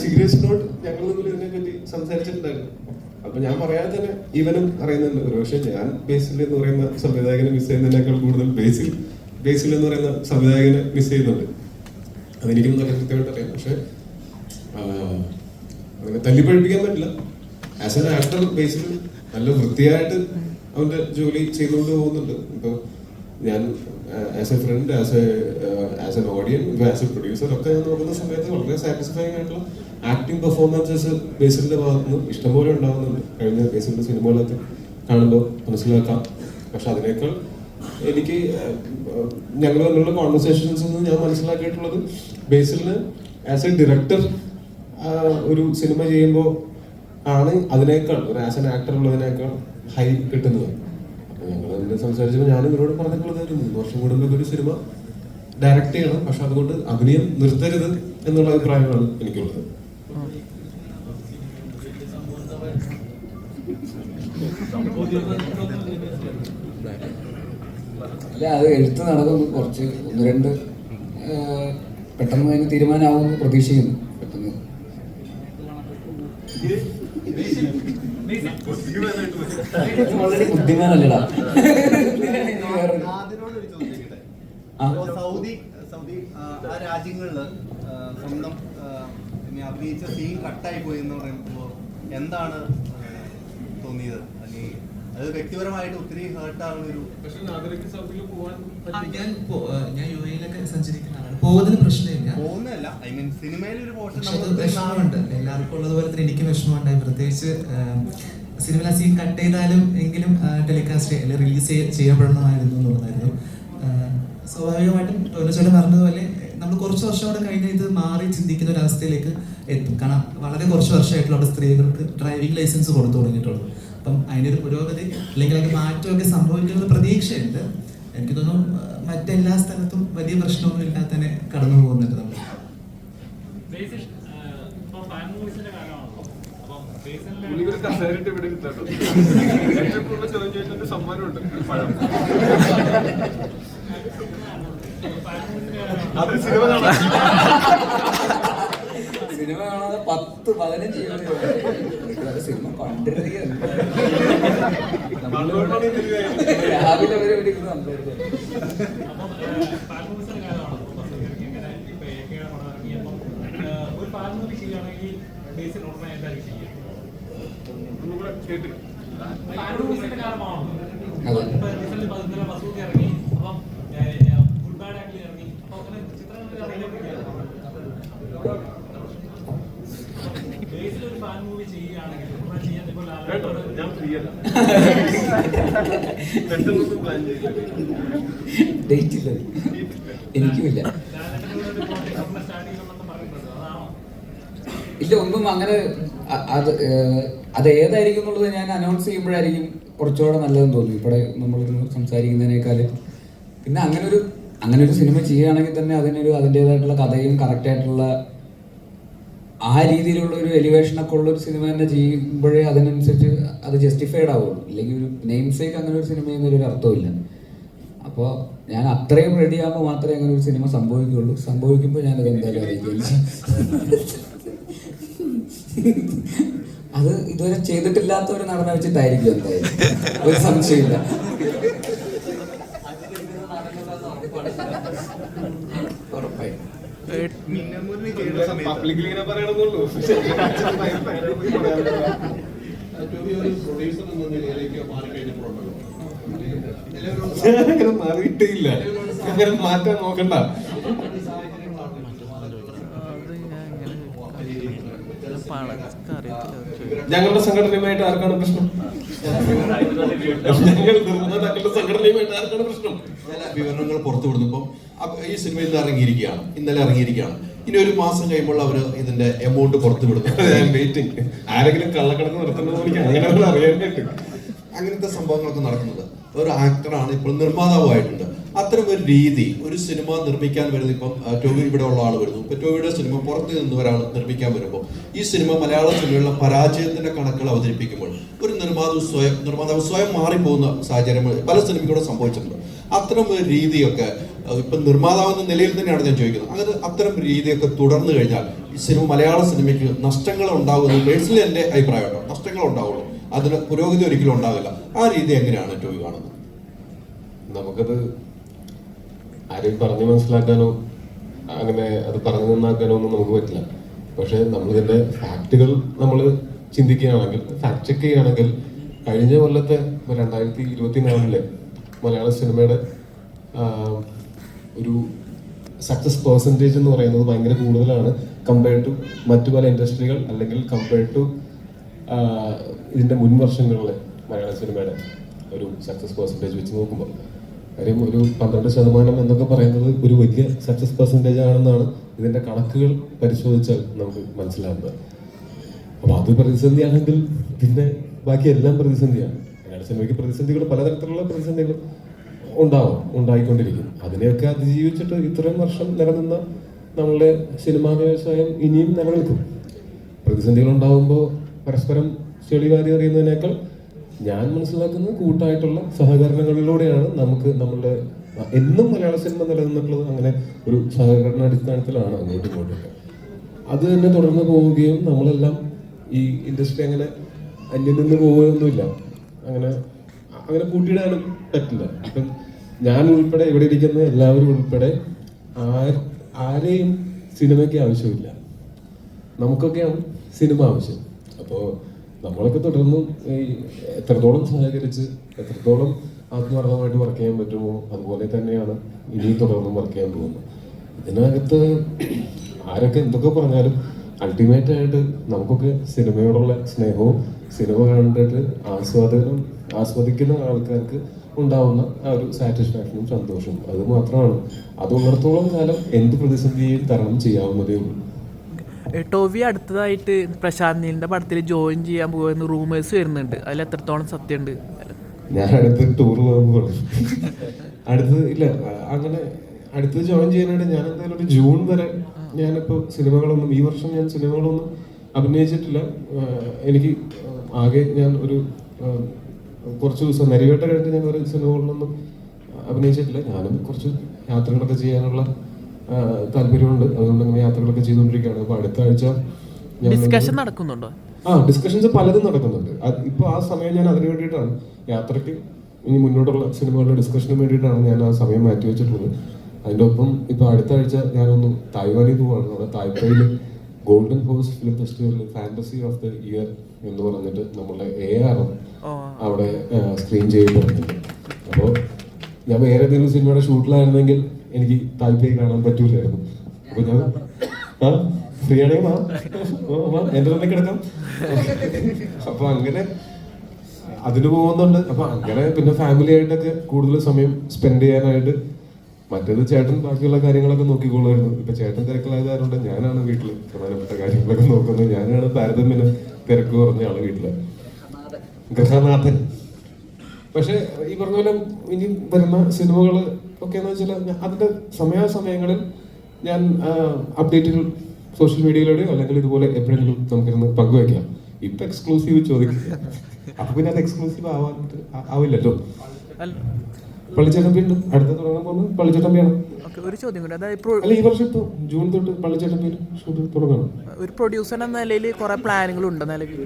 സീരിയസ് നോട്ട് ഞങ്ങൾ ഇതിനെ പറ്റി സംസാരിച്ചിട്ടുണ്ടായിരുന്നു. അപ്പൊ ഞാൻ പറയാതെ തന്നെ ഇവനും അറിയുന്നുണ്ട്. ഒരു പക്ഷെ ഞാൻ ബേസിൽ എന്ന് പറയുന്ന സംവിധായകനെ മിസ് ചെയ്യുന്നതിനേക്കാൾ കൂടുതൽ ബേസിൽ എന്ന് പറയുന്ന സംവിധായകനെ മിസ് ചെയ്യുന്നുണ്ട്. അതെനിക്കും നല്ല കൃത്യമായിട്ട് അറിയാം. പക്ഷെ അങ്ങനെ തല്ലിപ്പഴിപ്പിക്കാൻ പറ്റില്ല. ആസ് എൻ ആക്ടർ ബേസിൽ നല്ല വൃത്തിയായിട്ട് അവന്റെ ജോലി ചെയ്തുകൊണ്ട് പോകുന്നുണ്ട്. ഇപ്പൊ ഞാൻ as a friend, as an audience, as A producer ഒക്കെ ഞാൻ നോക്കുന്ന സമയത്ത് വളരെ സാറ്റിസ്ഫൈങ് ആയിട്ടുള്ള ആക്ടിങ് പെർഫോമൻസസ് ബേസിലിന്റെ ഭാഗത്ത് നിന്ന് ഇഷ്ടംപോലെ ഉണ്ടാകുന്നുണ്ട്. കഴിഞ്ഞ ബേസിലിന്റെ സിനിമകളൊക്കെ കാണുമ്പോൾ മനസ്സിലാക്കാം. പക്ഷെ അതിനേക്കാൾ എനിക്ക് ഞങ്ങൾ തമ്മിലുള്ള കോൺവെർസേഷൻസ് നിന്ന് ഞാൻ മനസ്സിലാക്കിയിട്ടുള്ളത് ബേസിലിന് ആസ് എ ഡയറക്ടർ ഒരു സിനിമ ചെയ്യുമ്പോൾ ആണ് അതിനേക്കാൾ ഒരു ആസ് എൻ ആക്ടർ ഉള്ളതിനേക്കാൾ ഹൈ കിട്ടുന്നത്. അപ്പൊ ഞങ്ങൾ അതിന്റെ സംസാരിച്ചപ്പോൾ ഞാൻ ഇവരോട് പറഞ്ഞിട്ടുള്ളത് 3 വർഷം കൂടുമ്പോൾ ഒരു സിനിമ ഡയറക്റ്റ് ചെയ്യണം, പക്ഷെ അതുകൊണ്ട് അഭിനയം നിർത്തരുത് എന്നുള്ള അഭിപ്രായമാണ് എനിക്കുള്ളത്. അല്ല, അത് എഴുത്ത് നടക്കുന്നു. കുറച്ച് 1-2 പെട്ടെന്ന് അതിന് തീരുമാനമാവുമെന്ന് പ്രതീക്ഷിക്കുന്നു. പെട്ടെന്ന് വളരെ ബുദ്ധിമാനല്ലടാ. സൗദി ആ രാജ്യങ്ങളില് സ്വന്തം അഭിനയിച്ച സീൻ കട്ടായി പോയി എന്ന് പറയുമ്പോൾ എന്താണ് തോന്നിയത്? അല്ലെങ്കിൽ അത് വ്യക്തിപരമായിട്ട് ഒത്തിരി ഹേർട്ടാവുന്ന ഒരു ഞാൻ UAE-ലൊക്കെ സഞ്ചരിക്കുന്നതാണ്. പോകുന്നതിന് പ്രശ്നമില്ല. പോകുന്നതല്ല, ഐ മീൻ സിനിമയിൽ ഒരു പോർഷൻ വിഷമമുണ്ട്. എല്ലാവർക്കും ഉള്ളതുപോലെ തന്നെ എനിക്ക് വിഷമമുണ്ടായി. പ്രത്യേകിച്ച് സിനിമ സീൻ കട്ട് ചെയ്താലും എങ്കിലും ടെലികാസ്റ്റ് റിലീസ് ചെയ്യപ്പെടണമായിരുന്നു എന്നുള്ളതായിരുന്നു. സ്വാഭാവികമായിട്ടും ടോനോച്ചോല പറഞ്ഞതുപോലെ നമ്മൾ കുറച്ച് വർഷം കൂടെ കഴിഞ്ഞാൽ ഇത് മാറി ചിന്തിക്കുന്ന ഒരു അവസ്ഥയിലേക്ക് എത്തും. കാരണം വളരെ കുറച്ച് വർഷമായിട്ടുള്ള അവിടെ സ്ത്രീകൾക്ക് ഡ്രൈവിംഗ് ലൈസൻസ് കൊടുത്തു തുടങ്ങിയിട്ടുള്ളൂ. അപ്പം അതിനൊരു പുരോഗതി അല്ലെങ്കിൽ അതിന് മാറ്റമൊക്കെ സംഭവിക്കുന്ന പ്രതീക്ഷയുണ്ട്. എനിക്ക് തോന്നുന്നു മറ്റെല്ലാ സ്ഥലത്തും വലിയ പ്രശ്നമൊന്നും ഇല്ലാതെ തന്നെ കടന്നു പോകുന്നുണ്ട് നമ്മൾ. സിനിമ കാണാതെ 10-15 സിനിമ കണ്ടിരിക്കുകയാണ്. രാവിലെ വരെ ഇവിടെ ഇരുന്ന് സംസാരിച്ചു. എനിക്കുമില്ല. ഇല്ല, ഒന്നും അങ്ങനെ അത് ഏതായിരിക്കും എന്നുള്ളത് ഞാൻ അനൗൺസ് ചെയ്യുമ്പോഴായിരിക്കും കുറച്ചുകൂടെ നല്ലതെന്ന് തോന്നി. ഇവിടെ നമ്മൾ സംസാരിക്കുന്നതിനേക്കാൾ പിന്നെ അങ്ങനെ ഒരു അങ്ങനെ ഒരു സിനിമ ചെയ്യുകയാണെങ്കിൽ തന്നെ അതിൻ്റെതായിട്ടുള്ള കഥയും കറക്റ്റായിട്ടുള്ള ആ രീതിയിലുള്ള ഒരു എലിവേഷനൊക്കെ ഉള്ള ഒരു സിനിമ തന്നെ ചെയ്യുമ്പോഴേ അതിനനുസരിച്ച് അത് ജസ്റ്റിഫൈഡ് ആവുള്ളൂ. ഇല്ലെങ്കിൽ ഒരു നെയിം സേക്ക് അങ്ങനെ ഒരു സിനിമ ചെയ്യുന്നൊരു അർത്ഥമില്ല. അപ്പോൾ ഞാൻ അത്രയും റെഡിയാകുമ്പോൾ മാത്രമേ അങ്ങനെ ഒരു സിനിമ സംഭവിക്കുകയുള്ളൂ. സംഭവിക്കുമ്പോൾ ഞാനത് എന്തായാലും അറിയിക്കില്ല. അത് ഇതുവരെ ചെയ്തിട്ടില്ലാത്ത ഒരു നടനെ വെച്ചിട്ടായിരിക്കും എന്തായാലും, ഒരു സംശയമില്ല. ഉറപ്പായി മാറിയിട്ടില്ല, അങ്ങനെ മാറ്റാൻ നോക്കണ്ട. ഞങ്ങളുടെ സംഘടനയുമായിട്ട് ആർക്കാണ് പ്രശ്നം? ഞങ്ങൾ നിർമ്മാതാക്കളുടെ സംഘടനയുമായിട്ട് ആർക്കാണ് പ്രശ്നം? വിവരണങ്ങൾ പുറത്തുവിടുന്നപ്പോൾ ഈ സിനിമ ഇന്ന് ഇറങ്ങിയിരിക്കുകയാണ്, ഇന്നലെ ഇറങ്ങിയിരിക്കുകയാണ്. ഇനി ഒരു മാസം കഴിയുമ്പോൾ അവർ ഇതിന്റെ എമൗണ്ട് പുറത്തുവിടുന്നു. വെയിറ്റിംഗ്. ആരെങ്കിലും കള്ളക്കണക്ക് നടത്തുന്നത് എനിക്ക് അങ്ങനെ അറിയാനായിട്ട് അങ്ങനത്തെ സംഭവങ്ങളൊക്കെ നടക്കുന്നത്. ഒരു ആക്ടറാണ്, ഇപ്പോൾ നിർമ്മാതാവായിട്ടുണ്ട്. അത്തരം ഒരു രീതി ഒരു സിനിമ നിർമ്മിക്കാൻ വരുന്നത്, ഇപ്പം ടോവി ഇവിടെ ഉള്ള ആൾ വരുന്നു, ഇപ്പൊ ടോവിയുടെ സിനിമ പുറത്ത് നിന്ന് ഒരാൾ നിർമ്മിക്കാൻ വരുമ്പോൾ ഈ സിനിമ മലയാള സിനിമയുള്ള പരാജയത്തിന്റെ കണക്കുകൾ അവതരിപ്പിക്കുമ്പോൾ ഒരു നിർമ്മാതാവ് സ്വയം മാറിപ്പോകുന്ന സാഹചര്യങ്ങൾ പല സിനിമയ്ക്കൂടെ സംഭവിച്ചിട്ടുണ്ട്. അത്തരം ഒരു രീതിയൊക്കെ ഇപ്പം നിർമ്മാതാവെന്ന നിലയിൽ തന്നെയാണ് ഞാൻ ചോദിക്കുന്നത്. അങ്ങനെ അത്തരം രീതിയൊക്കെ തുടർന്നു കഴിഞ്ഞാൽ ഈ സിനിമ മലയാള സിനിമയ്ക്ക് നഷ്ടങ്ങൾ ഉണ്ടാകുന്നത് പേഴ്സണലി എൻ്റെ അഭിപ്രായം കേട്ടോ, നഷ്ടങ്ങൾ ഉണ്ടാവുള്ളൂ, അതിന് പുരോഗതി ഒരിക്കലും ഉണ്ടാവില്ല. ആ രീതി എങ്ങനെയാണ് ടോവി കാണുന്നത്? നമുക്കത് ആരെയും പറഞ്ഞു മനസ്സിലാക്കാനോ അങ്ങനെ അത് പറഞ്ഞു നന്നാക്കാനോ ഒന്നും നമുക്ക് പറ്റില്ല. പക്ഷെ നമ്മളിതിന്റെ ഫാക്റ്റുകൾ നമ്മൾ ചിന്തിക്കുകയാണെങ്കിൽ, ഫാക്ട് ചെക്ക് ചെയ്യുകയാണെങ്കിൽ, കഴിഞ്ഞ കൊല്ലത്തെ 2024 മലയാള സിനിമയുടെ ഒരു സക്സസ് പെർസെൻറ്റേജ് എന്ന് പറയുന്നത് ഭയങ്കര കൂടുതലാണ് കമ്പയർഡ് ടു മറ്റു പല ഇൻഡസ്ട്രികൾ, അല്ലെങ്കിൽ കമ്പയർഡ് ടു ഇതിന്റെ മുൻ വർഷങ്ങളിലെ മലയാള സിനിമയുടെ ഒരു സക്സസ് പെർസെൻറ്റേജ് വെച്ച് നോക്കുമ്പോൾ. കാര്യം ഒരു 12% എന്നൊക്കെ പറയുന്നത് ഒരു വലിയ സക്സസ് പെർസെൻറ്റേജ് ആണെന്നാണ് ഇതിന്റെ കണക്കുകൾ പരിശോധിച്ചാൽ നമുക്ക് മനസ്സിലാകുന്നത്. അപ്പൊ അത് പ്രതിസന്ധിയാണെങ്കിൽ പിന്നെ ബാക്കി എല്ലാം പ്രതിസന്ധിയാണ്. മലയാള സിനിമയ്ക്ക് പ്രതിസന്ധികൾ, പലതരത്തിലുള്ള പ്രതിസന്ധികൾ ഉണ്ടായിക്കൊണ്ടിരിക്കും. അതിനെയൊക്കെ അതിജീവിച്ചിട്ട് ഇത്രയും വർഷം നിലനിന്ന നമ്മളുടെ സിനിമാ വ്യവസായം ഇനിയും നിലനിൽക്കും. പ്രതിസന്ധികൾ ഉണ്ടാകുമ്പോൾ പരസ്പരം ചെളിവാരി അറിയുന്നതിനേക്കാൾ ഞാൻ മനസ്സിലാക്കുന്നത് കൂട്ടായിട്ടുള്ള സഹകരണങ്ങളിലൂടെയാണ് നമുക്ക് നമ്മളുടെ എന്നും മലയാള സിനിമ നിലനിന്നിട്ടുള്ളത്. അങ്ങനെ ഒരു സഹകരണ അടിസ്ഥാനത്തിലാണ് അങ്ങോട്ടും ഇങ്ങോട്ടൊക്കെ. അത് തന്നെ തുടർന്ന് പോവുകയും നമ്മളെല്ലാം ഈ ഇൻഡസ്ട്രി അങ്ങനെ അന്യം നിന്ന് പോവുകയൊന്നുമില്ല. അങ്ങനെ കൂട്ടിയിടാനും പറ്റില്ല. ഇപ്പം ഞാൻ ഉൾപ്പെടെ, ഇവിടെ ഇരിക്കുന്ന എല്ലാവരും ഉൾപ്പെടെ ആരെയും സിനിമയ്ക്ക് ആവശ്യമില്ല, നമുക്കൊക്കെയാണ് സിനിമ ആവശ്യം. അപ്പോൾ നമ്മളൊക്കെ തുടർന്നും എത്രത്തോളം സഹകരിച്ച് എത്രത്തോളം ആത്മാർത്ഥമായിട്ട് വർക്ക് ചെയ്യാൻ പറ്റുമോ അതുപോലെ തന്നെയാണ് ഇനിയും തുടർന്നും വർക്ക് ചെയ്യാൻ പോകുന്നത്. ഇതിനകത്ത് ആരൊക്കെ എന്തൊക്കെ പറഞ്ഞാലും അൾട്ടിമേറ്റ് ആയിട്ട് നമുക്കൊക്കെ സിനിമയോടുള്ള സ്നേഹവും സിനിമ കണ്ടിട്ട് ആസ്വദിക്കുന്ന ആൾക്കാർക്ക് ഉണ്ടാവുന്ന ആ ഒരു സാറ്റിസ്ഫാക്ഷനും സന്തോഷവും, അത് മാത്രമാണ്. അതുള്ളിടത്തോളം കാലം എന്ത് പ്രതിസന്ധിയും തരണം ചെയ്യാവുന്നതേ ഉള്ളൂ. ടോവി അടുത്തതായിട്ട് പ്രശാന്ത് നീലിന്റെ പടത്തിൽ ജോയിൻ ചെയ്യാൻ പോകുന്ന റൂമേഴ്സ് വരുന്നുണ്ട്. അതിൽ എത്രത്തോളം സത്യമുണ്ട്? ഞാൻ അടുത്ത് ടൂർ പോകുമ്പോൾ ഇല്ല, അങ്ങനെ അടുത്ത് ജോയിൻ ചെയ്യാനായിട്ട് ഞാൻ എന്തായാലും ഒരു ജൂൺ വരെ ഞാനിപ്പോൾ സിനിമകളൊന്നും ഈ വർഷം ഞാൻ സിനിമകളൊന്നും അഭിനയിച്ചിട്ടില്ല. എനിക്ക് ആകെ ഞാൻ ഒരു കുറച്ച് ദിവസം നരിവേട്ട കഴിഞ്ഞിട്ട് ഞാൻ ഒരു സിനിമകളിലൊന്നും അഭിനയിച്ചിട്ടില്ല. ഞാനും കുറച്ച് യാത്രകളൊക്കെ ചെയ്യാനുള്ള താല്പര്യമുണ്ട്. അതുകൊണ്ട് അങ്ങനെ യാത്രകളൊക്കെ ചെയ്തുകൊണ്ടിരിക്കുകയാണ്. അപ്പൊ അടുത്ത ആഴ്ച ഡിസ്കഷൻ നടക്കുന്നുണ്ടോ? ഡിസ്കഷൻസ് പലതും നടക്കുന്നുണ്ട്. ഇപ്പൊ ആ സമയം ഞാൻ അതിനു വേണ്ടിയിട്ടാണ്, യാത്രയ്ക്ക് ഇനി മുന്നോട്ടുള്ള സിനിമകളുടെ ഡിസ്കഷന് വേണ്ടിയിട്ടാണ് ഞാൻ ആ സമയം മാറ്റി വെച്ചിട്ടുള്ളത്. അതിൻ്റെ ഒപ്പം ഇപ്പൊ അടുത്ത ആഴ്ച ഞാനൊന്ന് തായ്വാനിൽ പോവാണ്. അവിടെ തായ്പേയിൽ ഗോൾഡൻ ഹോഴ്സ് ഫിലിം ഫെസ്റ്റിവലിൽ ഫാന്റസി ഓഫ് ദ ഇയർ എന്ന് പറഞ്ഞിട്ട് നമ്മളുടെ AR അവിടെ സ്ക്രീൻ ചെയ്യപ്പെടുന്നുണ്ട്. അപ്പോൾ ഞാൻ വേറെ ഏതെങ്കിലും സിനിമയുടെ ഷൂട്ടിലായിരുന്നെങ്കിൽ എനിക്ക് താല്പര്യം കാണാൻ പറ്റൂലായിരുന്നു. അപ്പൊ ഞാൻ ഫ്രീ ആണെങ്കിൽ എന്റെ തന്നെ കിടക്കാം. അപ്പൊ അങ്ങനെ അതിന് പോകുന്നുണ്ട്. അപ്പൊ അങ്ങനെ പിന്നെ ഫാമിലി ആയിട്ടൊക്കെ കൂടുതൽ സമയം സ്പെൻഡ് ചെയ്യാനായിട്ട്. മറ്റേത് ചേട്ടൻ ബാക്കിയുള്ള കാര്യങ്ങളൊക്കെ നോക്കിക്കൊള്ളുമായിരുന്നു. ഇപ്പൊ ചേട്ടൻ തിരക്കിലായതുകൊണ്ട് ഞാനാണ് വീട്ടില് പ്രധാനപ്പെട്ട കാര്യങ്ങളൊക്കെ നോക്കുന്നത്. ഞാനാണ് താരതമ്യേന തിരക്ക് കുറഞ്ഞ ആള് വീട്ടില്, ഗൃഹനാഥൻ. പക്ഷെ ഈ പറഞ്ഞ പോലെ ഇനി വരുന്ന സിനിമകള് ഒക്കെ എന്ന് വെച്ചാൽ അതിൻ്റെ സമയാസമയങ്ങളിൽ ഞാൻ അപ്ഡേറ്റുകൾ സോഷ്യൽ മീഡിയയിലൂടെയോ അല്ലെങ്കിൽ ഇതുപോലെ എപ്പോഴെങ്കിലും നമുക്കിരുന്ന് പങ്കുവയ്ക്കാം. ഇപ്പം എക്സ്ക്ലൂസീവ് ചോദിക്കുക, അപ്പൊ പിന്നെ അത് എക്സ്ക്ലൂസീവ് ആവില്ലല്ലോ. പള്ളിച്ചട്ടമ്പി ഉണ്ട്, അടുത്ത തുടങ്ങാൻ പോകുന്നത് പള്ളിച്ചട്ടമ്പിയാണ്. ഒരു ചോദ്യം കൂടി, അതായത് അല്ല ഈ വർഷം ഇപ്പോൾ ജൂൺ തൊട്ട് പള്ളിച്ചട്ടമ്പിയിൽ ഷൂട്ട് തുടങ്ങണം. ഒരു പ്രൊഡ്യൂസർ എന്ന നിലയിൽ കുറെ പ്ലാനുകളുണ്ട് നിലവിൽ.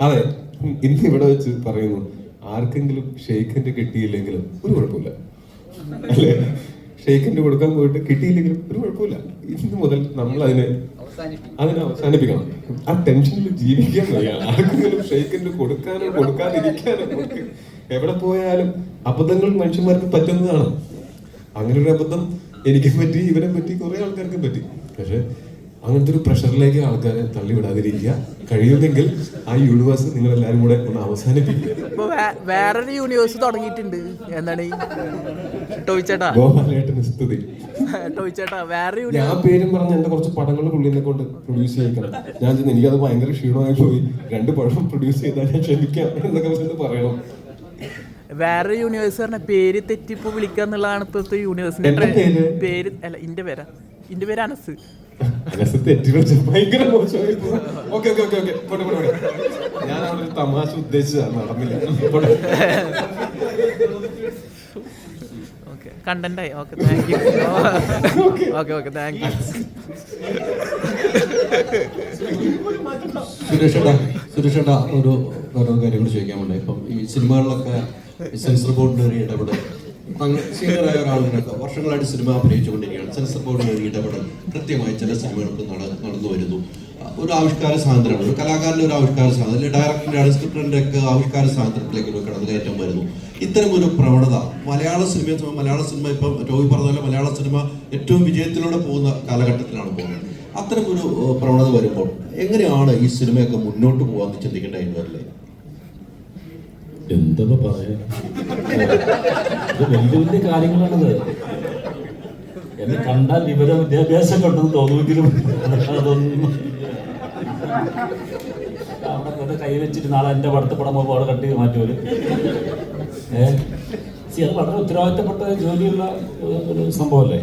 അതെ, ഇന്ന് ഇവിടെ വെച്ച് പറയുന്നു, ആർക്കെങ്കിലും ഷെയ്ഖിന്റെ കിട്ടിയില്ലെങ്കിലും ഒരു കുഴപ്പമില്ല അല്ലേ? ഷെയ്ഖിന്റെ കൊടുക്കാൻ പോയിട്ട് കിട്ടിയില്ലെങ്കിലും ഒരു കുഴപ്പമില്ല. ഇന്ന് മുതൽ നമ്മൾ അതിനെ അവസാനിപ്പിക്കണം. ആ ടെൻഷനിൽ ജീവിക്കാൻ വയ്യ. ആർക്കെങ്കിലും ഷെയ്ഖിന്റെ കൊടുക്കാനോ കൊടുക്കാതിരിക്കാനോ എവിടെ പോയാലും അബദ്ധങ്ങൾ മനുഷ്യന്മാർക്ക് പറ്റുന്നതാണ്. അങ്ങനെ ഒരു അബദ്ധം എനിക്കും പറ്റി, ഇവരെ പറ്റി, കുറെ ആൾക്കാർക്കും പറ്റി. പക്ഷെ അങ്ങനത്തെ ഒരു പ്രഷറിലേക്ക് ആൾക്കാരെ തള്ളിവിടാതിരിക്കുക. കഴിയുമെങ്കിൽ ആ യൂണിവേഴ്സ് നിങ്ങൾ എല്ലാവരും കൂടെ ഒന്ന് അവസാനിപ്പിക്കുക. ഇപ്പൊ വേറൊരു യൂണിവേഴ്സ് തുടങ്ങിയിട്ടുണ്ട്. എന്താണ് ടോയ്ച്ചേട്ടാ? ഗോപാലേട്ടന് സ്തുതി. ടോയ്ച്ചേട്ടാ വേറെ ഞാൻ പേരും പറഞ്ഞ എന്റെ കുറച്ച് പടങ്ങൾ പുള്ളിനെ കൊണ്ട് പ്രൊഡ്യൂസ് ചെയ്യിക്കണം. ഞാൻ എനിക്കത് ഭയങ്കര ക്ഷീണമായി പോയി. 2 പടം പ്രൊഡ്യൂസ് ചെയ്താൽ ഞാൻ ക്ഷമിക്കാം എന്നൊക്കെ പറയണം. വേറെ യൂണിവേഴ്സ് പറഞ്ഞ പേര് തെറ്റിപ്പോ വിളിക്കാന്നുള്ളതാണ് ഇപ്പോഴത്തെ യൂണിവേഴ്സിന്റെ പേര്. അല്ല, ഇന്റെ പേര് അനസ്. ഭയങ്കര മോശമായി. ഞാൻ അവിടെ ഒരു തമാശ ഉദ്ദേശിച്ചതാണ്, നടന്നില്ല. കണ്ടന്റായി. Okay, thank you. Okay, thank you. സുരേഷേട്ടാ ഒരു കാര്യം കൂടി ചോദിക്കാൻ വേണ്ടി, ഇപ്പം ഈ സിനിമകളിലൊക്കെ സെൻസർ ബോർഡിന് ഒരു ഇടപെടൽ, സീനിയറായ ഒരാളിനൊക്കെ വർഷങ്ങളായിട്ട് സിനിമ അഭിനയിച്ചുകൊണ്ടിരിക്കുകയാണ്. സെൻസർ ബോർഡിന് ഒരു ഇടപെടൽ കൃത്യമായി ചില സിനിമകൾക്ക് നടന്നു വരുന്നു. ഒരു ആവിഷ്കാര സ്വാതന്ത്ര്യം, ഒരു കലാകാരൻ്റെ ഒരു ആവിഷ്കാര സ്വാതന്ത്ര്യം, അല്ലെങ്കിൽ ഡയറക്ടറിൻ്റെ സ്ക്രിപ്റ്ററിൻ്റെ ഒക്കെ ആവിഷ്കാര സ്വാതന്ത്ര്യത്തിലേക്ക് ഒരു കടന്നുകയറ്റം വരുന്നു. ഇത്തരം ഒരു പ്രവണത മലയാള സിനിമ ഇപ്പം ടോയി പറഞ്ഞ പോലെ മലയാള സിനിമ ഏറ്റവും വിജയത്തിലൂടെ പോകുന്ന കാലഘട്ടത്തിലാണ് പോകുന്നത്. അത്തരം ഒരു പ്രവണത വരുമ്പോൾ എങ്ങനെയാണ് ഈ സിനിമയൊക്കെ മുന്നോട്ട് പോകാമെന്ന് ചിന്തിക്കേണ്ടതായിട്ട് വരില്ലേ? എന്തൊക്കെ പറയാ, വലിയ വലിയ കാര്യങ്ങളാണത്. എന്നെ കണ്ടാൽ വിദ്യാഭ്യാസം ഉണ്ടെന്ന് തോന്നുമെങ്കിലും അതൊന്നും അവിടെ കൈ വെച്ചിട്ട് നാളെ എൻ്റെ പടത്തെ പടം പോകുമ്പോൾ അവിടെ കട്ട് ചെയ്ത് മാറ്റുമല്ലോ. അത് വളരെ ഉത്തരവാദിത്തപ്പെട്ട ജോലിയുള്ള ഒരു സംഭവമല്ലേ.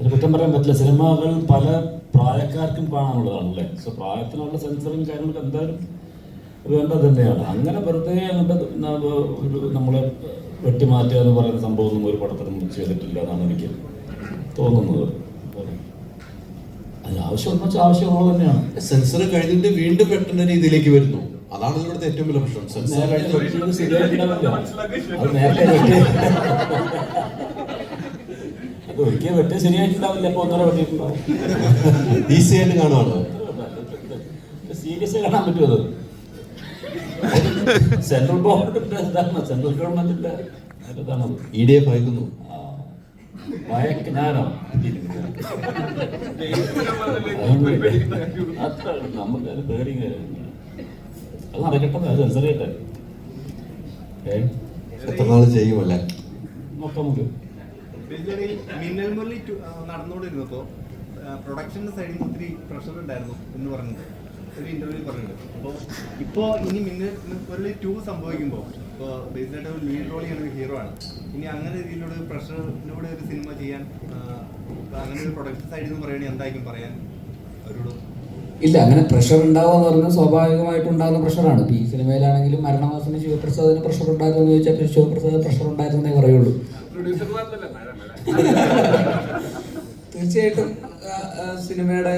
ഒരു കുറ്റം പറയാൻ പറ്റില്ല. സിനിമകൾ പല പ്രായക്കാർക്കും കാണാനുള്ളതാണല്ലേ. സോ പ്രായത്തിനുള്ള സെൻസറും കാര്യങ്ങളൊക്കെ എന്തായാലും വേണ്ടത് തന്നെയാണ്. അങ്ങനെ വെറുതെ അങ്ങോട്ട് നമ്മളെ വെട്ടിമാറ്റുക എന്ന് പറയുന്ന സംഭവമൊന്നും ഒരു പടത്തിനും ചെയ്തിട്ടില്ല എന്നാണ് എനിക്ക് തോന്നുന്നത്. അത് ആവശ്യമെന്ന് വെച്ചാൽ ആവശ്യമുള്ളത് തന്നെയാണ്. സെൻസർ കഴിഞ്ഞിട്ട് വീണ്ടും വെട്ടുന്ന രീതിയിലേക്ക് വരുന്നു. അതാണ് ഇവിടുത്തെ ഏറ്റവും വലിയ പ്രശ്നം. ശരിയായിട്ടുണ്ടാവില്ല. അത് നേരത്തെ അത് ഒരിക്കലും വെട്ടി ശരിയായിട്ടുണ്ടാവില്ല. അപ്പൊ ഒന്നര വെട്ടിയിട്ടുണ്ടാവും. ഈസി ആയിട്ട് കാണുവാണോ? സീരിയസ് കാണാൻ പറ്റുമോ? അത് സെൻട്രൽ ഗവൺമെന്റിന്റെ ഇതാണ്, സെൻട്രൽ ഗവൺമെന്റിന്റെ ഇതാണത്. EDF അയക്കുന്നു. ഞാനോ അത്ര നമുക്ക് അത് പേടി. അത് നടക്കട്ടെ, അത് സെൻസർ ചെയ്യട്ടെ. എത്ര നാൾ ചെയ്യുമല്ലേ നോക്കാം നമുക്ക്. മിന്നൽ മുരളി നടന്നുകൊണ്ടിരുന്നപ്പോൾ പ്രൊഡക്ഷൻ്റെ സൈഡിൽ നിന്ന് ഒത്തിരി പ്രഷർ ഉണ്ടായിരുന്നു എന്ന് പറഞ്ഞത് ഒരു ഇന്റർവ്യൂ പറഞ്ഞിട്ടുണ്ട്. അപ്പോൾ ഇപ്പോൾ ഇനി മിന്നൽ മുരളി 2 സംഭവിക്കുമ്പോൾ ഇപ്പോൾ ബേസിലായിട്ട് ഒരു ലീഡ് റോൾ ചെയ്യുന്ന ഒരു ഹീറോ ആണ്. ഇനി അങ്ങനെ രീതിയിലുള്ള പ്രഷറിലൂടെ ഒരു സിനിമ ചെയ്യാൻ അങ്ങനെ ഒരു പ്രൊഡക്ഷൻ സൈഡിൽ നിന്ന് പറയുകയാണെങ്കിൽ എന്തായിരിക്കും പറയാൻ അവരോട്? ഇല്ല, അങ്ങനെ പ്രഷർ ഉണ്ടാവുക എന്ന് പറഞ്ഞാൽ സ്വാഭാവികമായിട്ടുണ്ടാകുന്ന പ്രഷറാണ്. ഈ സിനിമയിലാണെങ്കിലും മരണമാസത്തിന് ശിവപ്രസാദിന് പ്രഷർ ഉണ്ടായിരുന്നു എന്ന് ചോദിച്ചാൽ ശിവപ്രസാദ് പ്രഷർ ഉണ്ടായിരുന്നേ പറയുള്ളൂ. തീർച്ചയായിട്ടും സിനിമയുടെ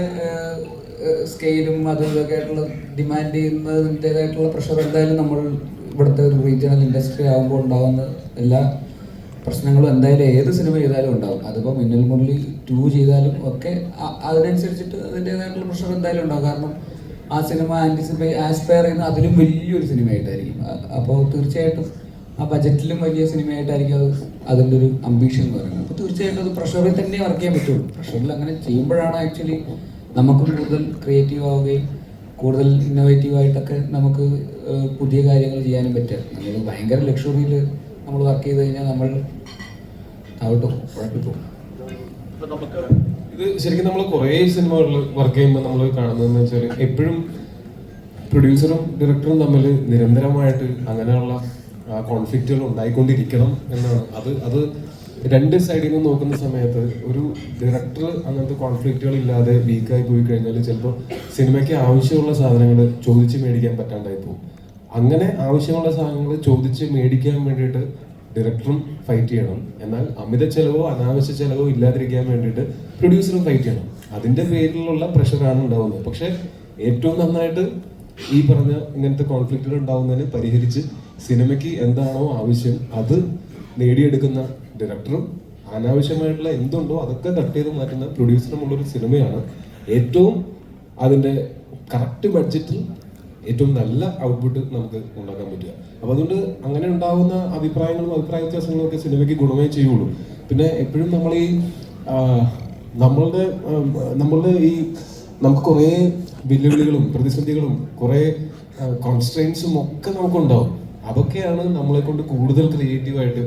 സ്കെയിലും അതും ഇതൊക്കെ ആയിട്ടുള്ള ഡിമാൻഡ് ചെയ്യുന്നതിൻ്റെതായിട്ടുള്ള പ്രഷർ എന്തായാലും നമ്മൾ ഇവിടുത്തെ ഒരു റീജിയണൽ ഇൻഡസ്ട്രി ആകുമ്പോൾ ഉണ്ടാകുന്ന എല്ലാ പ്രശ്നങ്ങളും എന്തായാലും ഏത് സിനിമ ചെയ്താലും ഉണ്ടാകും. അതിപ്പോൾ മിന്നൽ മുരളി 2 ചെയ്താലും ഒക്കെ അതിനനുസരിച്ചിട്ട് അതിൻ്റെതായിട്ടുള്ള പ്രഷർ എന്തായാലും ഉണ്ടാകും. കാരണം ആ സിനിമ ആസ്പയർ ചെയ്യുന്ന അതിലും വലിയൊരു സിനിമയായിട്ടായിരിക്കും. അപ്പോൾ തീർച്ചയായിട്ടും ആ ബജറ്റിലും വലിയ സിനിമയായിട്ടായിരിക്കും അത് അതിൻ്റെ ഒരു അംബീഷൻ എന്ന് പറയുന്നത്. അപ്പോൾ തീർച്ചയായിട്ടും അത് പ്രഷറിൽ തന്നെ വർക്ക് ചെയ്യാൻ പറ്റുള്ളൂ. പ്രഷറിൽ അങ്ങനെ ചെയ്യുമ്പോഴാണ് ആക്ച്വലി നമുക്കും കൂടുതൽ ക്രിയേറ്റീവ് ആവുകയും കൂടുതൽ ഇന്നോവേറ്റീവായിട്ടൊക്കെ നമുക്ക് പുതിയ കാര്യങ്ങൾ ചെയ്യാനും പറ്റുക. നമ്മൾ ഭയങ്കര ലക്ഷറിയിൽ നമ്മൾ വർക്ക് ചെയ്ത് കഴിഞ്ഞാൽ നമ്മൾ താഴോട്ട് കുഴപ്പമില്ല. ഇത് ശരിക്കും നമ്മൾ കുറേ സിനിമകളിൽ വർക്ക് ചെയ്യുമ്പോൾ നമ്മൾ കാണുന്നതെന്ന് വെച്ചാൽ എപ്പോഴും പ്രൊഡ്യൂസറും ഡയറക്ടറും തമ്മിൽ നിരന്തരമായിട്ട് അങ്ങനെയുള്ള ആ കോൺഫ്ലിക്റ്റുകൾ ഉണ്ടായിക്കൊണ്ടിരിക്കണം എന്നാണ്. അത് രണ്ട് സൈഡിൽ നിന്ന് നോക്കുന്ന സമയത്ത് ഒരു ഡയറക്ടർ അങ്ങനത്തെ കോൺഫ്ലിക്റ്റുകൾ ഇല്ലാതെ വീക്കായി പോയി കഴിഞ്ഞാൽ ചിലപ്പോൾ സിനിമയ്ക്ക് ആവശ്യമുള്ള സാധനങ്ങൾ ചോദിച്ച് മേടിക്കാൻ പറ്റാണ്ടായി പോകും. അങ്ങനെ ആവശ്യമുള്ള സാധനങ്ങൾ ചോദിച്ച് മേടിക്കാൻ വേണ്ടിയിട്ട് ഡയറക്ടറും ഫൈറ്റ് ചെയ്യണം. എന്നാൽ അമിത ചെലവോ അനാവശ്യ ചെലവോ ഇല്ലാതിരിക്കാൻ വേണ്ടിയിട്ട് പ്രൊഡ്യൂസറും ഫൈറ്റ് ചെയ്യണം. അതിൻ്റെ പേരിലുള്ള പ്രഷറാണ് ഉണ്ടാവുന്നത്. പക്ഷേ ഏറ്റവും നന്നായിട്ട് ഈ പറഞ്ഞ ഇങ്ങനത്തെ കോൺഫ്ലിക്റ്റുകൾ ഉണ്ടാവുന്നതിന് പരിഹരിച്ച് സിനിമയ്ക്ക് എന്താണോ ആവശ്യം അത് നേടിയെടുക്കുന്ന ഡയറക്ടറും അനാവശ്യമായിട്ടുള്ള എന്തുണ്ടോ അതൊക്കെ കട്ട് ചെയ്ത് മാറ്റുന്ന പ്രൊഡ്യൂസറുമുള്ളൊരു സിനിമയാണ് ഏറ്റവും അതിൻ്റെ കറക്റ്റ് ബഡ്ജറ്റിൽ ഏറ്റവും നല്ല ഔട്ട്പുട്ട് നമുക്ക് ഉണ്ടാക്കാൻ പറ്റുക. അപ്പോൾ അതുകൊണ്ട് അങ്ങനെ ഉണ്ടാകുന്ന അഭിപ്രായങ്ങളും അഭിപ്രായ വ്യത്യാസങ്ങളും ഒക്കെ സിനിമയ്ക്ക് ഗുണമേ ചെയ്യുള്ളൂ. പിന്നെ എപ്പോഴും നമ്മൾ ഈ നമ്മളുടെ ഈ നമുക്ക് കുറേ വെല്ലുവിളികളും പ്രതിസന്ധികളും കുറേ കോൺസ്ട്രെയിൻസും ഒക്കെ നമുക്കുണ്ടാവും. അതൊക്കെയാണ് നമ്മളെ കൊണ്ട് കൂടുതൽ ക്രിയേറ്റീവായിട്ട്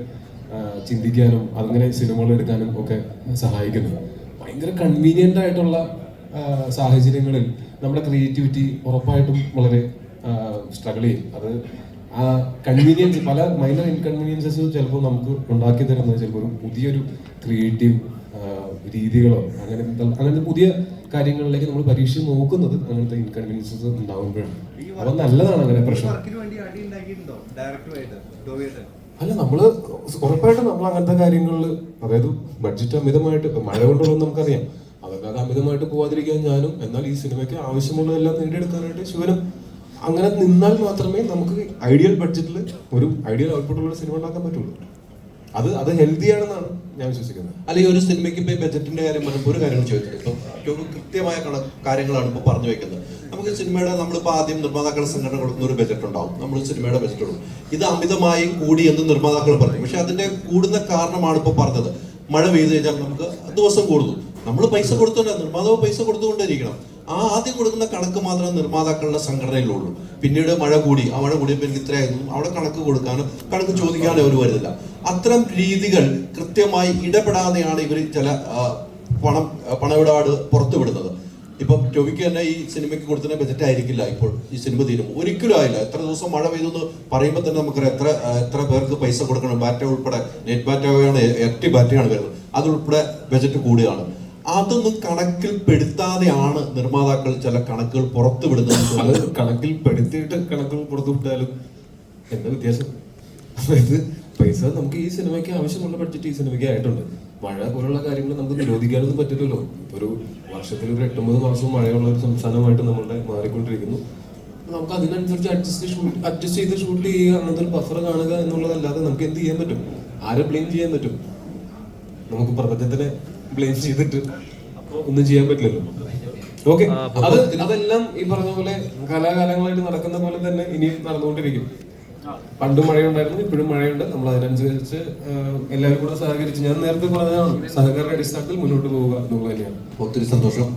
ചിന്തിക്കാനും അങ്ങനെ സിനിമകൾ എടുക്കാനും ഒക്കെ സഹായിക്കുന്നത്. ഭയങ്കര കൺവീനിയൻ്റ് ആയിട്ടുള്ള സാഹചര്യങ്ങളിൽ നമ്മുടെ ക്രിയേറ്റിവിറ്റി ഉറപ്പായിട്ടും വളരെ സ്ട്രഗിൾ ചെയ്യും. അത് ആ കൺവീനിയൻസ്, പല മൈനർ ഇൻകൺവീനിയൻസസ് ചിലപ്പോൾ നമുക്ക് ഉണ്ടാക്കി തരുന്നത് ചിലപ്പോൾ ഒരു പുതിയൊരു ക്രിയേറ്റീവ് രീതികളോ അങ്ങനത്തെ പുതിയ കാര്യങ്ങളിലേക്ക് നമ്മൾ പരീക്ഷ നോക്കുന്നത് അങ്ങനത്തെ ഇൻകൺവീനിയൻസസ് ഉണ്ടാകുമ്പോഴാണ്. അപ്പം നല്ലതാണ് അങ്ങനെ പ്രശ്നം. അല്ല, നമ്മള് ഉറപ്പായിട്ടും നമ്മൾ അങ്ങനത്തെ കാര്യങ്ങളിൽ, അതായത് ബഡ്ജറ്റ് അമിതമായിട്ട് മഴ കൊണ്ടുള്ളത് നമുക്കറിയാം, അതൊക്കെ അമിതമായിട്ട് പോവാതിരിക്കാൻ ഞാനും, എന്നാൽ ഈ സിനിമയ്ക്ക് ആവശ്യമുള്ളതെല്ലാം നേടിയെടുക്കാനായിട്ട് ശിവനും അങ്ങനെ നിന്നാൽ മാത്രമേ നമുക്ക് ഐഡിയൽ ബഡ്ജറ്റിൽ ഒരു ഐഡിയൽ ഔട്ട്പുട്ടുള്ള സിനിമ ഉണ്ടാക്കാൻ പറ്റുള്ളൂ. അത് ഹെൽത്തി ആണെന്നാണ് ഞാൻ വിശ്വസിക്കുന്നത്. അല്ലെങ്കിൽ ഒരു സിനിമയ്ക്ക് ഇപ്പൊ ബജറ്റിന്റെ കാര്യം പറയുമ്പോൾ ഒരു കാര്യം ചോദിച്ചത്, ഇപ്പൊ കൃത്യമായ കാര്യങ്ങളാണ് ഇപ്പൊ പറഞ്ഞു വെക്കുന്നത്. നമുക്ക് സിനിമയുടെ നമ്മളിപ്പോ ആദ്യം നിർമ്മാതാക്കളുടെ സംഘടന കൊടുക്കുന്ന ഒരു ബജറ്റ് ഉണ്ടാവും, നമ്മൾ സിനിമയുടെ ബജറ്റ് കൊടുക്കും. ഇത് അമിതമായി കൂടി എന്ന് നിർമ്മാതാക്കൾ പറഞ്ഞു. പക്ഷെ അതിന്റെ കൂടുന്ന കാരണമാണ് ഇപ്പൊ പറഞ്ഞത്. മഴ പെയ്തു കഴിഞ്ഞാൽ നമുക്ക് ദിവസം കൂടുന്നു, നമ്മൾ പൈസ കൊടുത്തോണ്ട് നിർമ്മാതാവ് പൈസ കൊടുത്തുകൊണ്ടിരിക്കണം. ആ ആദ്യം കൊടുക്കുന്ന കണക്ക് മാത്രമേ നിർമ്മാതാക്കളുടെ സംഘടനയിലുള്ളൂ. പിന്നീട് മഴ കൂടി, ആ മഴ കൂടിയപ്പോൾ എനിക്ക് ഇത്രയായിരുന്നു, അവിടെ കണക്ക് കൊടുക്കാനും കണക്ക് ചോദിക്കാനും അവർ വരുന്നില്ല. അത്തരം രീതികൾ കൃത്യമായി ഇടപെടാതെയാണ് ഇവർ ചില പണമിടപാട് പുറത്തുവിടുന്നത്. ഇപ്പം ടോവിക്ക് തന്നെ ഈ സിനിമയ്ക്ക് കൊടുക്കുന്ന ബജറ്റ് ആയിരിക്കില്ല ഇപ്പോൾ ഈ സിനിമ തീരും, ഒരിക്കലും ആയില്ല. എത്ര ദിവസം മഴ പെയ്തു എന്ന് പറയുമ്പോൾ തന്നെ നമുക്കറിയാം എത്ര പേർക്ക് പൈസ കൊടുക്കണം. ബാറ്റ ഉൾപ്പെടെ നെറ്റ് ബാറ്റയാണ്, ഇരട്ടി ബാറ്റയാണ് വരുന്നത്, അതുൾപ്പെടെ ബജറ്റ് കൂടുകയാണ്. അതൊന്നും കണക്കിൽ പെടുത്താതെയാണ് നിർമ്മാതാക്കൾ ചില കണക്കുകൾ പുറത്തു വിടുന്നത്. അത് കണക്കിൽ പെടുത്തിയിട്ട് കണക്കുകൾ പുറത്തു വിട്ടാലും എന്താ വ്യത്യാസം? അതായത് പൈസ നമുക്ക് ഈ സിനിമയ്ക്ക് ആവശ്യമുള്ള ബഡ്ജറ്റ് ഈ സിനിമയ്ക്ക് ആയിട്ടുണ്ട്. മഴ പോലുള്ള കാര്യങ്ങൾ നമുക്ക് നിരോധിക്കാനൊന്നും പറ്റില്ലല്ലോ. ഒരു വർഷത്തിൽ ഒരു 8-9 മാസം മഴയുള്ള ഒരു സംസ്ഥാനമായിട്ട് നമ്മളുടെ മാറിക്കൊണ്ടിരിക്കുന്നു. നമുക്ക് അതിനനുസരിച്ച് അഡ്ജസ്റ്റ് ചെയ്ത് ഷൂട്ട് ചെയ്യുക, അങ്ങനത്തെ ഒരു ബഫർ കാണുക എന്നുള്ളതല്ലാതെ നമുക്ക് എന്ത് ചെയ്യാൻ പറ്റും? ആരെ ബ്ലെയിം ചെയ്യാൻ പറ്റും? നമുക്ക് പ്രപഞ്ചത്തിനെ ബ്ലെയിം ചെയ്തിട്ട് ഒന്നും ചെയ്യാൻ പറ്റില്ലല്ലോ. ഓക്കെ, അതെല്ലാം ഈ പറഞ്ഞ പോലെ കാലാകാലങ്ങളായിട്ട് നടക്കുന്ന പോലെ തന്നെ ഇനിയും നടന്നുകൊണ്ടിരിക്കും. പണ്ടും മഴയുണ്ടായിരുന്നു, ഇപ്പോഴും മഴയുണ്ട്. നമ്മൾ അതിനനുസരിച്ച് എല്ലാവരും കൂടെ സഹകരിച്ച്, ഞാൻ നേരത്തെ പറഞ്ഞതാണ്, സഹകരണ അടിസ്ഥാനത്തിൽ മുന്നോട്ട് പോവുക എന്നുള്ളത് തന്നെയാണ്. ഒത്തിരി സന്തോഷം.